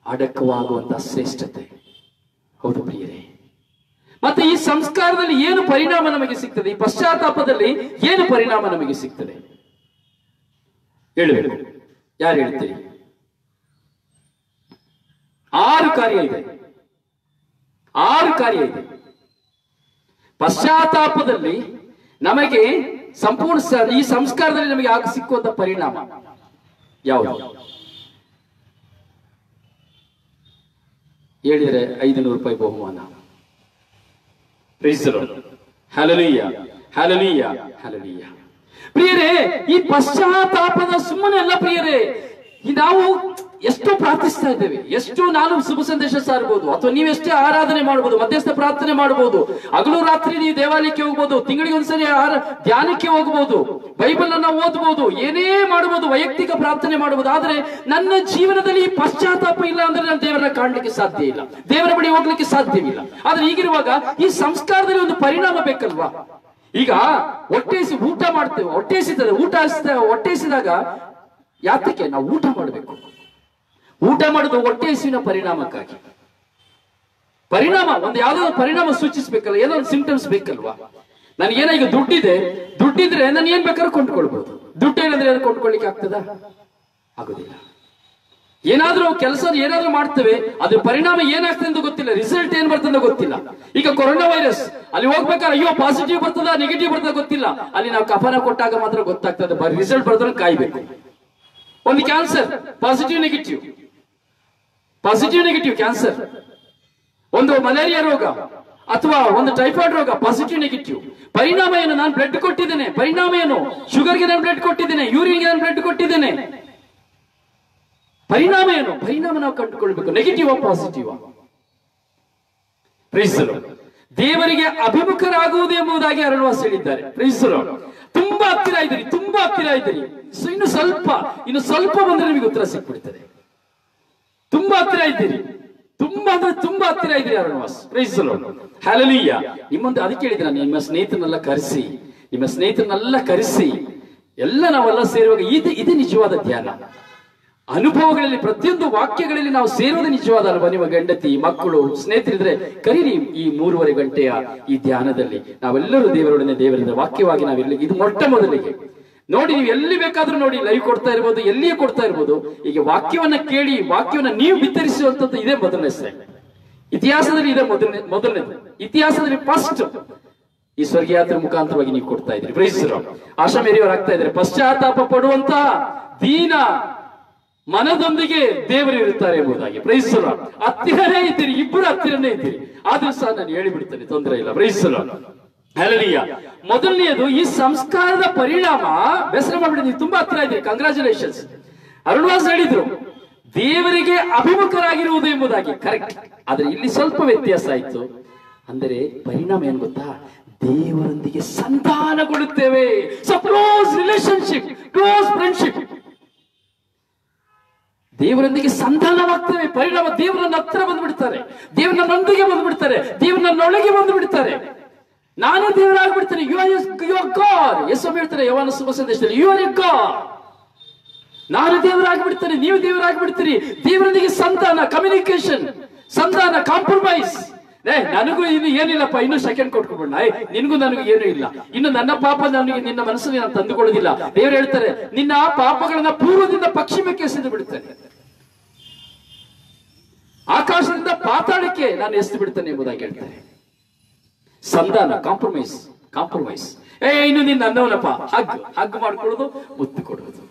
ಅಡಕವಾಗುವಂತಹ ಶ್ರೇಷ್ಠತೆ. ಹೌದು ಪ್ರಿಯರೇ. ಮತ್ತೆ ಈ ಸಂಸ್ಕಾರದಲ್ಲಿ ಏನು ಪರಿಣಾಮ ನಮಗೆ ಸಿಗ್ತದೆ? ಈ ಪಶ್ಚಾತ್ತಾಪದಲ್ಲಿ ಏನು ಪರಿಣಾಮ ನಮಗೆ ಸಿಗ್ತದೆ ಹೇಳಬೇಕು. ಯಾರು ಹೇಳ್ತೀರಿ? 6 ಕಾರ್ಯ ಇದೆ. ಪಶ್ಚಾತ್ತಾಪದಲ್ಲಿ ನಮಗೆ ಸಂಪೂರ್ಣ ಈ ಸಂಸ್ಕಾರದಲ್ಲಿ ನಮಗೆ ಆಗ ಸಿಕ್ಕುವಂತ ಪರಿಣಾಮ ಯಾವುದು ಹೇಳಿದರೆ 500 ರೂಪಾಯಿ ಬಹುಮಾನ. Praise the lord. Hallelujah, hallelujah, hallelujah. ಪ್ರಿಯರೇ, ಈ ಪಶ್ಚಾತ್ತಾಪದ ಸುಮ್ಮನೆ ಅಲ್ಲ ಪ್ರಿಯರೇ. ನಾವು ಎಷ್ಟೋ ಪ್ರಾರ್ಥಿಸ್ತಾ ಇದ್ದೇವೆ, ಎಷ್ಟು ನಾನು ಶುಭ ಸಂದೇಶ ಸಾರಬಹುದು, ಅಥವಾ ನೀವೆಷ್ಟೇ ಆರಾಧನೆ ಮಾಡಬಹುದು, ಮಧ್ಯಸ್ಥ ಪ್ರಾರ್ಥನೆ ಮಾಡಬಹುದು, ಹಗಲು ರಾತ್ರಿ ನೀವು ದೇವಾಲಯಕ್ಕೆ ಹೋಗಬಹುದು, ತಿಂಗಳಿಗೆ ಒಂದ್ಸರಿ ಧ್ಯಾನಕ್ಕೆ ಹೋಗಬಹುದು, ಬೈಬಲ್ ಅನ್ನ ಓದಬಹುದು, ಏನೇ ಮಾಡಬಹುದು, ವೈಯಕ್ತಿಕ ಪ್ರಾರ್ಥನೆ ಮಾಡಬಹುದು. ಆದ್ರೆ ನನ್ನ ಜೀವನದಲ್ಲಿ ಈ ಪಶ್ಚಾತ್ತಾಪ ಇಲ್ಲ ಅಂದ್ರೆ ನಾನು ದೇವರನ್ನ ಕಾಣಲಿಕ್ಕೆ ಸಾಧ್ಯ ಇಲ್ಲ, ದೇವರ ಬಳಿ ಹೋಗ್ಲಿಕ್ಕೆ ಸಾಧ್ಯವಿಲ್ಲ. ಆದ್ರೆ ಈಗಿರುವಾಗ ಈ ಸಂಸ್ಕಾರದಲ್ಲಿ ಒಂದು ಪರಿಣಾಮ ಬೇಕಲ್ವಾ? ಈಗ ಹೊಟ್ಟೆಸಿ ಊಟ ಮಾಡ್ತೇವೆ, ಹೊಟ್ಟೆಸಿದಾಗ ಯಾತಕ್ಕೆ ನಾವು ಊಟ ಮಾಡಬೇಕು? ಊಟ ಮಾಡೋದು ಹೊಟ್ಟೆ ಹಸಿವಿನ ಪರಿಣಾಮಕ್ಕಾಗಿ. ಒಂದು ಯಾವುದೋ ಪರಿಣಾಮ ಸೂಚಿಸಬೇಕಲ್ಲ, ಏನೋ ಒಂದು ಸಿಂಪ್ಟಮ್ಸ್ ಬೇಕಲ್ವಾ? ನನಗೇನೋ ಈಗ ದುಡ್ಡಿದ್ರೆ ನಾನು ಏನ್ ಬೇಕಾದ್ರೂ ಕೊಂಡ್ಕೊಳ್ಬಹುದು. ದುಡ್ಡು ಏನಂದ್ರೆ ಕೊಂಡ್ಕೊಳ್ಳಿಕ್ಕೆ ಆಗ್ತದ? ಆಗೋದಿಲ್ಲ. ಏನಾದ್ರೂ ಕೆಲಸ ಏನಾದ್ರೂ ಮಾಡ್ತೇವೆ, ಅದ್ರ ಪರಿಣಾಮ ಏನಾಗ್ತದೆ ಅಂತ ಗೊತ್ತಿಲ್ಲ, ರಿಸಲ್ಟ್ ಏನ್ ಬರ್ತದೆ ಗೊತ್ತಿಲ್ಲ. ಈಗ ಕೊರೋನಾ ವೈರಸ್ ಅಲ್ಲಿ ಹೋಗ್ಬೇಕಾದ್ರೆ ಅಯ್ಯೋ ಪಾಸಿಟಿವ್ ಬರ್ತದ ನೆಗೆಟಿವ್ ಬರ್ತದ ಗೊತ್ತಿಲ್ಲ. ಅಲ್ಲಿ ನಾವು ಕಫನ ಕೊಟ್ಟಾಗ ಮಾತ್ರ ಗೊತ್ತಾಗ್ತದೆ, ರಿಸಲ್ಟ್ ಬರ್ತದೆ ಕಾಯ್ಬೇಕು. ಒಂದು ಕ್ಯಾನ್ಸರ್ ಪಾಸಿಟಿವ್ ನೆಗೆಟಿವ್ ಕ್ಯಾನ್ಸರ್, ಒಂದು ಮಲೇರಿಯಾ ರೋಗ ಅಥವಾ ಒಂದು ಟೈಫಾಯ್ಡ್ ರೋಗ ಪಾಸಿಟಿವ್ ನೆಗೆಟಿವ್. ಪರಿಣಾಮ ಏನು? ನಾನು ಬ್ಲಡ್ ಕೊಟ್ಟಿದ್ದೇನೆ. ಪರಿಣಾಮ ಏನು? ಶುಗರ್ಗೆ ನಾನು ಬ್ಲಡ್ ಕೊಟ್ಟಿದ್ದೇನೆ, ಯೂರಿನ್ಗೆ ನಾನು ಬ್ಲಡ್ ಕೊಟ್ಟಿದ್ದೇನೆ. ಪರಿಣಾಮ ಏನು? ಪರಿಣಾಮ ನಾವು ಕಂಡುಕೊಳ್ಬೇಕು, negative positive. Praise the lord. ದೇವರಿಗೆ ಅಭಿಮುಖರಾಗುವುದು ಎಂಬುದಾಗಿ ಅರಣ್ಯವಾಸಿ ಹೇಳಿದ್ದಾರೆ. Praise the lord. ತುಂಬಾ ಹತ್ತಿರ ಇದ್ದೀರಿ. ಇನ್ನು ಸ್ವಲ್ಪ ಬಂದ್ರೆ ನಿಮಗೆ ಉತ್ತರ ಸಿಕ್ಬಿಡ್ತದೆ. ತುಂಬಾ ಹತ್ತಿರ ಇದ್ದೀರಿ ಅರಣ್ಯವಾಸ್. Praise the lord. ಹಲ್ಲೆಲೂಯಾ. ನಿಮ್ಮಂತ ಅದಕ್ಕೆ ಹೇಳಿದ್ರೆ, ನಿಮ್ಮ ಸ್ನೇಹಿತರನ್ನೆಲ್ಲ ಕರೆಸಿ ಎಲ್ಲ ನಾವೆಲ್ಲ ಸೇರುವಾಗ ಇದು ನಿಜವಾದ ಧ್ಯಾನ. ಅನುಭವಗಳಲ್ಲಿ ಪ್ರತಿಯೊಂದು ವಾಕ್ಯಗಳಲ್ಲಿ ನಾವು ಸೇರೋದು ನಿಜವಾದ ಅನುಭವ. ನಿಮ್ಮ ಗಂಡತಿ, ಮಕ್ಕಳು, ಸ್ನೇಹಿತರಿದ್ರೆ ಕರೀರಿ. ಈ 3:30 ಗಂಟೆಯ ಈ ಧ್ಯಾನದಲ್ಲಿ ನಾವೆಲ್ಲರೂ ದೇವರೊಡನೆ ದೇವರಿಂದ ವಾಕ್ಯವಾಗಿ ನಾವಿರಲಿ. ಇದು ಮೊಟ್ಟ ಮೊದಲಿಗೆ ನೋಡಿ, ನೀವು ಎಲ್ಲಿ ಬೇಕಾದ್ರೂ ನೋಡಿ, ಲೈವ್ ಕೊಡ್ತಾ ಇರ್ಬೋದು, ಎಲ್ಲಿಯೇ ಕೊಡ್ತಾ ಇರ್ಬೋದು. ಈಗ ವಾಕ್ಯವನ್ನ ಕೇಳಿ ವಾಕ್ಯವನ್ನ ನೀವು ಬಿತ್ತರಿಸುವಂತದ್ದು ಇದೇ ಮೊದಲನೇ ಸ್ಟೆಪ್. ಇತಿಹಾಸದಲ್ಲಿ ಇದೆ ಮೊದಲನೇದು. ಇತಿಹಾಸದಲ್ಲಿ ಫಸ್ಟ್ ಈ ಸ್ವರ್ಗಯಾತ್ರೆ ಮುಖಾಂತರವಾಗಿ ನೀವು ಕೊಡ್ತಾ ಇದ್ರಿ. Praise the lord. ಆಶಾ ಮೇರಿಯವರು ಆಗ್ತಾ ಇದ್ದಾರೆ. ಪಶ್ಚಾತ್ತಾಪ ಪಡುವಂತಹ ದೀನ ಮನದೊಂದಿಗೆ ದೇವರು ಇರುತ್ತಾರೆ ಎಂಬುದಾಗಿ. Praise the lord. ಹತ್ತಿರನೇ ಇದ್ದೀರಿ, ಇಬ್ಬರು ಹತ್ತಿರನೇ ಇದ್ದೀರಿ. ಆದ್ರೂ ಸಹ ನಾನು ಹೇಳಿಬಿಡ್ತೇನೆ, ತೊಂದರೆ ಇಲ್ಲ. Praise the lord. ಹಲ್ಲೆಲೂಯ. ಮೊದಲನೆಯದು, ಈ ಸಂಸ್ಕಾರದ ಪರಿಣಾಮ, ಬೇಸರ ಮಾಡ್ಬಿಡಿ, ನೀವು ತುಂಬಾ ಹತ್ರ ಇದ್ದೀರಿ, ಕಂಗ್ರಾಚುಲೇಷನ್ಸ್. ಅರುಣವಾಸ್ ಹೇಳಿದ್ರು ದೇವರಿಗೆ ಅಭಿಮುಖರಾಗಿರುವುದು ಎಂಬುದಾಗಿ, ಕರೆಕ್ಟ್. ಆದ್ರೆ ಇಲ್ಲಿ ಸ್ವಲ್ಪ ವ್ಯತ್ಯಾಸ ಆಯ್ತು. ಅಂದರೆ ಪರಿಣಾಮ ಏನ್ ಗೊತ್ತಾ? ದೇವರೊಂದಿಗೆ ಸಂಧಾನಗೊಳ್ಳುತ್ತೇವೆ. So close relationship, close friendship, ದೇವರೊಂದಿಗೆ ಸಂಧಾನವಾಗ್ತೇವೆ. ಪರಿಣಾಮ ದೇವರನ್ನ ಹತ್ರ ಬಂದ್ಬಿಡ್ತಾರೆ, ದೇವರ ನನ್ನೊಂದಿಗೆ ಬಂದ್ಬಿಡ್ತಾರೆ, ದೇವರ ನನ್ನೊಳಗೆ ಬಂದ್ಬಿಡ್ತಾರೆ. ನಾನೇ ದೇವರಾಗ್ಬಿಡ್ತೇನೆ. You are God. ಯೇಸು ಹೇಳ್ತಾರೆ ಯೋಹಾನ ಶುಭ ಸಂದೇಶದಲ್ಲಿ, ಯು ಆರ್ ಎ ಗಾಡ್. ನಾನು ದೇವರಾಗ್ಬಿಡ್ತೇನೆ, ನೀವು ದೇವರಾಗ್ಬಿಡ್ತೀರಿ. ದೇವರೊಂದಿಗೆ ಸಂಧಾನ, ಕಮ್ಯುನಿಕೇಶನ್, ಸಂಧಾನ, ಕಾಂಪ್ರಮೈಸ್. ನನಗೂ ಇನ್ನು ಏನಿಲ್ಲಪ್ಪ, ಇನ್ನು ಸೆಕೆಂಡ್ ಕೊಟ್ಕೊಂಡ್ಬಿಡ, ನಿನ್ಗೂ ನನಗೂ ಏನೂ ಇಲ್ಲ, ಇನ್ನು ನನ್ನ ಪಾಪ ನನಗೆ ನಿನ್ನ ಮನಸ್ಸಲ್ಲಿ ನಾನು ತಂದುಕೊಳ್ಳೋದಿಲ್ಲ. ದೇವರು ಹೇಳ್ತಾರೆ, ನಿನ್ನ ಪಾಪಗಳನ್ನ ಪೂರ್ವದಿಂದ ಪಶ್ಚಿಮಕ್ಕೆ ಎಸೆದು ಬಿಡುತ್ತೇನೆ, ಆಕಾಶದಿಂದ ಪಾತಾಳಕ್ಕೆ ನಾನು ಎಸೆದು ಬಿಡ್ತೇನೆ ಎಂಬುದಾಗಿ ಹೇಳ್ತಾರೆ. ಸಂಧಾನ, ಕಾಂಪ್ರಮೈಸ್, ಕಾಂಪ್ರಮೈಸ್. ಇನ್ನು ನೀನ್ ನನ್ನವನಪ್ಪ, ಹಗ್ ಮಾಡ್ಕೊಳ್ಳೋದು, ಮುತ್ತು ಕೊಡುವುದು.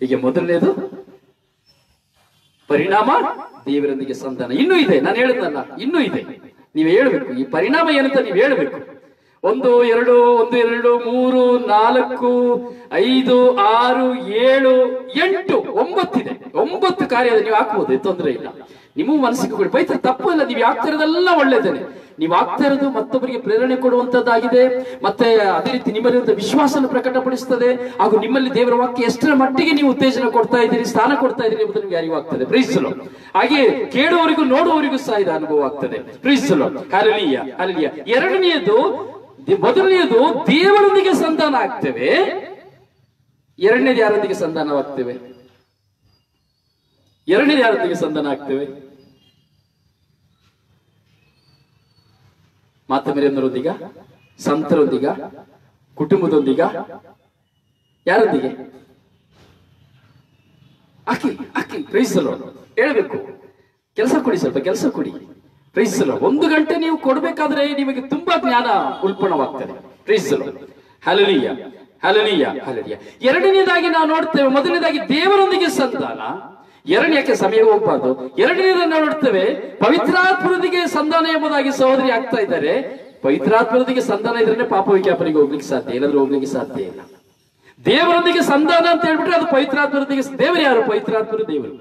ಹೀಗೆ ಮೊದಲನೇದು ಪರಿಣಾಮ, ದೇವರೊಂದಿಗೆ ಸಂಧಾನ. ಇನ್ನೂ ಇದೆ, ನಾನು ಹೇಳಿದ್ನಲ್ಲ, ಇನ್ನೂ ಇದೆ. ನೀವು ಹೇಳ್ಬೇಕು ಈ ಪರಿಣಾಮ ಏನಂತ ನೀವು ಹೇಳ್ಬೇಕು. 1 2 1 2 3 4 5 6 7 8 9 ಇದೆ. 9 ಕಾರ್ಯ ನೀವು ಹಾಕ್ಬೋದು, ತೊಂದರೆ ಇಲ್ಲ. ನಿಮ್ಮ ಮನಸ್ಸಿಗೆ ಕೊಡಿ, ಬೈತ ತಪ್ಪು ಇಲ್ಲ. ನೀವು ಆಗ್ತಾ ಇರೋದೆಲ್ಲ ಒಳ್ಳೇದೇನೆ. ನೀವು ಆಗ್ತಾ ಇರೋದು ಮತ್ತೊಬ್ಬರಿಗೆ ಪ್ರೇರಣೆ ಕೊಡುವಂತದ್ದಾಗಿದೆ. ಮತ್ತೆ ಅದೇ ರೀತಿ ನಿಮ್ಮಲ್ಲಿರುವಂತಹ ವಿಶ್ವಾಸನ ಪ್ರಕಟಪಡಿಸ್ತದೆ. ಹಾಗೂ ನಿಮ್ಮಲ್ಲಿ ದೇವರ ವಾಕ್ಯ ಎಷ್ಟರ ಮಟ್ಟಿಗೆ ನೀವು ಉತ್ತೇಜನ ಕೊಡ್ತಾ ಇದ್ದೀರಿ, ಸ್ಥಾನ ಕೊಡ್ತಾ ಇದ್ದೀರಿ ಎಂಬುದು ನಿಮ್ಗೆ ಅರಿವಾಗ್ತದೆ. ಪ್ರೀಸ್ ದಿ ಲಾರ್ಡ್. ಹಾಗೆ ಕೇಳುವವರಿಗೂ ನೋಡುವವರಿಗೂ ಸಹ ಇದು ಅನುಭವ ಆಗ್ತದೆ. ಪ್ರೀಸ್ ದಿ ಲಾರ್ಡ್. Hallelujah, hallelujah. ಎರಡನೆಯದು, ಮೊದಲನೆಯದು ದೇವರೊಂದಿಗೆ ಸಂಧಾನ ಆಗ್ತೇವೆ. ಎರಡನೇದು ಯಾರೊಂದಿಗೆ ಸಂಧಾನವಾಗ್ತೇವೆ? ಎರಡನೇದು ಯಾರೊಂದಿಗೆ ಸಂಧಾನ ಆಗ್ತೇವೆ? ಮಾತಮರಿಯನ್ನರೊಂದಿಗ, ಸಂತರೊಂದಿಗ, ಕುಟುಂಬದೊಂದಿಗ, ಯಾರೊಂದಿಗೆ? ಅಕ್ಕಿ ಪ್ರೈಸ್ ದಿ ಲಾರ್ಡ್. ಹೇಳ್ಬೇಕು, ಕೆಲಸ ಕೊಡಿ, ಸ್ವಲ್ಪ ಕೆಲಸ ಕೊಡಿ. Price the lord. 1 ಗಂಟೆ ನೀವು ಕೊಡ್ಬೇಕಾದ್ರೆ ನಿಮಗೆ ತುಂಬಾ ಜ್ಞಾನ ಉಲ್ಪಣವಾಗ್ತದೆ. Praise the lord. Hallelujah, hallelujah, hallelujah. ಎರಡನೇದಾಗಿ ನಾವು ನೋಡ್ತೇವೆ, ಮೊದಲನೇದಾಗಿ ದೇವರೊಂದಿಗೆ ಸಂಧಾನ. ಎರಡನೇಕ್ಕೆ ಸಮಯ ಹೋಗ್ಬಾರ್ದು. ಎರಡನೇದನ್ನ ನೋಡ್ತೇವೆ, ಪವಿತ್ರಾತ್ಮರೊಂದಿಗೆ ಸಂಧಾನ ಎಂಬುದಾಗಿ ಸಹೋದರಿ ಆಗ್ತಾ ಇದ್ದಾರೆ. ಪವಿತ್ರಾತ್ಮರೊಂದಿಗೆ ಸಂಧಾನ ಇದ್ರೆ ಪಾಪ ವಿಜ್ಞಾಪನೆಗೆ ಹೋಗ್ಲಿಕ್ಕೆ ಸಾಧ್ಯ, ಇಲ್ಲಾಂದ್ರೆ ಹೋಗ್ಲಿಕ್ಕೆ ಸಾಧ್ಯ ಇಲ್ಲ. ದೇವರೊಂದಿಗೆ ಸಂಧಾನ ಅಂತ ಹೇಳ್ಬಿಟ್ರೆ ಅದು ಪವಿತ್ರಾತ್ಮರೊಂದಿಗೆ. ದೇವರು ಯಾರು? ಪವಿತ್ರಾತ್ಮರು ದೇವರು.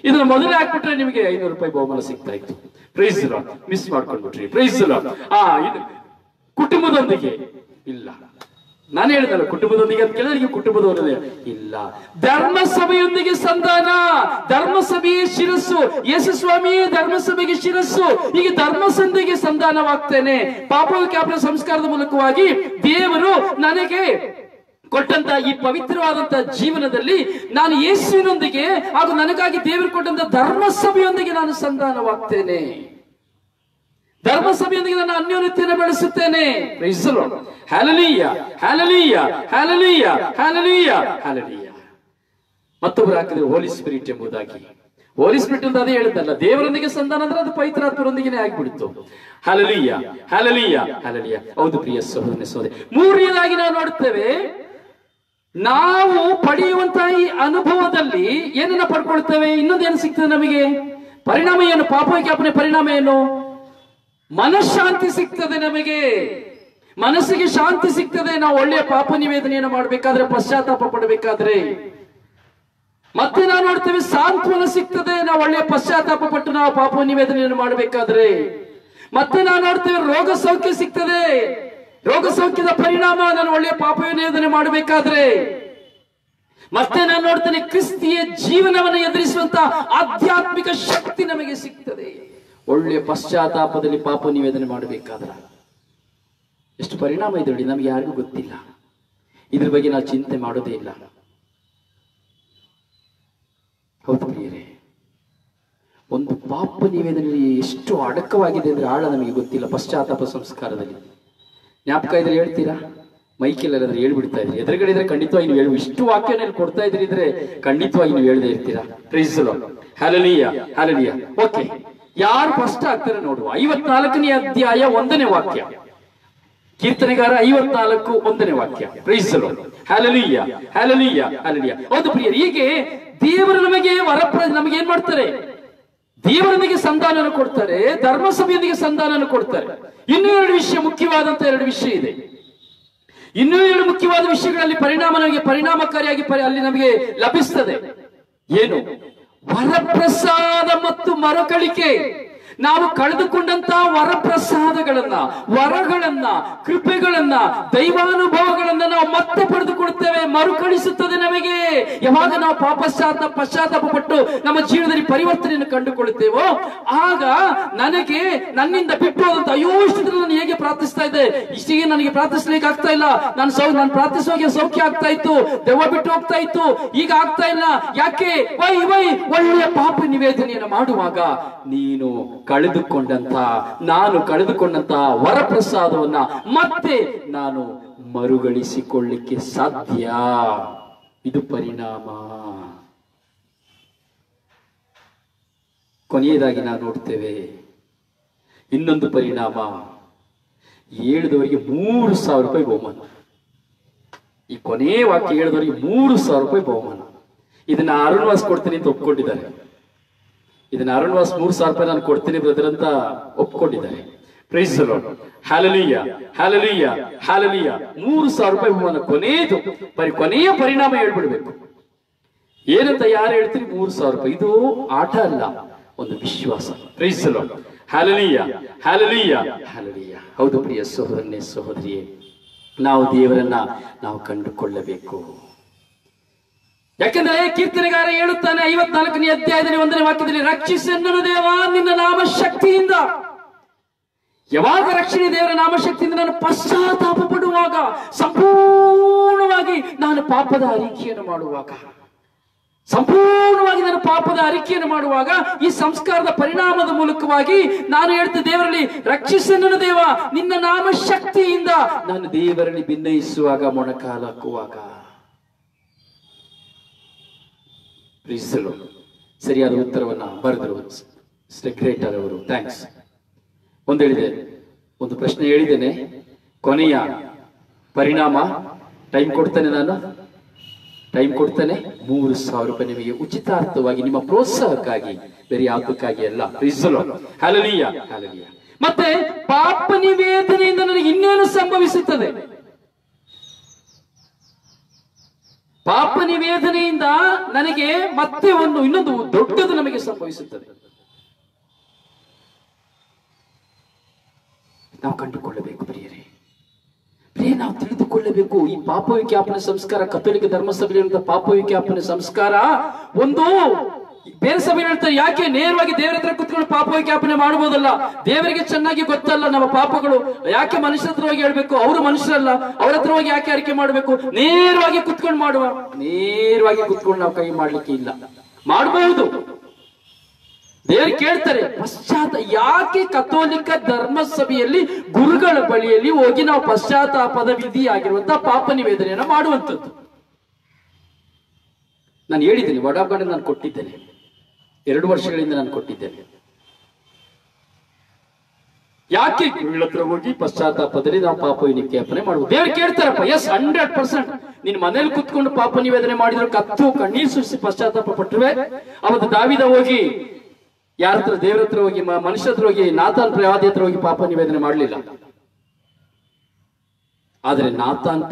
ಇದನ್ನ ಮೊದಲೇ ಹಾಕ್ಬಿಟ್ರೆ ನಿಮಗೆ 500 ರೂಪಾಯಿ ಬಹುಮಾನ ಸಿಗ್ತಾ ಇತ್ತು. Praise the lord. ಮಿಸ್ ಮಾಡ್ಕೊಂಡ್ಬಿಟ್ರಿ. Praise the lord. ಇದು ಕುಟುಂಬದೊಂದಿಗೆ ಇಲ್ಲ. ನಾನು ಹೇಳಿದಲ್ಲ ಕುಟುಂಬದೊಂದಿಗೆ ಅಂತ ಕೇಳಿದ್ರೆ ಕುಟುಂಬದವರೇ ಇಲ್ಲ. ಧರ್ಮಸಭೆಯೊಂದಿಗೆ ಸಂಧಾನ. ಧರ್ಮಸಭೆಯೇ ಶಿರಸ್ಸು. ಯೇಸು ಸ್ವಾಮಿಯೇ ಧರ್ಮಸಭೆಗೆ ಶಿರಸ್ಸು. ಹೀಗೆ ಧರ್ಮಸಭೆಗೆ ಸಂಧಾನವಾಗ್ತೇನೆ. ಪಾಪ ಜ್ಞಾಪನ ಸಂಸ್ಕಾರದ ಮೂಲಕವಾಗಿ ದೇವರು ನನಗೆ ಕೊಟ್ಟಂತ ಈ ಪವಿತ್ರವಾದಂತ ಜೀವನದಲ್ಲಿ ನಾನು ಯೇಸುವಿನೊಂದಿಗೆ ಹಾಗೂ ನನಗಾಗಿ ದೇವರು ಕೊಟ್ಟಂತ ಧರ್ಮಸಭೆಯೊಂದಿಗೆ ನಾನು ಸಂಧಾನವಾಗ್ತೇನೆ. ಧರ್ಮಸಭೆಯೊಂದಿಗೆ ನಾನು ಅನ್ಯೋನ್ಯತೆಯನ್ನು ಬೆಳೆಸುತ್ತೇನೆ. Praise the lord. Hallelujah, hallelujah, hallelujah, hallelujah, hallelujah. ಮತ್ತೊಬ್ಬರು ಹಾಕಿದ್ರೆ ಹೋಲಿ ಸ್ಪಿರಿಟ್ ಎಂಬುದಾಗಿ. ಹೋಲಿ ಸ್ಪಿರಿಟ್ ಅಂತ ಅದೇ ಹೇಳಿದ್ದಲ್ಲ, ದೇವರೊಂದಿಗೆ ಸಂಧಾನ ಅಂದ್ರೆ ಅದು ಪವಿತ್ರಾತ್ಮರೊಂದಿಗೆ ಆಗಿಬಿಡ್ತು. Hallelujah, hallelujah, hallelujah. ಹೌದು ಪ್ರಿಯ ಸಹೋದರನೇ ಸಹೋದರಿ. ಮೂರನೇದಾಗಿ ನಾವು ನೋಡುತ್ತೇವೆ, ನಾವು ಪಡೆಯುವಂತಹ ಈ ಅನುಭವದಲ್ಲಿ ಏನನ್ನ ಪಡ್ಕೊಳ್ತೇವೆ? ಇನ್ನೊಂದೇನು ಸಿಗ್ತದೆ ನಮಗೆ? ಪರಿಣಾಮ ಏನು? ಪಾಪ ವಿಜ್ಞಾಪನೆ ಪರಿಣಾಮ ಏನು? ಮನಃಶಾಂತಿ ಸಿಗ್ತದೆ ನಮಗೆ. ಮನಸ್ಸಿಗೆ ಶಾಂತಿ ಸಿಗ್ತದೆ. ನಾವು ಒಳ್ಳೆಯ ಪಾಪ ನಿವೇದನೆಯನ್ನು ಮಾಡಬೇಕಾದ್ರೆ, ಪಶ್ಚಾತ್ತಾಪ ಪಡಬೇಕಾದ್ರೆ. ಮತ್ತೆ ನಾವು ನೋಡ್ತೇವೆ ಸಾಂತ್ವನ ಸಿಗ್ತದೆ. ನಾವು ಒಳ್ಳೆಯ ಪಶ್ಚಾತ್ತಾಪ ಪಟ್ಟು ನಾವು ಪಾಪ ನಿವೇದನೆಯನ್ನು ಮಾಡಬೇಕಾದ್ರೆ. ಮತ್ತೆ ನಾವು ನೋಡ್ತೇವೆ ರೋಗ ಸೌಖ್ಯ ಸಿಗ್ತದೆ. ರೋಗ ಸೌಖ್ಯದ ಪರಿಣಾಮ ನಾನು ಒಳ್ಳೆಯ ಪಾಪ ನಿವೇದನೆ ಮಾಡಬೇಕಾದ್ರೆ. ಮತ್ತೆ ನಾನು ನೋಡ್ತೇನೆ ಕ್ರಿಸ್ತಿಯ ಜೀವನವನ್ನು ಎದುರಿಸುವಂತ ಆಧ್ಯಾತ್ಮಿಕ ಶಕ್ತಿ ನಮಗೆ ಸಿಗ್ತದೆ. ಒಳ್ಳೆಯ ಪಶ್ಚಾತ್ತಾಪದಲ್ಲಿ ಪಾಪ ನಿವೇದನೆ ಮಾಡಬೇಕಾದ್ರೆ ಎಷ್ಟು ಪರಿಣಾಮ ಇದೆ ನೋಡಿ, ನಮಗೆ ಯಾರಿಗೂ ಗೊತ್ತಿಲ್ಲ. ಇದ್ರ ಬಗ್ಗೆ ನಾವು ಚಿಂತೆ ಮಾಡೋದೇ ಇಲ್ಲ. ಹೌದು ಪ್ರಿಯರೇ, ಒಂದು ಪಾಪ ನಿವೇದನೆಯಲ್ಲಿ ಎಷ್ಟು ಅಡಕವಾಗಿದೆ ಅಂದ್ರೆ ಆಳ ನಮಗೆ ಗೊತ್ತಿಲ್ಲ. ಪಶ್ಚಾತ್ತಾಪ ಸಂಸ್ಕಾರದಲ್ಲಿ ಜ್ಞಾಪಕ ಇದ್ರೆ ಹೇಳ್ತೀರಾ? ಮೈಕೆಲ್ಲಾದ್ರೆ ಹೇಳ್ಬಿಡ್ತಾ ಇದ್ರಿ. ಎದುರುಗಡೆ ಇದ್ರೆ ಖಂಡಿತವಾಗಿ ನೀವು ಹೇಳಿ. ಇಷ್ಟು ವಾಕ್ಯನಲ್ಲಿ ಕೊಡ್ತಾ ಇದ್ರಿ ಇದ್ರೆ ಖಂಡಿತವಾಗಿ ನೀವು ಹೇಳದೇ ಇರ್ತೀರಾ. Praise the lord. Hallelujah, hallelujah. Okay, ಯಾರು ಫಸ್ಟ್ ಆಗ್ತಾರೆ ನೋಡುವ. 54ನೇ ಅಧ್ಯಾಯ 1ನೇ ವಾಕ್ಯ. ಕೀರ್ತನೆಗಾರ 54 1ನೇ ವಾಕ್ಯ. Praise the lord. Hallelujah, hallelujah, hallelujah. ಹೌದು ಪ್ರಿಯರೇ, ಹೀಗೆ ದೇವರು ನಮಗೆ ನಮಗೆ ಏನ್ ಮಾಡ್ತಾರೆ? ದೇವರೊಂದಿಗೆ ಸಂಧಾನವನ್ನು ಕೊಡ್ತಾರೆ, ಧರ್ಮಸಭೆಯೊಂದಿಗೆ ಸಂಧಾನವನ್ನು ಕೊಡ್ತಾರೆ. ಇನ್ನೂ ಎರಡು ವಿಷಯ, ಮುಖ್ಯವಾದಂತ ಎರಡು ವಿಷಯ ಇದೆ. ಇನ್ನೂ ಎರಡು ಮುಖ್ಯವಾದ ವಿಷಯಗಳಲ್ಲಿ ಪರಿಣಾಮಕಾರಿಯಾಗಿ ಅಲ್ಲಿ ನಮಗೆ ಲಭಿಸ್ತದೆ. ಏನು? ವರಪ್ರಸಾದ ಮತ್ತು ಮರುಕಳಿಕೆ. ನಾವು ಕಳೆದುಕೊಂಡಂತಹ ವರಪ್ರಸಾದಗಳನ್ನ, ವರಗಳನ್ನ, ಕೃಪೆಗಳನ್ನ, ದೈವಾನುಭವಗಳನ್ನ ನಾವು ಮತ್ತೆ ಪಡೆದುಕೊಳ್ತೇವೆ. ಮರುಕಳಿಸುತ್ತದೆ ನಮಗೆ. ಯಾವಾಗ ನಾವು ಪಶ್ಚಾತ್ತಾಪ ಪಟ್ಟು ನಮ್ಮ ಜೀವನದಲ್ಲಿ ಪರಿವರ್ತನೆಯನ್ನು ಕಂಡುಕೊಳ್ಳುತ್ತೇವೋ ಆಗ ನನಗೆ ನನ್ನಿಂದ ಬಿಟ್ಟು ಹೋದಂತ ಅಯ್ಯೋ ಇಷ್ಟು ನಾನು ಹೇಗೆ ಪ್ರಾರ್ಥಿಸ್ತಾ ಇದ್ದೆ, ಇಷ್ಟಿಗೆ ನನಗೆ ಪ್ರಾರ್ಥಿಸ್ಲಿಕ್ಕೆ ಆಗ್ತಾ ಇಲ್ಲ, ನಾನು ಪ್ರಾರ್ಥಿಸುವಾಗ ಸೌಖ್ಯ ಆಗ್ತಾ ಇತ್ತು, ದೆವ್ವ ಬಿಟ್ಟು ಹೋಗ್ತಾ ಇತ್ತು, ಈಗ ಆಗ್ತಾ ಇಲ್ಲ. ಯಾಕೆ? ಒಳ್ಳೆಯ ಪಾಪ ನಿವೇದನೆಯನ್ನು ಮಾಡುವಾಗ ನಾನು ಕಳೆದುಕೊಂಡಂತ ವರಪ್ರಸಾದವನ್ನ ಮತ್ತೆ ನಾನು ಮರುಗಳಿಸಿಕೊಳ್ಳಿಕ್ಕೆ ಸಾಧ್ಯ. ಇದು ಪರಿಣಾಮ. ಕೊನೆಯದಾಗಿ ನಾವು ನೋಡ್ತೇವೆ ಇನ್ನೊಂದು ಪರಿಣಾಮ. ಹೇಳಿದವರಿಗೆ 3,000 ರೂಪಾಯಿ ಬಹುಮಾನ. ಈ ಕೊನೆಯ ವಾಕ್ಯ ಹೇಳಿದವರಿಗೆ 3,000 ರೂಪಾಯಿ ಬಹುಮಾನ. ಇದನ್ನ ಅರುಣ್ವಾಸ್ ಕೊಡ್ತೀನಿ ಅಂತ ಒಪ್ಕೊಂಡಿದ್ದಾರೆ. ಇದನ್ನ ಅರುಣ್ವಾಸ್ 3,000 ರೂಪಾಯಿ ನಾನು ಕೊಡ್ತೀನಿ ಬ್ರದರ್ ಅಂತ ಒಪ್ಕೊಂಡಿದ್ದಾರೆ. Praise the lord. Hallelujah, hallelujah, hallelujah. 3,000 ರೂಪಾಯಿ ಬಹುಮಾನ. ಕೊನೆಯ ಪರಿಣಾಮ ಹೇಳ್ಬಿಡ್ಬೇಕು. ಏನಂತ ಯಾರು ಹೇಳ್ತೀರಿ? 3,000 ರೂಪಾಯಿ. ಇದು ಆಟ ಅಲ್ಲ, ಒಂದು ವಿಶ್ವಾಸ. Praise the lord. Hallelujah, hallelujah, hallelujah. ಹೌದು ಪ್ರಿಯ ಸಹೋದರನೇ, ಸಹೋದರಿಯೇ, ನಾವು ದೇವರನ್ನ ನಾವು ಕಂಡುಕೊಳ್ಳಬೇಕು. ಯಾಕೆಂದ್ರೆ ಕೀರ್ತನೆಗಾರ ಹೇಳುತ್ತಾನೆ 54ನೇ ಅಧ್ಯಾಯದಲ್ಲಿ 1ನೇ ವಾಕ್ಯದಲ್ಲಿ, ರಕ್ಷಿಸೆನ್ನನು ದೇವ ನಿನ್ನ ನಾಮ ಶಕ್ತಿಯಿಂದ. ಯಾವಾಗ ರಕ್ಷಣೆ ದೇವರ ನಾಮಶಕ್ತಿಯಿಂದ ನಾನು ಪಶ್ಚಾತ್ತಾಪ ಪಡುವಾಗ, ಸಂಪೂರ್ಣವಾಗಿ ನಾನು ಪಾಪದ ಅರಿಕೆಯನ್ನು ಮಾಡುವಾಗ ಈ ಸಂಸ್ಕಾರದ ಪರಿಣಾಮದ ಮೂಲಕವಾಗಿ ನಾನು ಹೇಳ್ತೇನೆ, ದೇವರಲ್ಲಿ ರಕ್ಷಿಸೆನ್ನನು ದೇವ ನಿನ್ನ ನಾಮ ಶಕ್ತಿಯಿಂದ. ನಾನು ದೇವರಲ್ಲಿ ಭಿನ್ನಯಿಸುವಾಗ, ಮೊಣಕಾಲಕ್ಕುವಾಗ. ಸರಿಯಾದ ಉತ್ತರವನ್ನ ಬರೆದರು ಸೆಕ್ರೆಟರ್ ಅವರು. ಥ್ಯಾಂಕ್ಸ್. ಒಂದು ಪ್ರಶ್ನೆ ಹೇಳಿದ್ದೇನೆ. ಕೊನೆಯ ಪರಿಣಾಮ ಟೈಮ್ ಕೊಡ್ತೇನೆ, ನಾನು ಟೈಮ್ ಕೊಡ್ತೇನೆ. 3,000 ರೂಪಾಯಿ ನಿಮಗೆ ಉಚಿತಾರ್ಥವಾಗಿ, ನಿಮ್ಮ ಪ್ರೋತ್ಸಾಹಕ್ಕಾಗಿ, ಬೇರೆ ಯಾವುದಕ್ಕಾಗಿ ಅಲ್ಲ. Hallelujah, hallelujah. ಮತ್ತೆ ಪಾಪ ನಿವೇದನೆಯಿಂದ ನನಗೆ ಇನ್ನೇನು ಸಂಭವಿಸುತ್ತದೆ? ಪಾಪ ನಿವೇದನೆಯಿಂದ ನನಗೆ ಮತ್ತೆ ಇನ್ನೊಂದು ದೊಡ್ಡದು ನಮಗೆ ಸಂಭವಿಸುತ್ತದೆ. ನಾವು ಕಂಡುಕೊಳ್ಳಬೇಕು ಪ್ರಿಯರೇ, ನಾವು ತಿಳಿದುಕೊಳ್ಳಬೇಕು. ಈ ಪಾಪ ವಿಜ್ಞಾಪನೆ ಸಂಸ್ಕಾರ, ಕಥೋಲಿಕ ಧರ್ಮಸಭೆಯಲ್ಲಿರುವಂತಹ ಪಾಪ ವಿಜ್ಞಾಪನೆ ಸಂಸ್ಕಾರ ಒಂದು ಬೇರೆ ಸಭೆ ಹೇಳ್ತಾರೆ, ಯಾಕೆ ನೇರವಾಗಿ ದೇವರ ಹತ್ರ ಕುತ್ಕೊಂಡು ಪಾಪ ವಿಜ್ಞಾಪನೆ ಮಾಡಬಹುದಲ್ಲ? ದೇವರಿಗೆ ಚೆನ್ನಾಗಿ ಗೊತ್ತಲ್ಲ ನಮ್ಮ ಪಾಪಗಳು, ಯಾಕೆ ಮನುಷ್ಯರ ಹತ್ರ ಹೋಗಿ ಹೇಳ್ಬೇಕು? ಅವರು ಮನುಷ್ಯರಲ್ಲ, ಅವ್ರ ಹತ್ರ ಹೋಗಿ ಯಾಕೆ ಅರಿಕೆ ಮಾಡಬೇಕು? ನೇರವಾಗಿ ಕುತ್ಕೊಂಡು ಮಾಡುವ. ನೇರವಾಗಿ ಕುತ್ಕೊಂಡು ನಾವು ಕೈ ಮಾಡ್ಲಿಕ್ಕೆ ಇಲ್ಲ. ಮಾಡಬಹುದು, ದೇವರು ಕೇಳ್ತಾರೆ. ಯಾಕೆ ಕಥೋಲಿಕ ಧರ್ಮಸಭೆಯಲ್ಲಿ ಗುರುಗಳ ಬಳಿಯಲ್ಲಿ ಹೋಗಿ ನಾವು ಪಶ್ಚಾತ್ತಾಪದ ವಿಧಿಯಾಗಿರುವಂತಹ ಪಾಪ ನಿವೇದನೆಯನ್ನು ಮಾಡುವಂಥದ್ದು? ನಾನು ಹೇಳಿದ್ದೇನೆ, ವಡಾಬಾಡ ನಾನು ಕೊಟ್ಟಿದ್ದೇನೆ, 2 ವರ್ಷಗಳಿಂದ ನಾನು ಕೊಟ್ಟಿದ್ದೇನೆ. ಯಾಕೆ ಗುರುಗಳ ಹತ್ರ ಹೋಗಿ ಪಶ್ಚಾತ್ತಾಪದಲ್ಲಿ ನಾವು ಪಾಪ ವಿಜ್ಞಾಪನೆ ಮಾಡುವುದು? ದೇವರು ಕೇಳ್ತಾರಪ್ಪ, ಎಸ್ 100%. ನಿನ್ನ ಮನೇಲಿ ಕುತ್ಕೊಂಡು ಪಾಪ ನಿವೇದನೆ ಮಾಡಿದ್ರು, ಕತ್ತು ಕಣ್ಣೀರು ಸುರಿಸಿ ಪಶ್ಚಾತ್ತಾಪ ಪಟ್ಟರೆ, ಅವತ್ತು ದಾವಿದ ಹೋಗಿ ಯಾರ ಹತ್ರ? ದೇವರ ಹತ್ರ ಹೋಗಿ, ಮನುಷ್ಯ ಹತ್ರ ಹೋಗಿ, ನಾತಾನ್ ಪ್ರವಾದಿ ಹತ್ರ ಹೋಗಿ ಪಾಪ ನಿವೇದನೆ ಮಾಡಲಿಲ್ಲ. ಆದ್ರೆ ನಾತಾನ್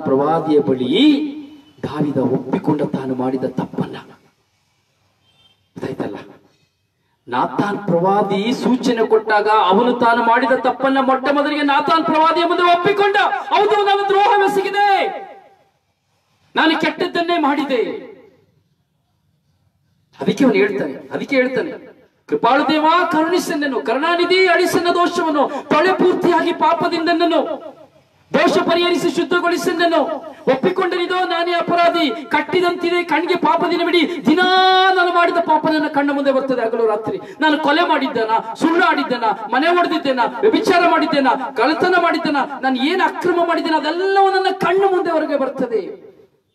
ಪ್ರವಾದಿಯ ಬಳಿ ದಾವಿದ ಒಪ್ಪಿಕೊಂಡ ತಾನು ಮಾಡಿದ ತಪ್ಪನ್ನ. ಗೊತ್ತಾಯ್ತಲ್ಲ? ನಾತಾನ್ ಪ್ರವಾದಿ ಸೂಚನೆ ಕೊಟ್ಟಾಗ ಅವನು ತಾನು ಮಾಡಿದ ತಪ್ಪನ್ನ ಮೊಟ್ಟ ಮೊದಲಿಗೆ ನಾತಾನ್ ಪ್ರವಾದಿಯ ಮುಂದೆ ಒಪ್ಪಿಕೊಂಡ. ಹೌದು, ನಾನು ದ್ರೋಹವೆಸಗಿದೆ, ನಾನು ಕೆಟ್ಟದ್ದನ್ನೇ ಮಾಡಿದೆ. ಅದಕ್ಕೆ ಹೇಳ್ತಾನೆ ಕೃಪಾಳು ದೇವ ಕರುಣಿಸೆನ್ನನು, ಕರುಣಾನಿಧಿ ಅಳಿಸೆನ್ನ ದೋಷವನ್ನು ತೊಳೆ ಪೂರ್ತಿಯಾಗಿ ಪಾಪದಿಂದ ನನ್ನನ್ನು ದೋಷ ಪರಿಹರಿಸಿ ಶುದ್ಧಗೊಳಿಸೆನ್ನನು. ಒಪ್ಪಿಕೊಂಡನಿದೋ ನಾನೇ ಅಪರಾಧಿ, ಕಟ್ಟಿದಂತಿದೆ ಕಣ್ಣಿಗೆ ಪಾಪದಿನ ಬಿಡಿ. ದಿನಾ ನಾನು ಮಾಡಿದ ಪಾಪ ನನ್ನ ಕಣ್ಣ ಮುಂದೆ ಬರ್ತದೆ ಹಗಲು ರಾತ್ರಿ. ನಾನು ಕೊಲೆ ಮಾಡಿದ್ದೇನ, ಸುಳ್ಳು ಆಡಿದ್ದೇನ, ಮನೆ ಹೊಡೆದಿದ್ದೇನ, ವ್ಯಭಿಚಾರ ಮಾಡಿದ್ದೇನ, ಕಳ್ಳತನ ಮಾಡಿದ್ದೇನ, ನಾನು ಏನು ಅಕ್ರಮ ಮಾಡಿದ್ದೇನೆ ಅದೆಲ್ಲವೂ ನನ್ನ ಕಣ್ಣು ಮುಂದೆ ಹೊರಗೆ ಬರ್ತದೆ.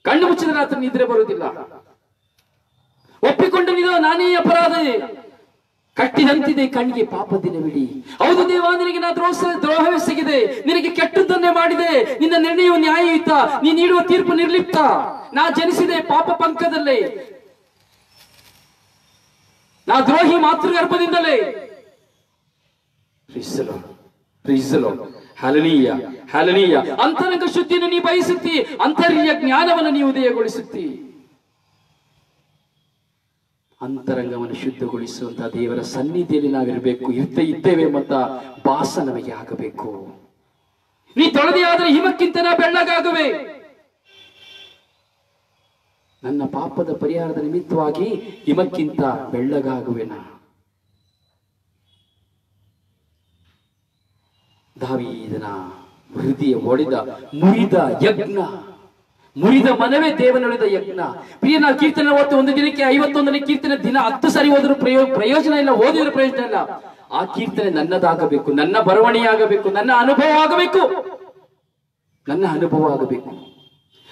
ಕಣ್ಣು ಮುಚ್ಚಿದ ರಾತ್ರಿ ನಿದ್ರೆ ಬರುವುದಿಲ್ಲ. ಒಪ್ಪಿಕೊಂಡನಿದೋ ನಾನೇ ಅಪರಾಧಿ, ಕಟ್ಟಿದಂತಿದೆ ಕಣ್ಣಿಗೆ ಪಾಪದಿನ ಬಿಡಿ. ಹೌದು ದೇವ, ನಿನಗೆ ನಾ ದ್ರೋಹವೆಸಗಿದೆ, ನಿನಗೆ ಕೆಟ್ಟದ್ದನ್ನೇ ಮಾಡಿದೆ, ನಿನ್ನ ನಿರ್ಣಯವು ನ್ಯಾಯಯುತ, ನೀನು ನೀಡುವ ತೀರ್ಪು ನಿರ್ಲಿಪ್ತ. ನಾ ಜನಿಸಿದೆ ಪಾಪ ಪಂಕದಲ್ಲೇ, ನಾ ದ್ರೋಹಿ ಮಾತೃಗರ್ಭದಿಂದಲೇ. ಹಲನೀಯ ಹಲನೀಯ. ಅಂತರಂಗ ಶುದ್ಧಿಯನ್ನು ನೀ ಬಯಸುತ್ತಿ, ಅಂತರ್ಯ ಜ್ಞಾನವನ್ನು ನೀ ಉದಯಗೊಳಿಸುತ್ತಿ. ಅಂತರಂಗವನ್ನು ಶುದ್ಧಗೊಳಿಸುವಂತಹ ದೇವರ ಸನ್ನಿಧಿಯಲ್ಲಿ ನಾವಿರಬೇಕು. ಇದ್ದೇವೆ ಎಂಬಂತ ಭಾಸ ನಮಗೆ ಆಗಬೇಕು. ನೀ ತೊಳೆದೇ ಆದರೆ ಹಿಮಕ್ಕಿಂತ ನಾ ಬೆಳ್ಳಗಾಗುವೆ. ನನ್ನ ಪಾಪದ ಪರಿಹಾರದ ನಿಮಿತ್ತವಾಗಿ ಹಿಮಕ್ಕಿಂತ ಬೆಳ್ಳಗಾಗುವೆನಾ. ದಾವೀದನ ಹೃದಯ ಒಡೆದ ಮುರಿದ ಯಜ್ಞ, ಮುರಿದ ಮನವೇ ದೇವನುಳಿದ ಯಜ್ಞ. ಪ್ರಿಯನ ಕೀರ್ತನೆ ಓದ್ತು, ಒಂದು ದಿನಕ್ಕೆ 51ನೇ ಕೀರ್ತನೆ ದಿನ 10 ಸಾರಿ ಓದಿದ್ರು ಪ್ರಯೋಜನ ಇಲ್ಲ, ಓದಿದ್ರೆ ಪ್ರಯೋಜನ ಇಲ್ಲ. ಆ ಕೀರ್ತನೆ ನನ್ನದಾಗಬೇಕು, ನನ್ನ ಬರವಣಿಯಾಗಬೇಕು, ನನ್ನ ಅನುಭವ ಆಗಬೇಕು, ನನ್ನ ಅನುಭವ ಆಗಬೇಕು.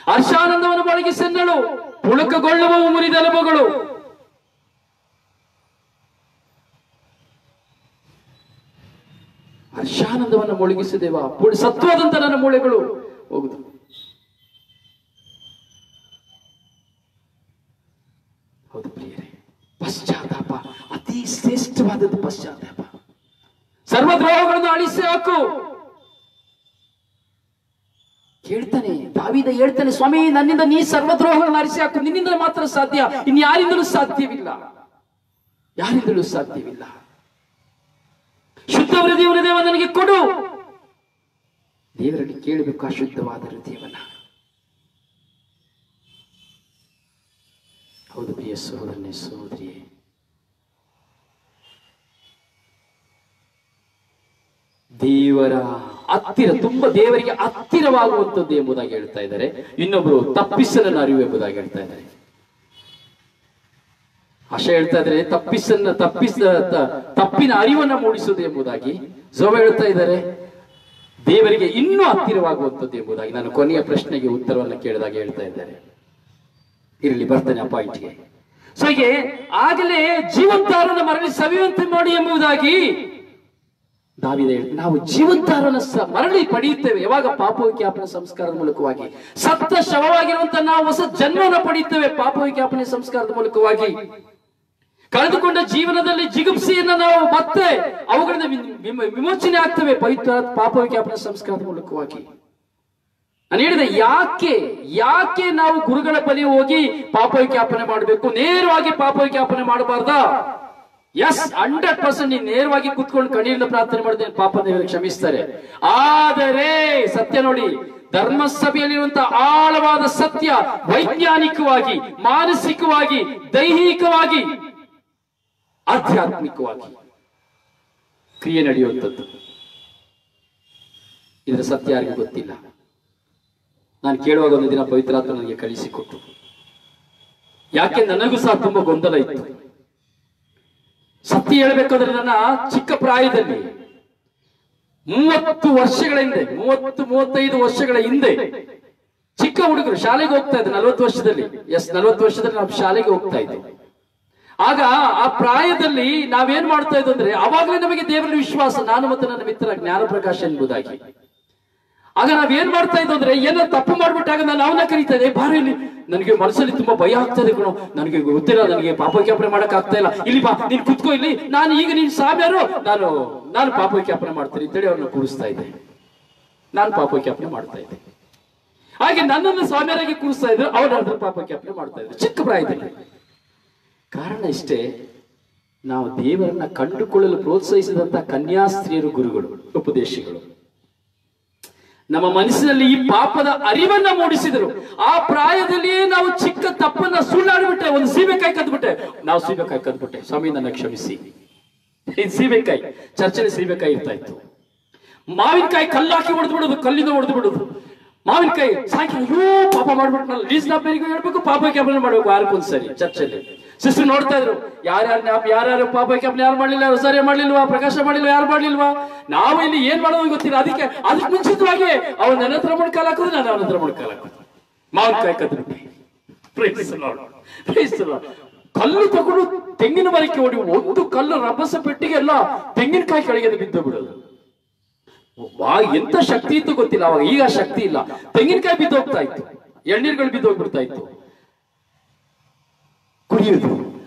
ಹರ್ಷಾನಂದವನ್ನು ಮೊಳಗಿಸೆನ್ನಳು, ಪುಳಕಗೊಳ್ಳುವವು ಮುರಿದೆಲುಬುಗಳು. ಹರ್ಷಾನಂದವನ್ನು ಮೊಳಗಿಸಿದೇವ, ಸತ್ವದಂತ ನನ್ನ ಮೂಳೆಗಳು ಹೋಗುದು. ಹೌದು ಪ್ರಿಯರೇ, ಪಶ್ಚಾತ್ತಾಪ ಅತಿ ಶ್ರೇಷ್ಠವಾದದ್ದು. ಪಶ್ಚಾತ್ತಾಪ ಸರ್ವದ್ರೋಹಗಳನ್ನು ಅಳಿಸಿ ಹಾಕು. ಹೇಳ್ತಾನೆ ದಾವೀದ, ಹೇಳ್ತಾನೆ, ಸ್ವಾಮಿ ನನ್ನಿಂದ ನೀ ಸರ್ವದ್ರೋಹಗಳನ್ನು ಅಳಿಸಿ ಹಾಕು. ನಿನ್ನಿಂದ ಮಾತ್ರ ಸಾಧ್ಯ, ಇನ್ಯಾರಿಂದಲೂ ಸಾಧ್ಯವಿಲ್ಲ, ಯಾರಿಂದಲೂ ಸಾಧ್ಯವಿಲ್ಲ. ಶುದ್ಧ ಹೃದಯವನ್ನು ನನಗೆ ಕೊಡು. ದೇವರಲ್ಲಿ ಕೇಳಬೇಕು ಆ ಶುದ್ಧವಾದ ಹೃದಯವನ್ನ. ಹೌದು ಪ್ರಿಯ ಸಹೋದರನೇ ಸಹೋದರಿಯೇ, ದೇವರ ಹತ್ತಿರ, ತುಂಬಾ ದೇವರಿಗೆ ಹತ್ತಿರವಾಗುವಂಥದ್ದು ಎಂಬುದಾಗಿ ಹೇಳ್ತಾ ಇದ್ದಾರೆ. ಇನ್ನೊಬ್ರು ತಪ್ಪಿಸಲನ್ನು ಅರಿವು ಎಂಬುದಾಗಿ ಹೇಳ್ತಾ ಇದ್ದಾರೆ. ಆಶಾ ಹೇಳ್ತಾ ಇದ್ದಾರೆ ತಪ್ಪಿನ ಅರಿವನ್ನ ಮೂಡಿಸುವುದು ಎಂಬುದಾಗಿ. ಜೋಬ ಹೇಳ್ತಾ ಇದ್ದಾರೆ ದೇವರಿಗೆ ಇನ್ನೂ ಹತ್ತಿರವಾಗುವಂಥದ್ದು ಎಂಬುದಾಗಿ. ನಾನು ಕೊನೆಯ ಪ್ರಶ್ನೆಗೆ ಉತ್ತರವನ್ನು ಕೇಳಿದಾಗ ಹೇಳ್ತಾ ಇದ್ದಾರೆ. ಇರಲಿ, ಬರ್ತೇನೆ ಆ ಪಾಯಿಂಟ್ಗೆ. ಸೊ ಹೀಗೆ ಆಗಲೇ ಜೀವಂತಾರನ ಮರಳಿ ಸವಿಯುವಂತೆ ಮಾಡಿ ಎಂಬುದಾಗಿ ದಾವೀದ ಹೇಳ್ತಾರೆ. ನಾವು ಜೀವಂತಾರನ ಮರಳಿ ಪಡೆಯುತ್ತೇವೆ ಯಾವಾಗ? ಪಾಪವಿಜ್ಞಾಪನೆ ಸಂಸ್ಕಾರದ ಮೂಲಕವಾಗಿ. ಸತ್ತ ಶವವಾಗಿರುವಂತ ನಾವು ಹೊಸ ಜನ್ಮವನ್ನು ಪಡೆಯುತ್ತೇವೆ ಪಾಪವಿಜ್ಞಾಪನೆ ಸಂಸ್ಕಾರದ ಮೂಲಕವಾಗಿ. ಕಳೆದುಕೊಂಡ ಜೀವನದಲ್ಲಿ ಜಿಗುಪ್ಸೆಯನ್ನ ನಾವು ಮತ್ತೆ ಅವುಗಳಿಂದ ವಿಮೋಚನೆ ಆಗ್ತೇವೆ ಪವಿತ್ರ ಪಾಪವಿಜ್ಞಾಪನೆ ಸಂಸ್ಕಾರದ ಮೂಲಕವಾಗಿ. ನಾನು ಹೇಳಿದೆ, ಯಾಕೆ ನಾವು ಗುರುಗಳ ಬಳಿ ಹೋಗಿ ಪಾಪವಿಜ್ಞಾಪನೆ ಮಾಡಬೇಕು? ನೇರವಾಗಿ ಪಾಪವಿಜ್ಞಾಪನೆ ಮಾಡಬಾರ್ದಾ? ಎಸ್, 100% ನೀನು ನೇರವಾಗಿ ಕೂತ್ಕೊಂಡು ಕಣ್ಣೀರಿನ ಪ್ರಾರ್ಥನೆ ಮಾಡಿದ್ರೆ ಪಾಪ ದೇವರಿಗೆ ಕ್ಷಮಿಸ್ತಾರೆ. ಆದರೆ ಸತ್ಯ ನೋಡಿ, ಧರ್ಮಸಭೆಯಲ್ಲಿರುವಂತಹ ಆಳವಾದ ಸತ್ಯ ವೈಜ್ಞಾನಿಕವಾಗಿ, ಮಾನಸಿಕವಾಗಿ, ದೈಹಿಕವಾಗಿ, ಆಧ್ಯಾತ್ಮಿಕವಾಗಿ ಕ್ರಿಯೆ ನಡೆಯುವಂಥದ್ದು. ಇದರ ಸತ್ಯ ಯಾರಿಗೂ ಗೊತ್ತಿಲ್ಲ. ನಾನು ಕೇಳುವಾಗ ಒಂದು ದಿನ ಪವಿತ್ರಾತ್ಮ ನನಗೆ ಕಳಿಸಿಕೊಟ್ಟು, ಯಾಕೆ ನನಗೂ ಸಹ ತುಂಬಾ ಗೊಂದಲ ಇತ್ತು. ಸತ್ಯ ಹೇಳಬೇಕಾದ್ರೆ ನನ್ನ ಚಿಕ್ಕ ಪ್ರಾಯದಲ್ಲಿ 30 ವರ್ಷಗಳ ಹಿಂದೆ, 30-35 ವರ್ಷಗಳ ಹಿಂದೆ ಚಿಕ್ಕ ಹುಡುಗರು ಶಾಲೆಗೆ ಹೋಗ್ತಾ ಇದ್ದೆ. 40 ವರ್ಷದಲ್ಲಿ, 40 ವರ್ಷದಲ್ಲಿ ನಾವು ಶಾಲೆಗೆ ಹೋಗ್ತಾ ಇದ್ದೆ. ಆಗ ಆ ಪ್ರಾಯದಲ್ಲಿ ನಾವೇನ್ ಮಾಡ್ತಾ ಇದ್ವಿ ಅಂದ್ರೆ, ಅವಾಗಲೇ ನಮಗೆ ದೇವರಲ್ಲಿ ವಿಶ್ವಾಸ, ನಾನು ಮತ್ತು ನನ್ನ ಮಿತ್ರ ಜ್ಞಾನಪ್ರಕಾಶ ಎಂಬುದಾಗಿ. ಆಗ ನಾವೇನ್ ಮಾಡ್ತಾ ಇದ್ವಿ ಅಂದ್ರೆ, ಏನೋ ತಪ್ಪು ಮಾಡ್ಬಿಟ್ಟಾಗ ನಾನು ಅವನ್ನ ಕರೀತಾ ಇದ್ದೆ, ಬಾರಿ ಇಲ್ಲಿ, ನನಗೆ ಮನಸ್ಸಲ್ಲಿ ತುಂಬಾ ಭಯ ಆಗ್ತದೆ ಕಣೋ, ನನಗೆ ಗೊತ್ತಿಲ್ಲ, ನನಗೆ ಪಾಪವಿಜ್ಞಾಪನೆ ಮಾಡಕ್ ಆಗ್ತಾ ಇಲ್ಲ, ಇಲ್ಲಿ ಬಾ, ನೀನ್ ಕುತ್ಕೋ ಇಲ್ಲಿ, ನಾನು ಈಗ ನೀನ್ ಸಾಮ್ಯಾರು, ನಾನು ಪಾಪವಿಜ್ಞಾಪನೆ ಮಾಡ್ತೀನಿ ಅಂತೇಳಿ ಅವ್ರನ್ನ ಕೂರಿಸ್ತಾ ಇದ್ದೆ. ನಾನು ಪಾಪವಿಜ್ಞಾಪನೆ ಮಾಡ್ತಾ ಇದ್ದೆ. ಹಾಗೆ ನನ್ನನ್ನು ಸ್ವಾಮಿಯರಾಗಿ ಕೂರಿಸ್ತಾ ಇದ್ರು, ಅವ್ರ ಪಾಪವಿಜ್ಞಾಪನೆ ಮಾಡ್ತಾ ಇದ್ರು ಚಿಕ್ಕ ಪ್ರಾಯದಲ್ಲಿ. ಕಾರಣ ಇಷ್ಟೇ, ನಾವು ದೇವರನ್ನ ಕಂಡುಕೊಳ್ಳಲು ಪ್ರೋತ್ಸಾಹಿಸಿದಂತ ಕನ್ಯಾಸ್ತ್ರೀಯರು, ಗುರುಗಳು, ಉಪದೇಶಿಗಳು ನಮ್ಮ ಮನಸ್ಸಿನಲ್ಲಿ ಈ ಪಾಪದ ಅರಿವನ್ನ ಮೂಡಿಸಿದರು. ಆ ಪ್ರಾಯದಲ್ಲಿಯೇ ನಾವು ಚಿಕ್ಕ ತಪ್ಪನ್ನ ಸುಳ್ಳಾಡ್ಬಿಟ್ಟೆ, ಒಂದು ಸೀಬೆಕಾಯಿ ಕದ್ಬಿಟ್ಟೆ. ನಾವು ಸೀಬೆಕಾಯಿ ಕದ್ಬಿಟ್ಟೆ, ಸ್ವಾಮಿ ನನ್ನ ಕ್ಷಮಿಸಿ. ಇದು ಸೀಬೆಕಾಯಿ, ಚರ್ಚೆಲಿ ಸೀಬೆಕಾಯಿ ಇರ್ತಾ ಇತ್ತು. ಮಾವಿನಕಾಯಿ ಕಲ್ಲಾಕಿ ಹೊಡೆದು ಬಿಡೋದು, ಕಲ್ಲಿಂದ ಹೊಡೆದು ಬಿಡೋದು. ಮಾವಿನಕಾಯಿ ಸಾಯಂಕಾಲ, ಅಯ್ಯೋ ಪಾಪ ಮಾಡ್ಬಿಟ್ಟು ರೀಸನಬಲಿಗೂ ಹೇಳ್ಬೇಕು, ಪಾಪವಿಜ್ಞಾಪನೆ ಮಾಡ್ಬೇಕು ವಾರಕ್ಕೊಂದ್ಸರಿ ಚರ್ಚಲ್ಲಿ. ಸಿಸ್ಟರ್ ನೋಡ್ತಾ ಇದ್ರು, ಯಾರ್ಯಾರು ಪಾಪವಿಜ್ಞಾಪನೆ ಯಾರು ಮಾಡ್ಲಿಲ್ಲ, ಸರಿ ಮಾಡ್ಲಿಲ್ವಾ, ಪ್ರಕಾಶ ಮಾಡ್ಲಿಲ್ವಾ, ಯಾರು ಮಾಡ್ಲಿಲ್ವಾ, ನಾವು ಇಲ್ಲಿ ಏನ್ ಮಾಡೋದು ಗೊತ್ತಿಲ್ಲ. ಅದಕ್ಕೆ ಮುಂಚಿತವಾಗಿ ಅವ್ರು ನನ್ನ ಹತ್ರ ಮುಡ್ಕಾಲ ಹಾಕೋದು, ನಾನು ಅವನ ಹತ್ರ ಮುಡ್ಕಾಲ ಹಾಕೋದು. ಮಾವಿನಕಾಯಿ ಕದ್ಬಿಟ್ಟೆ. ಕಲ್ಲು ತಗೊಂಡು ತೆಂಗಿನ ಮರಕ್ಕೆ ಹೊಡಿ, ಒಂದು ಕಲ್ಲು ರಭಸ ಪೆಟ್ಟಿಗೆ ಎಲ್ಲ ತೆಂಗಿನಕಾಯಿ ಕೆಳಗೆ ಬಿದ್ದು ಬಿಡೋದು. ಎಂತ ಶಕ್ತಿ ಇತ್ತು ಗೊತ್ತಿಲ್ಲ ಅವಾಗ, ಈಗ ಶಕ್ತಿ ಇಲ್ಲ. ತೆಂಗಿನಕಾಯಿ ಬಿದ್ದೋಗ್ತಾ ಇತ್ತು, ಎಳ್ನೀರುಗಳು ಬಿದ್ದೋಗ್ಬಿಡ್ತಾ ಇತ್ತು. ಕುಡಿಯುವುದು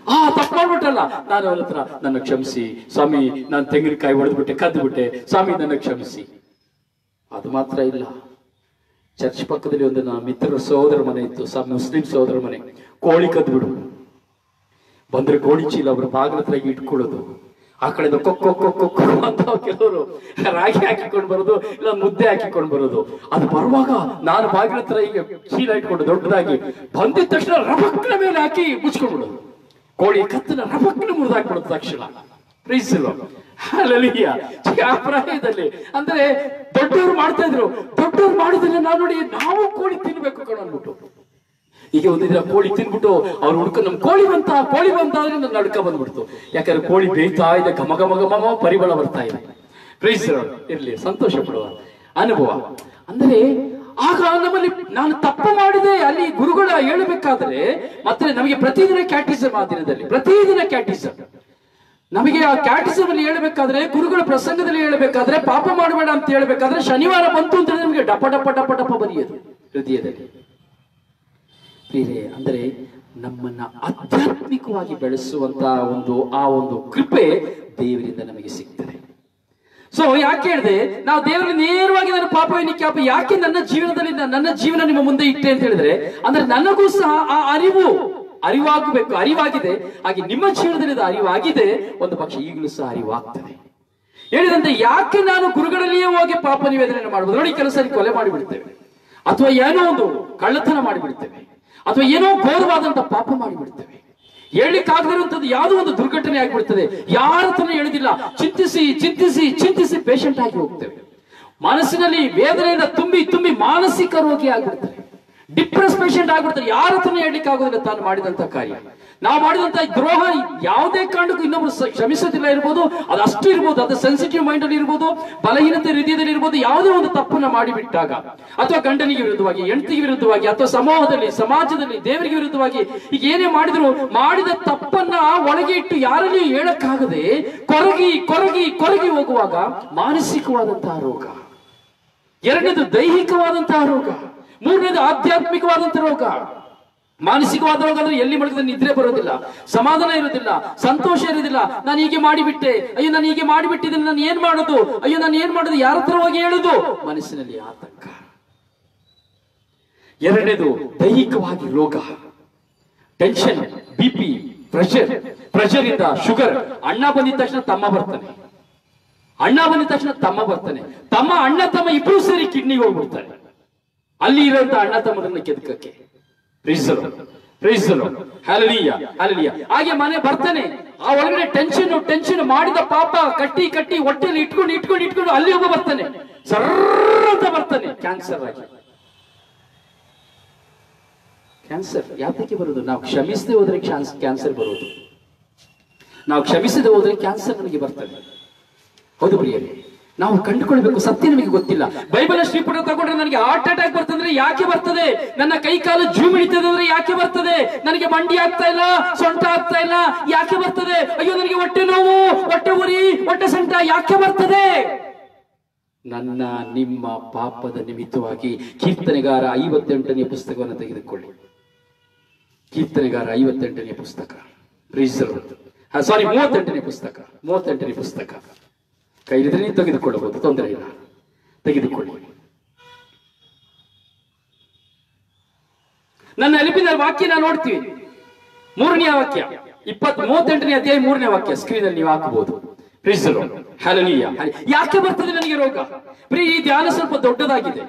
ತಪ್ಪು ಮಾಡ್ಬಿಟ್ಟಲ್ಲ, ನಾನು ಅವನ ಹತ್ರ ನನ್ನ ಕ್ಷಮಿಸಿ ಸ್ವಾಮಿ, ನಾನು ತೆಂಗಿನಕಾಯಿ ಹೊಡೆದ್ಬಿಟ್ಟೆ, ಕದ್ದುಬಿಟ್ಟೆ ಸ್ವಾಮಿ, ನನ್ನ ಕ್ಷಮಿಸಿ. ಅದು ಮಾತ್ರ ಇಲ್ಲ, ಚರ್ಚ್ ಪಕ್ಕದಲ್ಲಿ ಒಂದು ಮಿತ್ರರ ಸಹೋದರ ಮನೆ ಇತ್ತು, ಮುಸ್ಲಿಂ ಸಹೋದರ ಮನೆ. ಕೋಳಿ ಕದ್ಬಿಡು ಬಂದ್ರೆ ಕೋಳಿ ಚೀಲ ಅವ್ರ ಬಾಗಿಲ ಹತ್ರ ಇಟ್ಕೊಳ್ಳೋದು, ಆ ಕಡೆಯಿಂದ ಕೊಕ್ಕೊ ಕೊಕ್ಕೊ ಅಂತ ಕೆಲವರು ರಾಗಿ ಹಾಕಿಕೊಂಡು ಬರೋದು, ಇಲ್ಲ ಮುದ್ದೆ ಹಾಕಿಕೊಂಡು ಬರೋದು. ಅದು ಬರುವಾಗ ನಾನು ಬಾಗಿಲ ಹತ್ರ ಈಗ ಚೀಲ ಇಟ್ಕೊಂಡು ದೊಡ್ಡದಾಗಿ ಬಂದಿದ ತಕ್ಷಣ ರಬಕ್ನ ಮೇಲೆ ಹಾಕಿ ಮುಚ್ಕೊಂಡ್ಬಿಡೋದು, ಕೋಳಿ ಕತ್ತನ ರಬಕ್ನ ಮುರಿದಾಕ್ಬಿಡೋದು ತಕ್ಷಣ. ಆ ಪ್ರಾಯದಲ್ಲಿ ಅಂದ್ರೆ ದೊಡ್ಡವರು ಮಾಡ್ತಾ ಇದ್ರು, ದೊಡ್ಡವ್ರು ಮಾಡೋದನ್ನ ನಾವು ನೋಡಿ ನಾವು ಕೋಳಿ ತಿನ್ಬೇಕು ಕಣ ಅಂದ್ಬಿಟ್ಟು. ಈಗ ಒಂದಿನ ಕೋಳಿ ತಿನ್ಬಿಟ್ಟು ಅವ್ರು ಹುಡ್ಕೊಂಡು ನಮ್ ಕೋಳಿ ಬಂತ ಆದ್ರೆ ನನ್ನ ನಡ್ಕ ಬಂದ್ಬಿಡ್ತು. ಯಾಕಂದ್ರೆ ಕೋಳಿ ಬೇಯ್ತಾ ಇದೆ, ಘಮ ಘಮ ಘಮ ಪರಿಮಳ ಬರ್ತಾ ಇದೆ. ಪ್ರೈಸ್ ಇರ್ಲಿ, ಸಂತೋಷ ಪಡುವ ಅನುಭವ. ಅಂದ್ರೆ ಆಗ ನಮ್ಮಲ್ಲಿ ನಾನು ತಪ್ಪು ಮಾಡಿದೆ ಅಲ್ಲಿ ಗುರುಗಳ ಹೇಳಬೇಕಾದ್ರೆ, ಮತ್ತೆ ನಮಗೆ ಪ್ರತಿದಿನ ಕ್ಯಾಟಿಸಮ್, ಆ ದಿನದಲ್ಲಿ ಪ್ರತಿದಿನ ಕ್ಯಾಟಿಸಮ್. ನಮಗೆ ಆ ಕ್ಯಾಟಿಸಮ್ ಅಲ್ಲಿ ಹೇಳಬೇಕಾದ್ರೆ, ಗುರುಗಳ ಪ್ರಸಂಗದಲ್ಲಿ ಹೇಳಬೇಕಾದ್ರೆ, ಪಾಪ ಮಾಡಬೇಡ ಅಂತ ಹೇಳಬೇಕಾದ್ರೆ, ಶನಿವಾರ ಬಂತು ಅಂತ ನಮಗೆ ಡಪ ಡಪ ಡಪ ಡಪ ಬರೆಯೋದು ಹೃದಯದಲ್ಲಿ. ಅಂದ್ರೆ ನಮ್ಮನ್ನ ಆಧ್ಯಾತ್ಮಿಕವಾಗಿ ಬೆಳೆಸುವಂತ ಒಂದು ಕೃಪೆ ದೇವರಿಂದ ನಮಗೆ ಸಿಗ್ತದೆ. ಸೊ ಯಾಕೆ ಹೇಳಿದೆ, ನಾವು ದೇವರಿಗೆ ನೇರವಾಗಿ ನನ್ನ ಪಾಪ ಏನಕ್ಕೆ ಯಾಕೆ ನನ್ನ ಜೀವನದಲ್ಲಿ ನನ್ನ ಜೀವನ ನಿಮ್ಮ ಮುಂದೆ ಇಟ್ಟೆ ಅಂತ ಹೇಳಿದ್ರೆ, ಅಂದ್ರೆ ನನಗೂ ಸಹ ಆ ಅರಿವಾಗಬೇಕು, ಅರಿವಾಗಿದೆ. ಹಾಗೆ ನಿಮ್ಮ ಜೀವನದಲ್ಲಿ ಅರಿವಾಗಿದೆ, ಒಂದು ಪಕ್ಷ ಈಗಲೂ ಸಹ ಅರಿವಾಗ್ತದೆ. ಹೇಳಿದಂತೆ ಯಾಕೆ ನಾನು ಗುರುಗಳಲ್ಲಿಯೇ ಹೋಗಿ ಪಾಪ ನಿವೇದನೆ ಮಾಡಬಹುದು. ನೋಡಿ, ಕೆಲಸ ಕೊಲೆ ಮಾಡಿಬಿಡ್ತೇವೆ, ಅಥವಾ ಏನೋ ಒಂದು ಕಳ್ಳತನ ಮಾಡಿಬಿಡ್ತೇವೆ, ಅಥವಾ ಏನೋ ಘೋರವಾದಂತ ಪಾಪ ಮಾಡಿಬಿಡ್ತೇವೆ. ಹೇಳಲಿಕ್ಕಾಗದಿರುವಂತದ್ದು ಯಾವುದೋ ಒಂದು ದುರ್ಘಟನೆ ಆಗಿಬಿಡ್ತದೆ, ಯಾರ ಹತ್ರ ಹೇಳುದಿಲ್ಲ. ಚಿಂತಿಸಿ ಚಿಂತಿಸಿ ಚಿಂತಿಸಿ ಪೇಷಂಟ್ ಆಗಿ ಹೋಗ್ತೇವೆ. ಮನಸ್ಸಿನಲ್ಲಿ ವೇದನೆಯಿಂದ ತುಂಬಿ ತುಂಬಿ ಮಾನಸಿಕ ರೋಗಿ ಆಗಿಬಿಡ್ತಾರೆ, ಡಿಪ್ರೆಸ್ ಪೇಷಂಟ್ ಆಗಿಬಿಡ್ತಾರೆ. ಯಾರ ಹತ್ರ ಹೇಳಲಿಕ್ಕೆ ಆಗೋದಿಲ್ಲ ತಾನು ಮಾಡಿದಂತ ಕಾರ್ಯ, ನಾವು ಮಾಡಿದಂತ ದ್ರೋಹ ಯಾವುದೇ ಕಾರಣಕ್ಕೂ ಇನ್ನೊಬ್ರು ಕ್ಷಮಿಸೋದಿಲ್ಲ ಇರ್ಬೋದು, ಅದು ಅಷ್ಟು ಇರ್ಬೋದು, ಅದು ಸೆನ್ಸಿಟಿವ್ ಮೈಂಡ್ ಅಲ್ಲಿ ಇರ್ಬೋದು, ಬಲಹೀನತೆ ಹೃದಯದಲ್ಲಿ ಇರ್ಬೋದು. ಯಾವುದೇ ಒಂದು ತಪ್ಪನ್ನ ಮಾಡಿಬಿಟ್ಟಾಗ, ಅಥವಾ ಗಂಡನಿಗೆ ವಿರುದ್ಧವಾಗಿ, ಹೆಂಡತಿಗೆ ವಿರುದ್ಧವಾಗಿ, ಅಥವಾ ಸಮೂಹದಲ್ಲಿ, ಸಮಾಜದಲ್ಲಿ, ದೇವರಿಗೆ ವಿರುದ್ಧವಾಗಿ ಈಗ ಏನೇ ಮಾಡಿದ್ರು, ಮಾಡಿದ ತಪ್ಪನ್ನ ಒಳಗೆ ಇಟ್ಟು ಯಾರಲ್ಲಿ ಹೇಳಕ್ಕಾಗದೆ ಕೊರಗಿ ಕೊರಗಿ ಕೊರಗಿ ಹೋಗುವಾಗ ಮಾನಸಿಕವಾದಂತಹ ರೋಗ, ಎರಡನೇದು ದೈಹಿಕವಾದಂತಹ ರೋಗ, ಮೂರನೇದು ಆಧ್ಯಾತ್ಮಿಕವಾದಂತಹ ರೋಗ. ಮಾನಸಿಕವಾದ ರೋಗ ಅಂದ್ರೆ ಎಲ್ಲಿ ಮಲಗಿದ್ರೆ ನಿದ್ರೆ ಬರೋದಿಲ್ಲ, ಸಮಾಧಾನ ಇರೋದಿಲ್ಲ, ಸಂತೋಷ ಇರೋದಿಲ್ಲ. ನಾನು ಹೀಗೆ ಮಾಡಿಬಿಟ್ಟೆ, ಅಯ್ಯೋ ನಾನು ಹೀಗೆ ಮಾಡಿಬಿಟ್ಟಿದ್ದೀನಿ, ನಾನು ಏನ್ ಮಾಡೋದು, ಅಯ್ಯೋ ನಾನು ಏನ್ ಮಾಡೋದು, ಯಾರ ಹತ್ರ ಹೋಗಿ ಹೇಳುದು, ಮನಸ್ಸಿನಲ್ಲಿ ಆತಂಕ. ಎರಡನೇದು ದೈಹಿಕವಾಗಿ ರೋಗ, ಟೆನ್ಷನ್, ಬಿಪಿ, ಪ್ರೆಷರ್ ಇಂದ ಶುಗರ್. ಅಣ್ಣ ಬಂದಿದ ತಕ್ಷಣ ತಮ್ಮ ಬರ್ತಾನೆ, ಅಣ್ಣ ಬಂದಿದ ತಕ್ಷಣ ತಮ್ಮ ಬರ್ತಾನೆ, ಅಣ್ಣ ತಮ್ಮ ಇಬ್ರು ಸೇರಿ ಕಿಡ್ನಿಗೆ ಹೋಗ್ಬಿಡ್ತಾರೆ, ಅಲ್ಲಿ ಇರುವಂತ ಅಣ್ಣ ತಮ್ಮದನ್ನ ಕೆದಕಕ್ಕೆ. ಹಾಗೆ ಮನೆ ಬರ್ತಾನೆ, ಆ ಒಳಗಡೆ ಟೆನ್ಷನ್ ಮಾಡಿದ ಪಾಪ ಕಟ್ಟಿ ಕಟ್ಟಿ ಹೊಟ್ಟೆಲಿ ಇಟ್ಕೊಂಡು ಅಲ್ಲಿ ಒಬ್ಬ ಬರ್ತಾನೆ, ಸರ್ರ ಅಂತ ಬರ್ತಾನೆ, ಕ್ಯಾನ್ಸರ್ ಆಗಿ. ಕ್ಯಾನ್ಸರ್ ಯಾತಕ್ಕೆ ಬರುವುದು? ನಾವು ಕ್ಷಮಿಸದೆ ಹೋದ್ರೆ ಕ್ಯಾನ್ಸರ್ ಬರುವುದು, ನಾವು ಕ್ಷಮಿಸದೆ ಹೋದ್ರೆ ಕ್ಯಾನ್ಸರ್ ನಮಗೆ ಬರ್ತದೆ. ಹೌದು ಪ್ರಿಯರೇ, ನಾವು ಕಂಡುಕೊಳ್ಬೇಕು. ಸತ್ಯ ನಮಗೆ ಗೊತ್ತಿಲ್ಲ. ಬೈಬಲ್ ಶ್ರೀಪುಟ ತಗೊಂಡ್ರೆ ನನಗೆ ಹಾರ್ಟ್ ಅಟ್ಯಾಕ್ ಬರ್ತಂದ್ರೆ ಯಾಕೆ ಬರ್ತದೆ? ನನ್ನ ಕೈ ಕಾಲು ಜೂಮ್ ಹಿಡಿತದೆ ಅಂದ್ರೆ ಯಾಕೆ ಬರ್ತದೆ? ನನಗೆ ಮಂಡಿ ಆಗ್ತಾ ಇಲ್ಲ, ಸೊಂಟ ಆಗ್ತಾ ಇಲ್ಲ, ಯಾಕೆ ಬರ್ತದೆ? ಅಯ್ಯೋ ನನಗೆ ಹೊಟ್ಟೆ ನೋವು, ಹೊಟ್ಟೆ ಉರಿ, ಹೊಟ್ಟೆ ಸೊಂಟ ಯಾಕೆ ಬರ್ತದೆ? ನನ್ನ ನಿಮ್ಮ ಪಾಪದ ನಿಮಿತ್ತವಾಗಿ. ಕೀರ್ತನೆಗಾರ 58ನೇ ಪುಸ್ತಕವನ್ನು ತೆಗೆದುಕೊಳ್ಳಿ. ಕೀರ್ತನೆಗಾರ 58ನೇ ಪುಸ್ತಕ, 38ನೇ ಪುಸ್ತಕ. ಕೈಲಿದ್ರೆ ನೀವು ತೆಗೆದುಕೊಳ್ಳಬಹುದು, ತೊಂದರೆ ಇಲ್ಲ, ತೆಗೆದುಕೊಳ್ಳಿ. ನನ್ನ ಅಲಿಪಿನ ವಾಕ್ಯ ನಾವು ನೋಡ್ತೀವಿ. 3ನೇ ವಾಕ್ಯ, 38ನೇ ಅಧ್ಯಾಯ 3ನೇ ವಾಕ್ಯ ಸ್ಕ್ರೀನ್ ಅಲ್ಲಿ ನೀವು ಹಾಕಬಹುದು. ಯಾಕೆ ಬರ್ತದೆ ನನಗೆ ರೋಗ? ಈ ಧ್ಯಾನ ಸ್ವಲ್ಪ ದೊಡ್ಡದಾಗಿದೆ,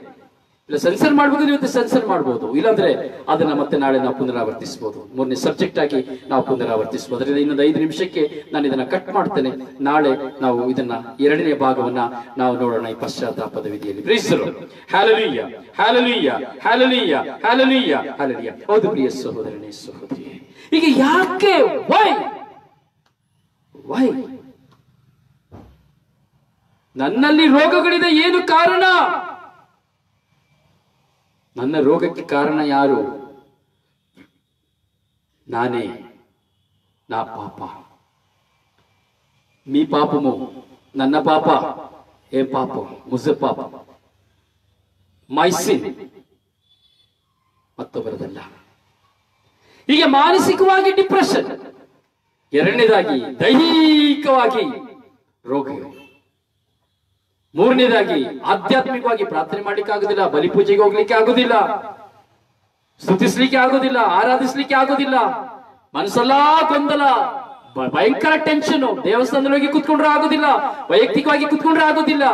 ಇಲ್ಲ ಸೆನ್ಸರ್ ಮಾಡ್ಬೋದು, ನೀವು ಸೆನ್ಸರ್ ಮಾಡ್ಬೋದು, ಇಲ್ಲಾಂದ್ರೆ ಅದನ್ನ ಮತ್ತೆ ನಾಳೆ ನಾವು ಪುನರಾವರ್ತಿಸಬಹುದು. 3ನೇ ಸಬ್ಜೆಕ್ಟ್ ಆಗಿ ನಾವು ಪುನರಾವರ್ತಿಸಬಹುದು. ಅದರಿಂದ ಇನ್ನೊಂದು 5 ನಿಮಿಷಕ್ಕೆ ನಾನು ಇದನ್ನ ಕಟ್ ಮಾಡ್ತೇನೆ. ನಾಳೆ ನಾವು ಇದನ್ನ 2ನೇ ಭಾಗವನ್ನ ನಾವು ನೋಡೋಣ ಈ ಪಶ್ಚಾತ್ತಾಪದ ವಿಧಿಯಲ್ಲಿ. ಹೌದು ಪ್ರಿಯ ಸಹೋದರನೇ, ಸಹೋದರಿ, ಈಗ ಯಾಕೆ ವೈ ನನ್ನಲ್ಲಿ ರೋಗಗಳಿದೆ? ಏನು ಕಾರಣ? ನನ್ನ ರೋಗಕ್ಕೆ ಕಾರಣ ಯಾರು? ನಾನೇ. నా పాప, మీ పాపము, ನನ್ನ ಪಾಪ. ಏ ಪಾಪ? ಮುಜೆ ಪಾಪ, ಮೈ ಸಿನ್, ಮತ್ತೊಬ್ಬರದಲ್ಲ. ಹೀಗೆ ಮಾನಸಿಕವಾಗಿ ಡಿಪ್ರೆಷನ್, ಎರಡನೇದಾಗಿ ದೈಹಿಕವಾಗಿ ರೋಗಿಗಳು, ಮೂರನೇದಾಗಿ ಆಧ್ಯಾತ್ಮಿಕವಾಗಿ ಪ್ರಾರ್ಥನೆ ಮಾಡ್ಲಿಕ್ಕೆ ಆಗುದಿಲ್ಲ, ಬಲಿಪೂಜೆಗೆ ಹೋಗ್ಲಿಕ್ಕೆ ಆಗುದಿಲ್ಲ, ಸ್ತುತಿಸ್ಲಿಕ್ಕೆ ಆಗುದಿಲ್ಲ, ಆರಾಧಿಸ್ಲಿಕ್ಕೆ ಆಗುದಿಲ್ಲ, ಮನಸ್ಸೆಲ್ಲಾ ಗೊಂದಲ, ಭಯಂಕರ ಟೆನ್ಷನ್, ದೇವಸ್ಥಾನದಲ್ಲಿ ಹೋಗಿ ಕುತ್ಕೊಂಡ್ರೆ ಆಗುದಿಲ್ಲ, ವೈಯಕ್ತಿಕವಾಗಿ ಕುತ್ಕೊಂಡ್ರೆ ಆಗುದಿಲ್ಲ.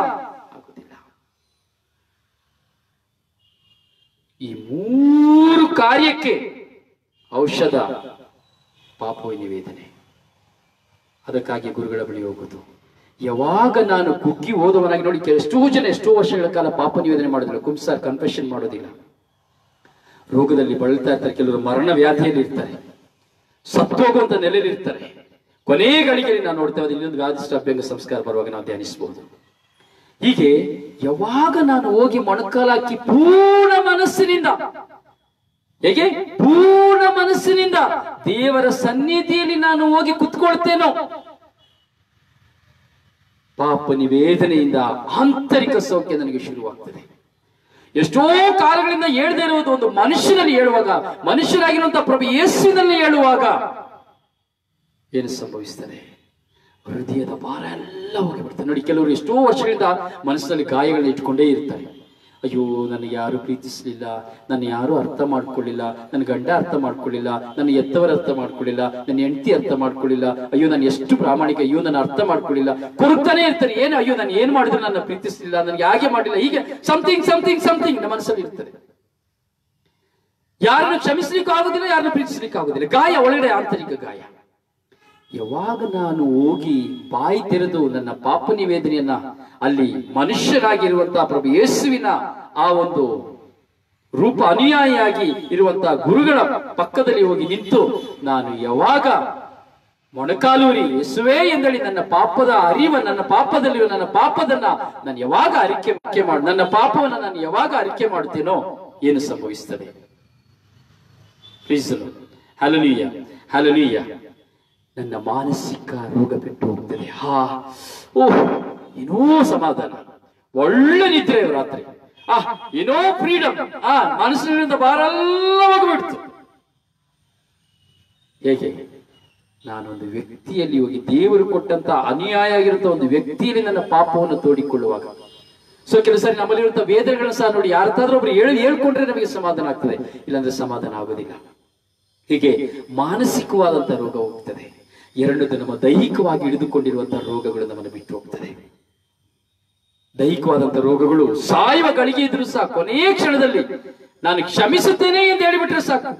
ಈ ಮೂರು ಕಾರ್ಯಕ್ಕೆ ಔಷಧ ಪಾಪ ನಿವೇದನೆ. ಅದಕ್ಕಾಗಿ ಗುರುಗಳ ಬಳಿ ಹೋಗುದು. ಯಾವಾಗ ನಾನು ಕುಗ್ಗಿ ಓದುವನಾಗಿ ನೋಡಿ, ಎಷ್ಟೋ ಜನ ಎಷ್ಟೋ ವರ್ಷಗಳ ಕಾಲ ಪಾಪ ನಿವೇದನೆ ಮಾಡೋದಿಲ್ಲ, ಕುಂಸಾರ್ ಕನ್ಫೆಷನ್ ಮಾಡೋದಿಲ್ಲ, ರೋಗದಲ್ಲಿ ಬಳಲ್ತಾ ಇರ್ತಾರೆ, ಕೆಲವರು ಮರಣ ವ್ಯಾಧಿಯಲ್ಲಿ ಇರ್ತಾರೆ, ಸತ್ತೋಗುವಂತ ನೆಲೆಯಲ್ಲಿ ಇರ್ತಾರೆ. ಕೊನೆ ಗಳಿಗೆಯಲ್ಲಿ ನಾವು ನೋಡ್ತೇವೆ, ಇಲ್ಲೊಂದು ವ್ಯಾಧಿಷ್ಠ ಅಭ್ಯಂಗ ಸಂಸ್ಕಾರ ಬರುವಾಗ ನಾವು ಧ್ಯಾನಿಸಬಹುದು. ಹೀಗೆ ಯಾವಾಗ ನಾನು ಹೋಗಿ ಮೊಣಕಾಲಾಕಿ ಪೂರ್ಣ ಮನಸ್ಸಿನಿಂದ, ಹೇಗೆ ಪೂರ್ಣ ಮನಸ್ಸಿನಿಂದ ದೇವರ ಸನ್ನಿಧಿಯಲ್ಲಿ ನಾನು ಹೋಗಿ ಕುತ್ಕೊಳ್ತೇನೋ, ಪಾಪ ನಿವೇದನೆಯಿಂದ ಆಂತರಿಕ ಸೌಖ್ಯ ನನಗೆ ಶುರುವಾಗ್ತದೆ. ಎಷ್ಟೋ ಕಾಲಗಳಿಂದ ಹೇಳ್ದೇ ಇರುವುದು ಒಂದು ಮನುಷ್ಯನಲ್ಲಿ ಹೇಳುವಾಗ, ಮನುಷ್ಯರಾಗಿರುವಂತಹ ಪ್ರಭು ಯೇಸುವಿನಲ್ಲಿ ಹೇಳುವಾಗ ಏನು ಸಂಭವಿಸ್ತದೆ? ಹೃದಯದ ಭಾರ ಎಲ್ಲ ಹೋಗಿಬಿಡ್ತಾರೆ. ನೋಡಿ, ಕೆಲವರು ಎಷ್ಟೋ ವರ್ಷಗಳಿಂದ ಮನಸ್ಸಿನಲ್ಲಿ ಗಾಯಗಳನ್ನ ಇಟ್ಕೊಂಡೇ ಇರ್ತಾರೆ. ಅಯ್ಯೋ, ನನಗೆ ಯಾರು ಪ್ರೀತಿಸಲಿಲ್ಲ, ನನ್ನ ಯಾರು ಅರ್ಥ ಮಾಡ್ಕೊಳ್ಳಿಲ್ಲ, ನನ್ನ ಗಂಡ ಅರ್ಥ ಮಾಡ್ಕೊಳ್ಳಿಲ್ಲ, ನನ್ನ ಎತ್ತವರು ಅರ್ಥ ಮಾಡ್ಕೊಳ್ಳಿಲ್ಲ, ನನ್ನ ಹೆಂಡತಿ ಅರ್ಥ ಮಾಡ್ಕೊಳ್ಳಿಲ್ಲ, ಅಯ್ಯೋ ನಾನು ಎಷ್ಟು ಪ್ರಾಮಾಣಿಕ, ಅಯ್ಯೋ ನನ್ನ ಅರ್ಥ ಮಾಡ್ಕೊಳ್ಳಿಲ್ಲ, ಕೊರಗ್ತಾನೆ ಇರ್ತಾರೆ. ಏನು, ಅಯ್ಯೋ ನಾನು ಏನ್ ಮಾಡಿದ್ರು ನನ್ನ ಪ್ರೀತಿಸಲಿಲ್ಲ, ನನಗೆ ಹಾಗೆ ಮಾಡಿಲ್ಲ, ಹೀಗೆ ಸಮಥಿಂಗ್ ಸಮಥಿಂಗ್ ಸಮಥಿಂಗ್ ನಮ್ಮ ಮನಸ್ಸಲ್ಲಿ ಇರ್ತದೆ. ಯಾರನ್ನು ಕ್ಷಮಿಸ್ಲಿಕ್ಕೂ ಆಗುದಿಲ್ಲ, ಯಾರನ್ನು ಪ್ರೀತಿಸ್ಲಿಕ್ಕೆ ಆಗುದಿಲ್ಲ. ಗಾಯ ಒಳಗಡೆ ಆಂತರಿಕ ಗಾಯ. ಯಾವಾಗ ನಾನು ಹೋಗಿ ಬಾಯಿ ತೆರೆದು ನನ್ನ ಪಾಪ ನಿವೇದನೆಯನ್ನ ಅಲ್ಲಿ ಮನುಷ್ಯರಾಗಿರುವಂತಹ ಪ್ರಭು ಯೇಸುವಿನ ಆ ಒಂದು ರೂಪ ಅನುಯಾಯಿಯಾಗಿ ಇರುವಂತಹ ಗುರುಗಳ ಪಕ್ಕದಲ್ಲಿ ಹೋಗಿ ನಿಂತು ನಾನು ಯಾವಾಗ ಮೊಣಕಾಲೂರಿ ಯೇಸುವೇ ಎಂದಳಿ ನನ್ನ ಪಾಪದ ಅರಿವ, ನನ್ನ ಪಾಪದಲ್ಲಿ ನನ್ನ ಪಾಪದನ್ನ ನಾನು ಯಾವಾಗ ಅರಿಕೆ ಮಾಡಿ, ನನ್ನ ಪಾಪವನ್ನು ನಾನು ಯಾವಾಗ ಅರಿಕೆ ಮಾಡ್ತೇನೋ ಏನು ಸಂಭವಿಸ್ತದೆ? Please, hallelujah, hallelujah. ನನ್ನ ಮಾನಸಿಕ ರೋಗ ಬಿಟ್ಟು ಹೋಗ್ತದೆ. ಓಹ್, ಏನೋ ಸಮಾಧಾನ, ಒಳ್ಳೆ ನಿದ್ರೆ ರಾತ್ರಿ, ಏನೋ ಫ್ರೀಡಮ್, ಮನಸ್ಸಿನಿಂದ ಭಾರ ಎಲ್ಲ ಹೋಗ್ಬಿಡ್ತು. ಹೇಗೆ? ನಾನೊಂದು ವ್ಯಕ್ತಿಯಲ್ಲಿ ಹೋಗಿ, ದೇವರು ಕೊಟ್ಟಂತ ಅನ್ಯಾಯ ಆಗಿರುತ್ತ ಒಂದು ವ್ಯಕ್ತಿಯಲ್ಲಿ ನನ್ನ ಪಾಪವನ್ನು ತೋಡಿಕೊಳ್ಳುವಾಗ. ಸೊ ಕೆಲವು ಸಾರಿ ನಮ್ಮಲ್ಲಿರುವಂತಹ ವೇದನೆಗಳನ್ನ ಸಹ ನೋಡಿ, ಯಾರ್ದಾದ್ರೂ ಒಬ್ರು ಹೇಳ್ಕೊಂಡ್ರೆ ನಮಗೆ ಸಮಾಧಾನ ಆಗ್ತದೆ, ಇಲ್ಲಾಂದ್ರೆ ಸಮಾಧಾನ ಆಗೋದಿಲ್ಲ. ಹೀಗೆ ಮಾನಸಿಕವಾದಂತಹ ರೋಗ ಹೋಗ್ತದೆ. ಎರಡನೇದು, ನಮ್ಮ ದೈಹಿಕವಾಗಿ ಹಿಡಿದುಕೊಂಡಿರುವಂತಹ ರೋಗಗಳು ನಮ್ಮನ್ನು ಬಿಟ್ಟು ಹೋಗ್ತದೆ. ದೈಹಿಕವಾದಂತಹ ರೋಗಗಳು ಸಾಯುವ ಗಳಿಗೆ ಇದ್ರು ಸಹ ಕೊನೆಯ ಕ್ಷಣದಲ್ಲಿ ನಾನು ಕ್ಷಮಿಸುತ್ತೇನೆ ಎಂದು ಹೇಳಿಬಿಟ್ರೆ ಸಾಕು.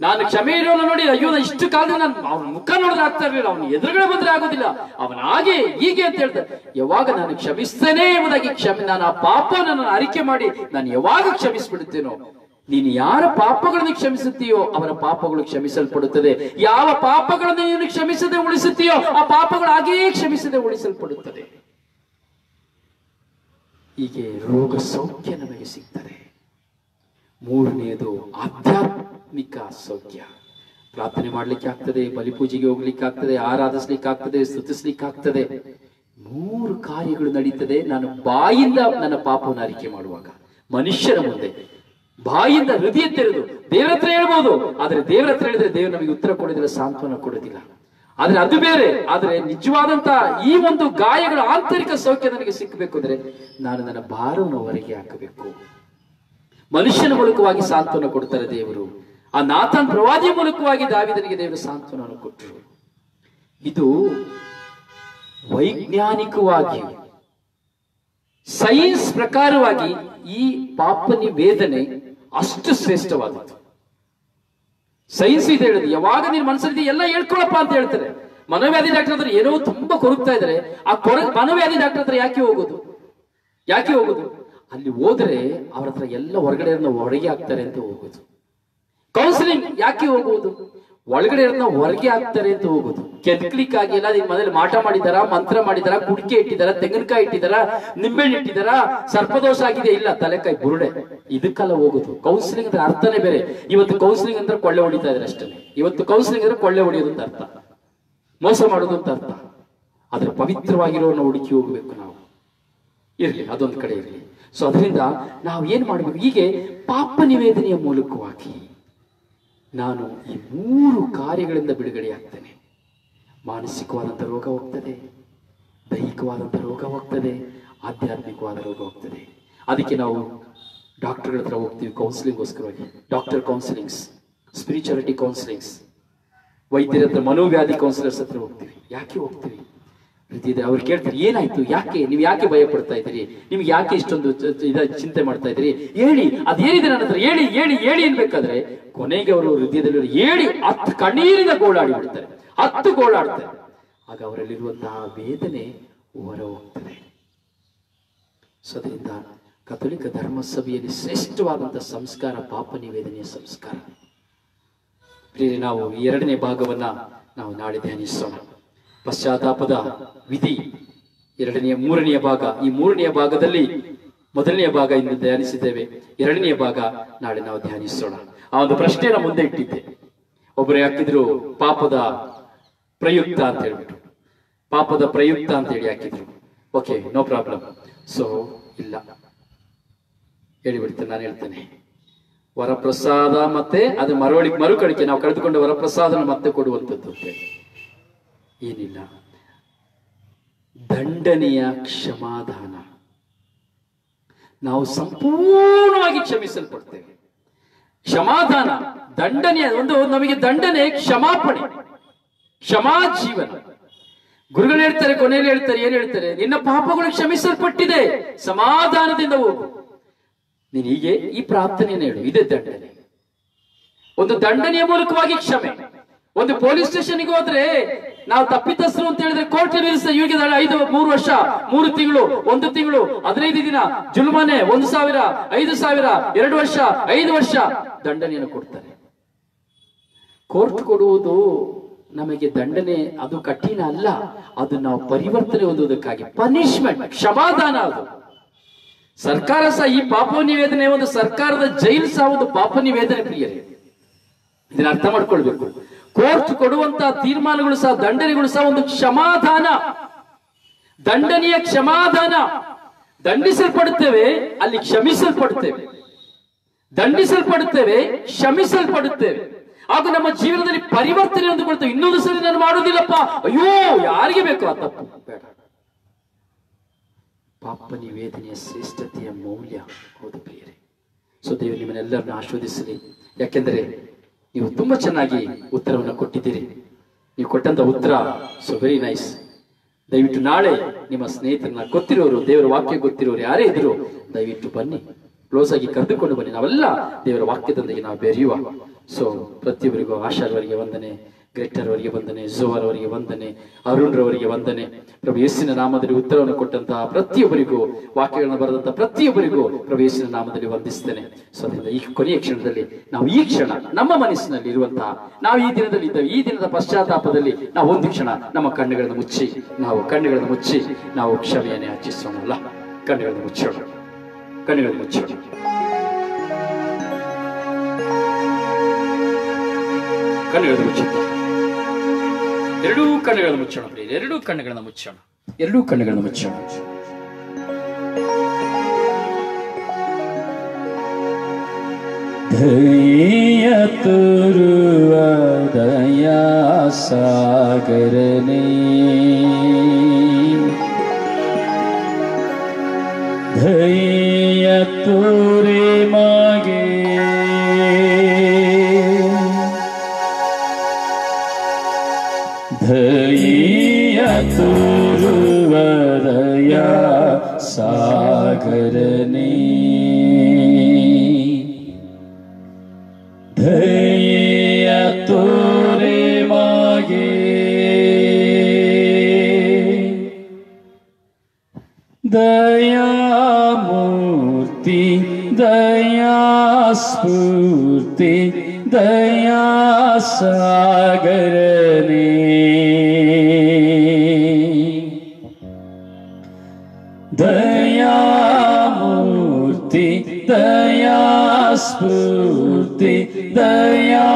ನಾನು ಕ್ಷಮೆ ಇರೋನು ನೋಡಿ, ಅಯ್ಯೋ ನಾನು ಇಷ್ಟು ಕಾಲದಲ್ಲಿ ನಾನು ಅವನ ಮುಖ ನೋಡಿದ್ರೆ ಆಗ್ತಾ ಇರಲಿಲ್ಲ, ಅವನ ಎದುರುಗಡೆ ಬಂದ್ರೆ ಆಗೋದಿಲ್ಲ, ಅವನ ಹಾಗೆ ಹೀಗೆ ಅಂತ ಹೇಳ್ತಾರೆ. ಯಾವಾಗ ನಾನು ಕ್ಷಮಿಸ್ತೇನೆ ಎಂಬುದಾಗಿ ನಾನು ಆ ಪಾಪವನ್ನು ನಾನು ಅರಿಕೆ ಮಾಡಿ ನಾನು ಯಾವಾಗ ಕ್ಷಮಿಸ್ಬಿಡುತ್ತೇನೋ, ನೀನು ಯಾರ ಪಾಪಗಳನ್ನು ಕ್ಷಮಿಸುತ್ತೀಯೋ ಅವರ ಪಾಪಗಳು ಕ್ಷಮಿಸಲ್ಪಡುತ್ತದೆ. ಯಾವ ಪಾಪಗಳನ್ನು ನೀನು ಕ್ಷಮಿಸದೆ ಉಳಿಸುತ್ತೀಯೋ ಆ ಪಾಪಗಳು ಹಾಗೆಯೇ ಕ್ಷಮಿಸದೆ ಉಳಿಸಲ್ಪಡುತ್ತದೆ. ಹೀಗೆ ರೋಗ ಸೌಖ್ಯ ನಮಗೆ ಸಿಗ್ತದೆ. ಮೂರನೆಯದು ಆಧ್ಯಾತ್ಮಿಕ ಸೌಖ್ಯ. ಪ್ರಾರ್ಥನೆ ಮಾಡ್ಲಿಕ್ಕೆ ಆಗ್ತದೆ, ಬಲಿಪೂಜೆಗೆ ಹೋಗ್ಲಿಕ್ಕೆ ಆಗ್ತದೆ, ಆರಾಧಿಸ್ಲಿಕ್ಕೆ ಆಗ್ತದೆ, ಸ್ತುತಿಸ್ಲಿಕ್ಕೆ ಆಗ್ತದೆ. ಮೂರು ಕಾರ್ಯಗಳು ನಡೀತದೆ ನಾನು ಬಾಯಿಂದ ನನ್ನ ಪಾಪವನ್ನು ಅರಿಕೆ ಮಾಡುವಾಗ. ಮನುಷ್ಯರ ಮುಂದೆ ಬಾಯಿಂದ ಹೃದಯ ತೆರೆದು ದೇವರ ಹತ್ರ ಹೇಳ್ಬೋದು, ಆದ್ರೆ ದೇವರ ಹತ್ರ ಹೇಳಿದ್ರೆ ದೇವರು ನಮಗೆ ಉತ್ತರ ಕೊಡೋದಿಲ್ಲ, ಸಾಂತ್ವನ ಕೊಡೋದಿಲ್ಲ. ಆದ್ರೆ ಅದು ಬೇರೆ. ಆದ್ರೆ ನಿಜವಾದಂತ ಈ ಒಂದು ಗಾಯಗಳ ಆಂತರಿಕ ಸೌಖ್ಯ ನನಗೆ ಸಿಕ್ಕಬೇಕು ಅಂದ್ರೆ ನಾನು ನನ್ನ ಭಾರವನ್ನು ಹೊರಗೆ ಹಾಕಬೇಕು. ಮನುಷ್ಯನ ಮೂಲಕವಾಗಿ ಸಾಂತ್ವನ ಕೊಡ್ತಾರೆ ದೇವರು. ಆ ನಾಥನ್ ಪ್ರವಾದಿಯ ಮೂಲಕವಾಗಿ ದಾವೀದನಿಗೆ ದೇವರು ಸಾಂತ್ವನವನ್ನು ಕೊಟ್ಟರು. ಇದು ವೈಜ್ಞಾನಿಕವಾಗಿ, ಸೈನ್ಸ್ ಪ್ರಕಾರವಾಗಿ ಈ ಪಾಪ ನಿವೇದನೆ ಅಷ್ಟು ಶ್ರೇಷ್ಠವಾದದ್ದು. ಸೈನ್ಸ್ ಇದೆ ಹೇಳುದು, ಯಾವಾಗ ನೀನ್ ಮನಸ್ಸಲ್ಲಿ ಎಲ್ಲ ಹೇಳ್ಕೊಳಪ್ಪ ಅಂತ ಹೇಳ್ತಾರೆ. ಮನೋವ್ಯಾಧಿ ಡಾಕ್ಟರ್ ಹತ್ರ ಏನೋ ತುಂಬಾ ಕೊರಗ್ತಾ ಇದ್ದಾರೆ, ಆ ಮನೋವ್ಯಾಧಿ ಡಾಕ್ಟರ್ ಹತ್ರ ಯಾಕೆ ಹೋಗೋದು? ಅಲ್ಲಿ ಹೋದ್ರೆ ಅವ್ರ ಹತ್ರ ಎಲ್ಲ ಹೊರಗಡೆ ಹೊರಗೆ ಹಾಕ್ತಾರೆ ಅಂತ ಹೋಗೋದು. ಕೌನ್ಸಿಲಿಂಗ್ ಯಾಕೆ ಹೋಗುವುದು? ಒಳಗಡೆ ಹೊರಗೆ ಹಾಕ್ತಾರೆ ಅಂತ ಹೋಗುದು. ಕೆದಕ್ಲಿಕ್ಕೆ ಆಗಿಲ್ಲ, ನಿನ್ ಮನೇಲಿ ಮಾಟ ಮಾಡಿದಾರ, ಮಂತ್ರ ಮಾಡಿದಾರ, ಕುಡಿಕೆ ಇಟ್ಟಿದಾರ, ತೆಂಗಿನಕಾಯಿ ಇಟ್ಟಿದಾರ, ನಿಂಬೆಹಣ್ಣು ಇಟ್ಟಿದಾರ, ಸರ್ಪದೋಷ ಆಗಿದೆ, ಇಲ್ಲ ತಲೆಕಾಯಿ ಬುರುಡೆ, ಇದಕ್ಕೆಲ್ಲ ಹೋಗುದು. ಕೌನ್ಸಿಲಿಂಗ್ ಅಂದ್ರೆ ಅರ್ಥನೇ ಬೇರೆ. ಇವತ್ತು ಕೌನ್ಸಿಲಿಂಗ್ ಅಂದ್ರೆ ಕೊಳ್ಳೆ ಹೊಡಿತಾ ಇದಾರೆ ಅಷ್ಟೇ. ಇವತ್ತು ಕೌನ್ಸಿಲಿಂಗ್ ಅಂದ್ರೆ ಕೊಳ್ಳೆ ಹೊಡೆಯೋದು ಅಂತ ಅರ್ಥ, ಮೋಸ ಮಾಡೋದು ಅಂತ ಅರ್ಥ. ಆದ್ರೆ ಪವಿತ್ರವಾಗಿರೋನ್ನ ಹುಡುಕಿ ಹೋಗ್ಬೇಕು ನಾವು. ಇರ್ಲಿ, ಅದೊಂದು ಕಡೆ ಇರ್ಲಿ. ಸೊ ಅದರಿಂದ ನಾವು ಏನ್ ಮಾಡ್ಬೇಕು? ಹೀಗೆ ಪಾಪ ನಿವೇದನೆಯ ಮೂಲಕವಾಗಿ ನಾನು ಈ ಮೂರು ಕಾರ್ಯಗಳಿಂದ ಬಿಡುಗಡೆ ಆಗ್ತೇನೆ. ಮಾನಸಿಕವಾದಂಥ ರೋಗ ಹೋಗ್ತದೆ, ದೈಹಿಕವಾದಂಥ ರೋಗ ಹೋಗ್ತದೆ, ಆಧ್ಯಾತ್ಮಿಕವಾದ ರೋಗ ಹೋಗ್ತದೆ. ಅದಕ್ಕೆ ನಾವು ಡಾಕ್ಟರ್ಗಳ ಹತ್ರ ಹೋಗ್ತೀವಿ ಕೌನ್ಸಿಲಿಂಗ್ಗೋಸ್ಕರವಾಗಿ. ಡಾಕ್ಟರ್ ಕೌನ್ಸಿಲಿಂಗ್ಸ್, ಸ್ಪಿರಿಚುಯಾಲಿಟಿ ಕೌನ್ಸಿಲಿಂಗ್ಸ್, ವೈದ್ಯರ ಹತ್ರ, ಮನೋವ್ಯಾಧಿ ಕೌನ್ಸಿಲರ್ಸ್ ಹತ್ರ ಹೋಗ್ತೀವಿ. ಯಾಕೆ ಹೋಗ್ತೀವಿ? ಅವ್ರು ಕೇಳ್ತಾರೆ, ಏನಾಯ್ತು, ಯಾಕೆ ನೀವು ಯಾಕೆ ಭಯ ಪಡ್ತಾ ಇದ್ದೀರಿ, ನಿಮ್ಗೆ ಯಾಕೆ ಇಷ್ಟೊಂದು ಚಿಂತೆ ಮಾಡ್ತಾ ಇದ್ದೀರಿ, ಹೇಳಿ, ಅದೇನಿದೆ ನನ್ನ ಹತ್ರ, ಹೇಳಿ ಹೇಳಿ ಹೇಳಿ ಅನ್ಬೇಕಾದ್ರೆ ಕೊನೆಗೆ ಅವರು ಹೃದಯದಲ್ಲಿ ಹೇಳಿ 10 ಕಣ್ಣೀರಿನ ಗೋಳಾಡಿ ಬಿಡ್ತಾರೆ, 10 ಗೋಳಾಡ್ತಾರೆ. ಆಗ ಅವರಲ್ಲಿರುವಂತಹ ವೇದನೆ ಹೊರ ಹೋಗ್ತದೆ. ಸೊ ಅದರಿಂದ ಕಥೋಲಿಕ ಧರ್ಮಸಭೆಯಲ್ಲಿ ಶ್ರೇಷ್ಠವಾದಂತಹ ಸಂಸ್ಕಾರ ಪಾಪ ನಿವೇದನೆಯ ಸಂಸ್ಕಾರ. ಪ್ರಿಯರೇ, ನಾವು ಈ 2ನೇ ಭಾಗವನ್ನ ನಾವು ನಾಳೆ ಧ್ಯಾನಿಸೋಣ. ಪಶ್ಚಾತ್ತಾಪದ ವಿಧಿ 2ನೇ 3ನೇ ಭಾಗ. ಈ 3ನೇ ಭಾಗದಲ್ಲಿ 1ನೇ ಭಾಗ ಇಂದು ಧ್ಯಾನಿಸಿದ್ದೇವೆ, 2ನೇ ಭಾಗ ನಾಳೆ ನಾವು ಧ್ಯಾನಿಸೋಣ. ಆ ಒಂದು ಪ್ರಶ್ನೆನ ಮುಂದೆ ಇಟ್ಟಿದ್ದೆ. ಒಬ್ಬರು ಹಾಕಿದ್ರು ಪಾಪದ ಪ್ರಯುಕ್ತ ಅಂತ ಹೇಳ್ಬಿಟ್ಟು, ಪಾಪದ ಪ್ರಯುಕ್ತ ಅಂತ ಹೇಳಿ ಹಾಕಿದ್ರು. Okay, no problem. ಸೊ ಇಲ್ಲ, ಹೇಳಿಬಿಡ್ತೇನೆ, ನಾನು ಹೇಳ್ತೇನೆ. ವರಪ್ರಸಾದ ಮತ್ತೆ ಅದು ಮರುಕಳಿಕೆ, ನಾವು ಕಳೆದುಕೊಂಡ ವರಪ್ರಸಾದನ ಮತ್ತೆ ಕೊಡುವಂಥದ್ದು ಅಂತ ಹೇಳಿ ಏನಿಲ್ಲ. ದಂಡನೆಯ ಕ್ಷಮಾದಾನ, ನಾವು ಸಂಪೂರ್ಣವಾಗಿ ಕ್ಷಮಿಸಲ್ಪಡ್ತೇವೆ. ಕ್ಷಮಾದಾನ, ದಂಡನೆಯ ಒಂದು ನಮಗೆ ದಂಡನೆ ಕ್ಷಮಾಪಣೆ, ಕ್ಷಮಾ ಜೀವನ. ಗುರುಗಳು ಹೇಳ್ತಾರೆ, ಕೊನೆಯಲ್ಲಿ ಹೇಳ್ತಾರೆ, ಏನ್ ಹೇಳ್ತಾರೆ? ನಿನ್ನ ಪಾಪಗಳು ಕ್ಷಮಿಸಲ್ಪಟ್ಟಿದೆ, ಸಮಾಧಾನದಿಂದ ಹೋಗು. ನೀನು ಹೀಗೆ ಈ ಪ್ರಾರ್ಥನೆಯನ್ನು ಹೇಳು, ಇದೇ ದಂಡನೆ. ಒಂದು ದಂಡನೆಯ ಮೂಲಕವಾಗಿ ಕ್ಷಮೆ. ಒಂದು ಪೊಲೀಸ್ ಸ್ಟೇಷನ್ಗೆ ಹೋದ್ರೆ ನಾವು ತಪ್ಪಿತಸ್ಥರು ಅಂತ ಹೇಳಿದ್ರೆ ಕೋರ್ಟ್ ಇರಿಸ್ತದೆ. ಇವಾಗ 3 ವರ್ಷ 3 ತಿಂಗಳು 1 ತಿಂಗಳು 15 ದಿನ ಜುಲ್ಮಾನೆ, 1,000 5,000 2 ವರ್ಷ 5 ವರ್ಷ ದಂಡನೆಯನ್ನು ಕೊಡ್ತಾರೆ. ಕೋರ್ಟ್ ಕೊಡುವುದು ನಮಗೆ ದಂಡನೆ, ಅದು ಕಠಿಣ ಅಲ್ಲ, ಅದು ನಾವು ಪರಿವರ್ತನೆ ಹೊಂದುವುದಕ್ಕಾಗಿ ಪನಿಷ್ಮೆಂಟ್, ಕ್ಷಮಾದಾನ. ಅದು ಸರ್ಕಾರ ಸಹ ಈ ಪಾಪ ನಿವೇದನೆ, ಒಂದು ಸರ್ಕಾರದ ಜೈಲು ಸಹ ಒಂದು ಪಾಪ ನಿವೇದನೆ. ಪ್ರಿಯರೇ, ಇದನ್ನ ಅರ್ಥ ಮಾಡ್ಕೊಳ್ಬೇಕು. ಕೋರ್ಟ್ ಕೊಡುವಂತಹ ತೀರ್ಮಾನಗಳು ಸಹ, ದಂಡನೆಗಳು ಸಹ ಒಂದು ಕ್ಷಮಾದಾನ, ದಂಡನೆಯ ಕ್ಷಮಾದಾನ. ದಂಡಿಸಲ್ಪಡುತ್ತೇವೆ, ಅಲ್ಲಿ ಕ್ಷಮಿಸಲ್ಪಡುತ್ತೇವೆ, ದಂಡಿಸಲ್ಪಡುತ್ತೇವೆ, ಕ್ಷಮಿಸಲ್ಪಡುತ್ತೇವೆ. ಹಾಗೂ ನಮ್ಮ ಜೀವನದಲ್ಲಿ ಪರಿವರ್ತನೆ ಹೊಂದಿಕೊಳ್ತೇವೆ. ಇನ್ನೊಂದು ಸರಿ ನಾನು ಮಾಡುವುದಿಲ್ಲಪ್ಪ, ಅಯ್ಯೋ ಯಾರಿಗೆ ಬೇಕು ಆ ತಪ್ಪು ಬೇಡ. ಪಾಪ ನಿವೇದನೆಯ ಶ್ರೇಷ್ಠತೆಯ ಮೌಲ್ಯ. ಹೌದು ಪ್ರಿಯರೇ. ಸೊ ದೇವರು ನಿಮ್ಮನ್ನೆಲ್ಲರನ್ನು ಆಶೀರ್ವದಿಸಲಿ. ಯಾಕೆಂದರೆ ನೀವು ತುಂಬಾ ಚೆನ್ನಾಗಿ ಉತ್ತರವನ್ನು ಕೊಟ್ಟಿದ್ದೀರಿ. ನೀವು ಕೊಟ್ಟಂತ ಉತ್ತರ ಸೊ ವೆರಿ ನೈಸ್. ದಯವಿಟ್ಟು ನಾಳೆ ನಿಮ್ಮ ಸ್ನೇಹಿತರನ್ನ, ಗೊತ್ತಿರೋರು, ದೇವರ ವಾಕ್ಯ ಗೊತ್ತಿರೋರು ಯಾರೇ ಇದ್ರು ದಯವಿಟ್ಟು ಬನ್ನಿ, ಕ್ಲೋಸ್ ಆಗಿ ಕರೆದುಕೊಂಡು ಬನ್ನಿ. ನಾವೆಲ್ಲ ದೇವರ ವಾಕ್ಯದೊಂದಿಗೆ ನಾವು ಬೆರೆಯುವ. ಸೊ ಪ್ರತಿಯೊಬ್ಬರಿಗೂ ಆಶಾರವರಿಗೆ ವಂದನೆ, ಗ್ರೆಕ್ಟರ್ ಅವರಿಗೆ ವಂದನೆ, ಝೋವರ್ ಅವರಿಗೆ ವಂದನೆ, ಅರುಣ್ ರವರಿಗೆ ವಂದನೆ. ಪ್ರಭು ಯೇಸುವಿನ ನಾಮದಲ್ಲಿ ಉತ್ತರವನ್ನು ಕೊಟ್ಟಂತಹ ಪ್ರತಿಯೊಬ್ಬರಿಗೂ, ವಾಕ್ಯಗಳನ್ನು ಬರೆದಂತಹ ಪ್ರತಿಯೊಬ್ಬರಿಗೂ ಪ್ರಭು ಯೇಸುವಿನ ನಾಮದಲ್ಲಿ ವಂದಿಸ್ತೇನೆ. ಸೊ ಅದರಿಂದ ಈ ಕೊನೆಯ ಕ್ಷಣದಲ್ಲಿ ನಾವು, ಈ ಕ್ಷಣ ನಮ್ಮ ಮನಸ್ಸಿನಲ್ಲಿ ಇರುವಂತಹ, ನಾವು ಈ ದಿನದಲ್ಲಿ ಇದ್ದೇವೆ, ಈ ದಿನದ ಪಶ್ಚಾತ್ತಾಪದಲ್ಲಿ ನಾವು ಒಂದು ಕ್ಷಣ ನಮ್ಮ ಕಣ್ಣುಗಳನ್ನು ಮುಚ್ಚಿ ನಾವು ಕ್ಷಮೆಯನ್ನೇ ಯಾಚಿಸೋಣಲ್ಲ. ಕಣ್ಣುಗಳನ್ನು ಮುಚ್ಚೋಣ, ಕಣ್ಣುಗಳನ್ನು ಮುಚ್ಚೋಣ. ಕಣ್ಣುಗಳನ್ನು ಮುಚ್ಚೋಣ, ಎರಡೂ ಕಣ್ಣುಗಳನ್ನು ಮುಚ್ಚೋಣ. ಎರಡೂ ಕಣ್ಣುಗಳನ್ನು ಮುಚ್ಚೋಣ, ಎರಡೂ ಕಣ್ಣುಗಳನ್ನು ಮುಚ್ಚೋಣ. ದಯ ತೋರುವ ದಯಾ ಸಾಗರನೇ, ದಯ ತೋರೆ ಮಾಗೆ, ದಯ ತೋರುವ ದಯಾ ಸಾಗರನೇ, ದಯ ತೋರೆ ಮಾಗೆ, ದಯಾಮೂರ್ತಿ ದಯಾಸ್ಫೂರ್ತಿ ದಯಾ ಸಾಗರನೇ, ದಯಾಮೂರ್ತಿ ದಯಾಸ್ಫೂರ್ತಿ ದಯಾ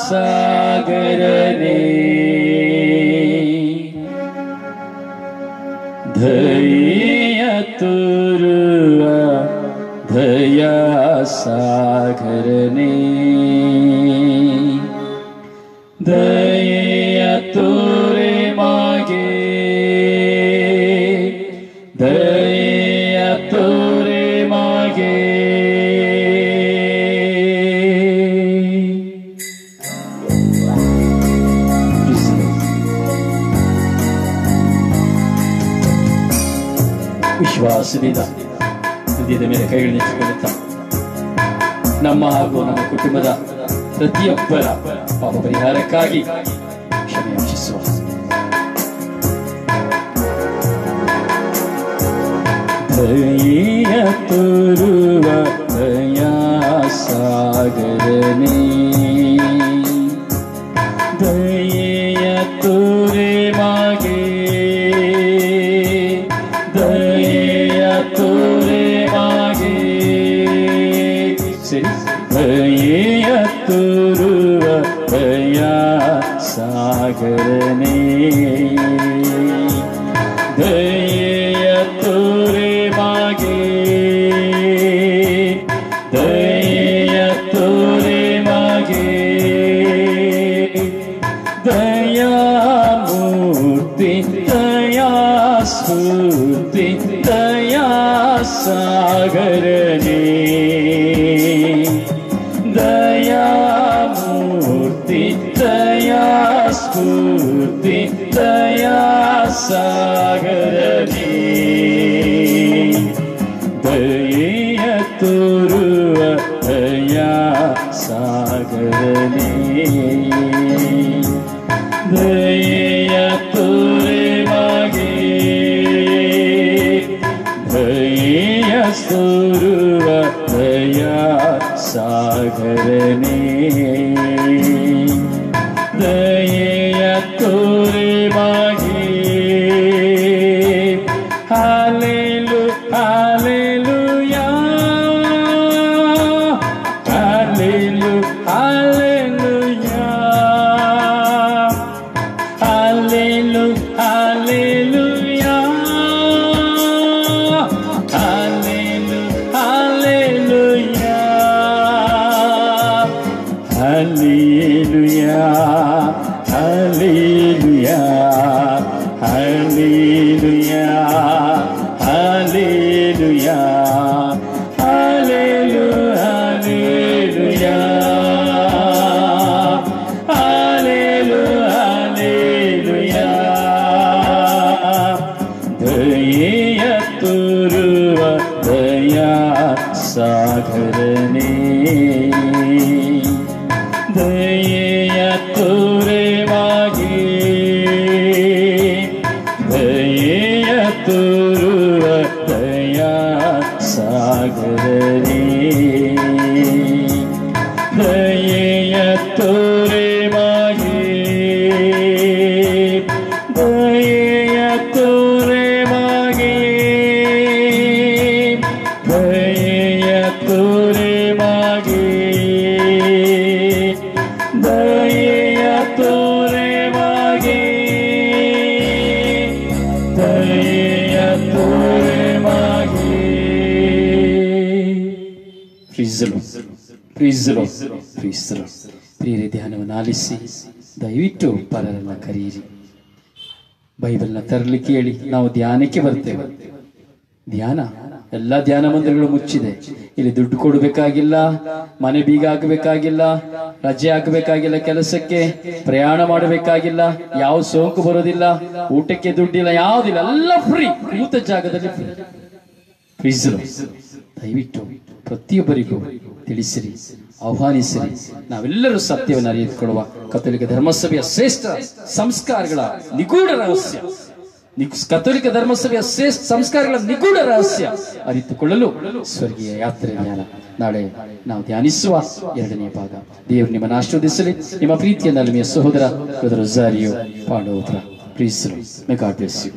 ಸಾಗರನೇ, ದಯ ತೋರುವ ದಯಾ ಸಾಗರನೇ, ದಯ ತೋರೆ ವಿಶ್ವಾಸದಿಂದ ಹೃದಯದ ಮೇಲೆ ಕೈಗಳನ್ನಿಟ್ಟುಕೊಳ್ಳುತ್ತಾ ನಮ್ಮ ಹಾಗೂ ನಮ್ಮ ಕುಟುಂಬದ ಪ್ರತಿಯೊಬ್ಬರ ಪಾಪ ಪರಿಹಾರಕ್ಕಾಗಿ ಕ್ಷಮೆ ಯಾಚಿಸುವ. ದಯೆಯ ತೋರುವ ದಯಾ ಸಾಗರನೇ, ದಯೆಯ ತೋರೆ ಮಾಗೆ, ದಯೆಯ ತೋರೆ ಮಾಗೆ. ಸರಿ. ದಯೆಯ ತೋರುವ ದಯಾ ಸಾಗರನೇ, ದಯೆಯ ತೋರೆ ಮಾಗೆ, ದಯೆಯ ತೋರೆ ಮಾಗೆ. ದಯಾಮೂರ್ತಿ ದಯಾ ಸ್ಫೂರ್ತಿ ದಯಾ ಸಾಗರನೇ, ದಯಾಮೂರ್ತಿ ದಯಾ ಸ್ಫೂರ್ತಿ ದಯಾ ಸಾಗರನೇ. ದಯೆಯ ತೋರುವ ದಯಾ ಸಾಗರನೇ, ದಯೆಯ ತೋರೆ ಮಾಗೆ, ದಯೆಯ ತೋರುವ ದಯಾ ಸಾಗರನೇ, ದಯೆಯ ತೋರೆ ಮಾಗೆ. ಹಾಲೆಲು ಹಾಲೆಲೂಯಾ, ಹಾಲೆಲು ಹಾಲೆಲೂಯಾ, ಹಾಲೆಲು ಹಾಲೆಲೂಯಾ, ಹಾಲೆಲು hallelujah, hallelujah, hallelujah, hallelujah, hallelujah, ಹಾಲೆಲು ಹಾಲೆಲೂಯಾ, ಹಾಲೆಲು ಹಾಲೆಲೂಯಾ. ದಯೆಯ ತೋರುವ ದಯಾ ಸಾಗರನೇ, ದಯೆಯ ತೋರೆ ಮಾಗೆ, ದಯೆಯ ತೋರುವ ದಯಾ ಸಾಗರನೇ, ದಯೆಯ ತೋರೆ ಮಾಗೆ, ದಯೆಯ ತೋರೆ ಮಾಗೆ, ದಯೆಯ ತೋರೆ ಮಾಗೆ, ದಯೆಯ ತೋರೆ ಮಾಗೆ, ದಯೆಯ ತೋರೆ ಮಾಗೆ. ಪ್ರಿಯರೇ, ಧ್ಯಾನವನ್ನು ಆಲಿಸಿ ದಯವಿಟ್ಟು ಪರರನ್ನ ಕರೆಯಿರಿ. ಬೈಬಲ್ನ ತರಲಿಕ್ಕೆ ಹೇಳಿ ನಾವು ಧ್ಯಾನಕ್ಕೆ ಬರ್ತೇವೆ. ಧ್ಯಾನ ಎಲ್ಲ ಧ್ಯಾನ ಮಂದಿರಗಳು ಮುಚ್ಚಿದೆ. ಇಲ್ಲಿ ದುಡ್ಡು ಕೊಡಬೇಕಾಗಿಲ್ಲ, ಮನೆ ಬೀಗ ಹಾಕಬೇಕಾಗಿಲ್ಲ, ರಜೆ ಹಾಕಬೇಕಾಗಿಲ್ಲ, ಕೆಲಸಕ್ಕೆ ಪ್ರಯಾಣ ಮಾಡಬೇಕಾಗಿಲ್ಲ, ಯಾವ ಸೋಂಕು ಬರೋದಿಲ್ಲ, ಊಟಕ್ಕೆ ದುಡ್ಡಿಲ್ಲ, ಯಾವುದಿಲ್ಲ, ಎಲ್ಲ ಫ್ರೀ. ಕೂತ ಜಾಗದಲ್ಲಿ ಫ್ರೀ. ದಯವಿಟ್ಟು ಪ್ರತಿಯೊಬ್ಬರಿಗೂ ತಿಳಿಸಿರಿ, ಆಹ್ವಾನಿಸಿರಿ. ನಾವೆಲ್ಲರೂ ಸತ್ಯವನ್ನು ಅರಿತುಕೊಳ್ಳುವ ಕಥೋಲಿಕ ಧರ್ಮಸಭೆಯ ಶ್ರೇಷ್ಠ ಸಂಸ್ಕಾರಗಳ ನಿಗೂಢ ರಹಸ್ಯ, ಕಥೋಲಿಕ ಧರ್ಮಸಭೆಯ ಶ್ರೇಷ್ಠ ಸಂಸ್ಕಾರಗಳ ನಿಗೂಢ ರಹಸ್ಯ ಅರಿತುಕೊಳ್ಳಲು ಸ್ವರ್ಗೀಯ ಯಾತ್ರೆ ಧ್ಯಾನ ನಾಳೆ ನಾವು ಧ್ಯಾನಿಸುವ 2ನೇ ಭಾಗ. ದೇವರು ನಿಮ್ಮನ್ನು ಆಶೀರ್ವದಿಸಲಿ. ನಿಮ್ಮ ಪ್ರೀತಿಯ ನಲ್ಮೆಯ ಸಹೋದರ ಬ್ರದರ್ ರೊಜಾರಿಯೋ ಪಾಂಡೋತ್ರ. Praise. May God bless you.